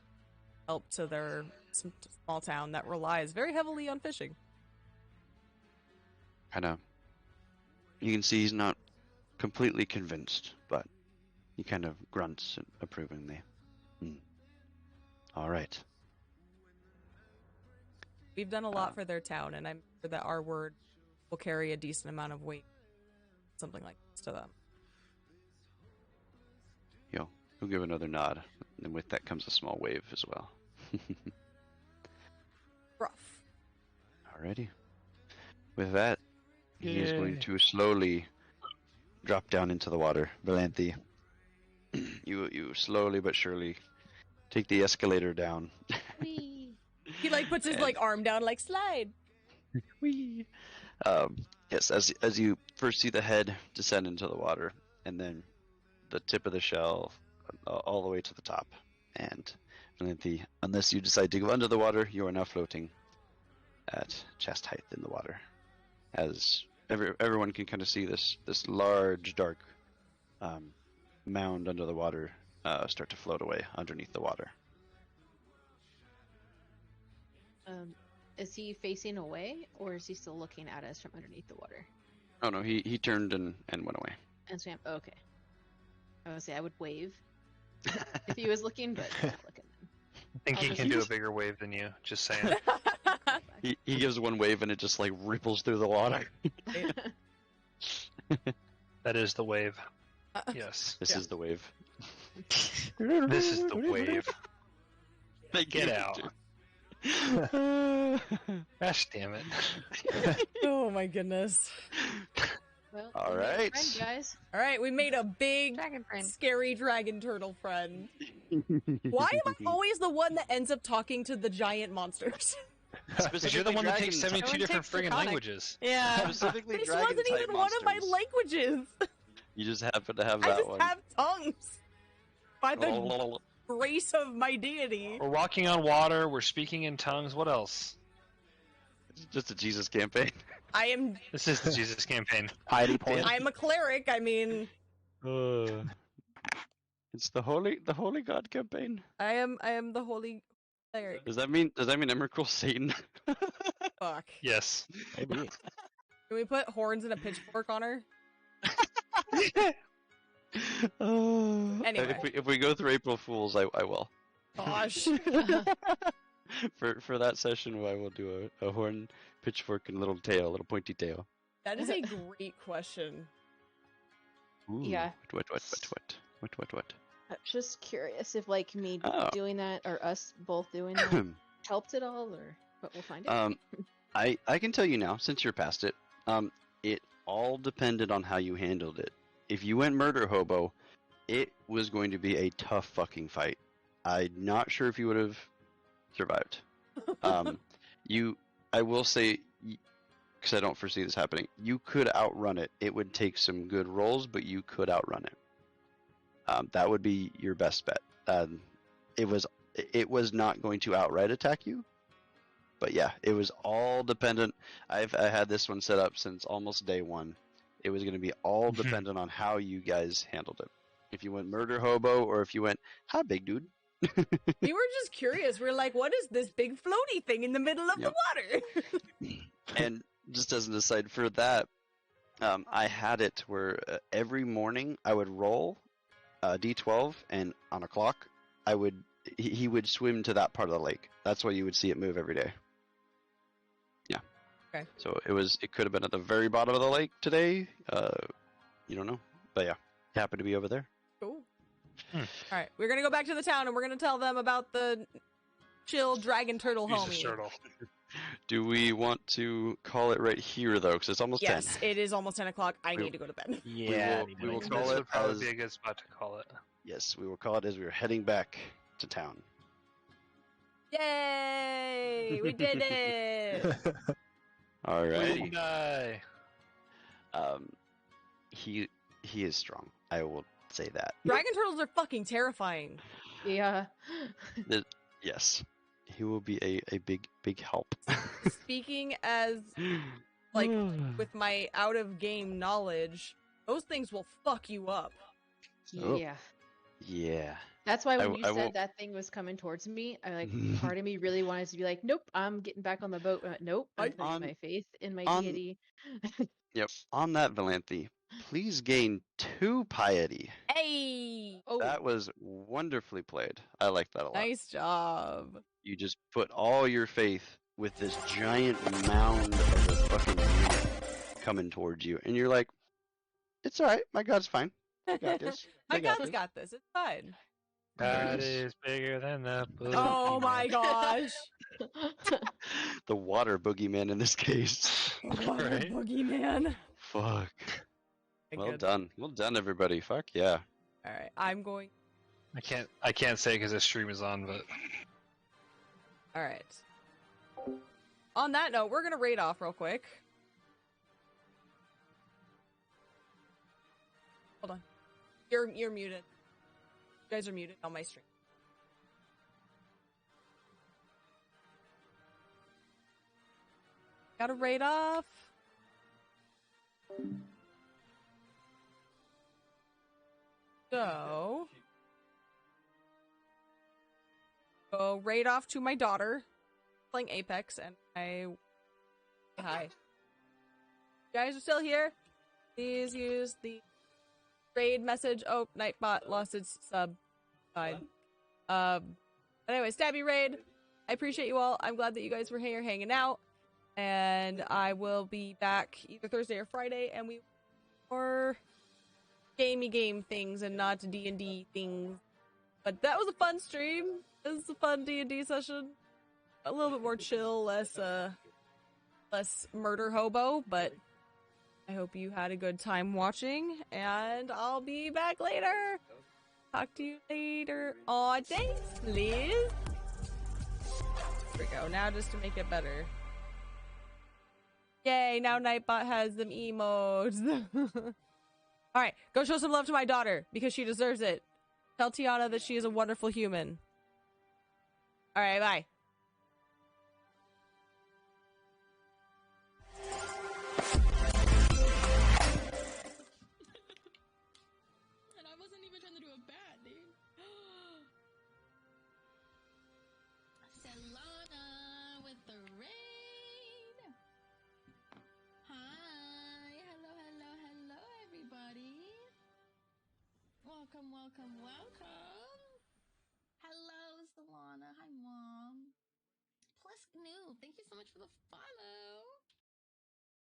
Speaker 1: help to their small town that relies very heavily on fishing.
Speaker 6: Kind of. You can see he's not completely convinced, but He kind of grunts approvingly. All right.
Speaker 1: We've done a lot for their town, and I'm sure that our word will carry a decent amount of weight. Something like this to them.
Speaker 6: He'll give another nod, and with that comes a small wave as well.
Speaker 1: Rough.
Speaker 6: Alrighty. With that, he is going
Speaker 2: Yay.
Speaker 6: to slowly drop down into the water. Valenthe, you slowly but surely take the escalator down.
Speaker 7: Whee!
Speaker 1: He like puts his like arm down, like slide.
Speaker 6: Whee! Yes, as you first see the head descend into the water, and then the tip of the shell all the way to the top. And Valenthe, unless you decide to go under the water, you are now floating at chest height in the water. As everyone can kind of see this large, dark mound under the water start to float away underneath the water.
Speaker 7: Is he facing away, or is he still looking at us from underneath the water?
Speaker 6: Oh no, he turned and went away.
Speaker 7: And swam. Okay. I would say I would wave if he was looking, but I'm not looking.
Speaker 8: I think he
Speaker 7: I'll
Speaker 8: can
Speaker 7: just-
Speaker 8: do a bigger wave than you. Just saying.
Speaker 6: He gives one wave and it just like ripples through the water.
Speaker 8: That is the wave. Yes.
Speaker 6: This is the wave.
Speaker 8: This is the wave.
Speaker 6: Thank
Speaker 8: Get
Speaker 6: you.
Speaker 8: out. Gosh damn it.
Speaker 1: Oh my goodness.
Speaker 7: Well,
Speaker 6: All
Speaker 7: we made a
Speaker 6: right.
Speaker 7: friend, guys.
Speaker 1: All right, we made a big,
Speaker 3: Dragon friend.
Speaker 1: scary dragon turtle friend. Why am I always the one that ends up talking to the giant monsters?
Speaker 8: Because you're the one that takes
Speaker 6: Specifically
Speaker 8: 72 different
Speaker 3: takes the
Speaker 8: friggin'
Speaker 3: conic.
Speaker 8: languages.
Speaker 1: Yeah.
Speaker 6: Specifically
Speaker 1: This
Speaker 6: dragon
Speaker 1: wasn't
Speaker 6: type
Speaker 1: even one of my
Speaker 6: monsters.
Speaker 1: languages.
Speaker 6: You just happen to have
Speaker 1: I
Speaker 6: that
Speaker 1: just
Speaker 6: one.
Speaker 1: have tongues. By the grace of my deity.
Speaker 8: We're walking on water. We're speaking in tongues. What else?
Speaker 6: It's just a Jesus campaign.
Speaker 1: I am
Speaker 8: This is the Jesus campaign.
Speaker 5: Heidi point.
Speaker 1: I'm a cleric. I mean,
Speaker 6: It's the holy God campaign.
Speaker 1: I am the holy cleric.
Speaker 6: Does that mean Emrakul Satan?
Speaker 1: Fuck.
Speaker 8: Yes.
Speaker 5: Maybe.
Speaker 1: Can we put horns and a pitchfork on her? Anyway.
Speaker 6: if we go through April Fools, I will.
Speaker 1: Gosh.
Speaker 6: For that session, I will do a horn, pitchfork, and little pointy tail.
Speaker 1: That is a great question.
Speaker 6: Ooh,
Speaker 7: Yeah.
Speaker 6: What?
Speaker 7: I'm just curious if like me
Speaker 6: Oh.
Speaker 7: doing that or us both doing that helped at all, or but we'll find out.
Speaker 6: I can tell you now, since you're past it, it all depended on how you handled it. If you went murder hobo, it was going to be a tough fucking fight. I'm not sure if you would have survived. I will say, because I don't foresee this happening, you could outrun it. It would take some good rolls, but you could outrun it. That would be your best bet. It was not going to outright attack you, but yeah, it was all dependent. I had this one set up since almost day one. It was going to be all dependent on how you guys handled it. If you went murder hobo, or if you went, hi, big dude.
Speaker 1: We were just curious. We're like, what is this big floaty thing in the middle of the water?
Speaker 6: And just as an aside for that, I had it where every morning I would roll D12, and on a clock, he would swim to that part of the lake. That's why you would see it move every day. Yeah.
Speaker 1: Okay.
Speaker 6: So it could have been at the very bottom of the lake today. You don't know, but yeah, it happened to be over there.
Speaker 1: Cool. All right, we're gonna go back to the town and we're gonna tell them about the chill dragon turtle
Speaker 8: Jesus
Speaker 1: homie.
Speaker 8: turtle.
Speaker 6: Do we want to call it right here though? Because it's almost
Speaker 1: Yes,
Speaker 6: 10.
Speaker 1: it is almost 10 o'clock. I
Speaker 6: We-
Speaker 1: need to go to bed.
Speaker 5: Yeah.
Speaker 6: we will
Speaker 8: This
Speaker 6: call it
Speaker 8: would probably
Speaker 6: as
Speaker 8: be a good spot to call it.
Speaker 6: yes. We will call it as we are heading back to town.
Speaker 1: Yay! We did it.
Speaker 6: All right.
Speaker 8: Wait, die.
Speaker 6: He is strong. I will say that.
Speaker 1: Dragon turtles are fucking terrifying.
Speaker 7: Yeah.
Speaker 6: Yes, he will be a big help.
Speaker 1: Speaking as like with my out of game knowledge, those things will fuck you up.
Speaker 6: Oh.
Speaker 7: Yeah.
Speaker 6: Yeah.
Speaker 7: That's why when
Speaker 6: I
Speaker 7: you said
Speaker 6: won't-
Speaker 7: that thing was coming towards me, I like part of me really wanted to be like, nope, I'm getting back on the boat. Nope, I'm putting
Speaker 6: On-
Speaker 7: my faith in my
Speaker 6: on-
Speaker 7: deity.
Speaker 6: Yep. On that, Valenthe, Please gain 2 piety.
Speaker 1: Hey!
Speaker 7: Oh,
Speaker 6: That was wonderfully played. I like that a lot.
Speaker 1: Nice job.
Speaker 6: You just put all your faith with this giant mound of a fucking unit coming towards you, and you're like, "It's all right. My God's fine. I got this.
Speaker 1: My
Speaker 6: I got
Speaker 1: God's
Speaker 6: this."
Speaker 1: got this. It's fine.
Speaker 8: God
Speaker 6: Nice.
Speaker 8: is bigger than the
Speaker 1: Oh my
Speaker 8: boogeyman.
Speaker 1: gosh.
Speaker 6: The water boogeyman in this case.
Speaker 1: What a
Speaker 8: Right?
Speaker 1: boogeyman.
Speaker 6: Fuck.
Speaker 1: My
Speaker 6: Well
Speaker 1: goodness.
Speaker 6: done. Well done, everybody. Fuck yeah.
Speaker 1: All right, I'm going.
Speaker 8: I can't say because this stream is on, but
Speaker 1: All right. On that note, we're gonna raid off real quick. Hold on. You're muted. You guys are muted on my stream. Gotta raid off. So go raid off to my daughter playing Apex, and hi. You guys are still here? Please use the raid message. Oh, Nightbot lost its sub. Fine. But anyway, Stabby raid. I appreciate you all. I'm glad that you guys were here hanging out, and I will be back either Thursday or Friday, and we or gamey game things and not D&D things. But that was a fun stream. It was a fun D&D session. A little bit more chill, less murder hobo, but I hope you had a good time watching, and I'll be back later. Talk to you later. Aw, thanks, Liz. Here we go. Now just to make it better. Yay, now Nightbot has them emotes. Alright, go show some love to my daughter, because she deserves it. Tell Tiana that she is a wonderful human. Alright, bye.
Speaker 9: And I wasn't even trying to do a bad, dude. Solana with the raid. Hi. Hello, everybody. Welcome. Hello, Solana. Hi, Mom. Plus, Noob. Thank you so much for the follow.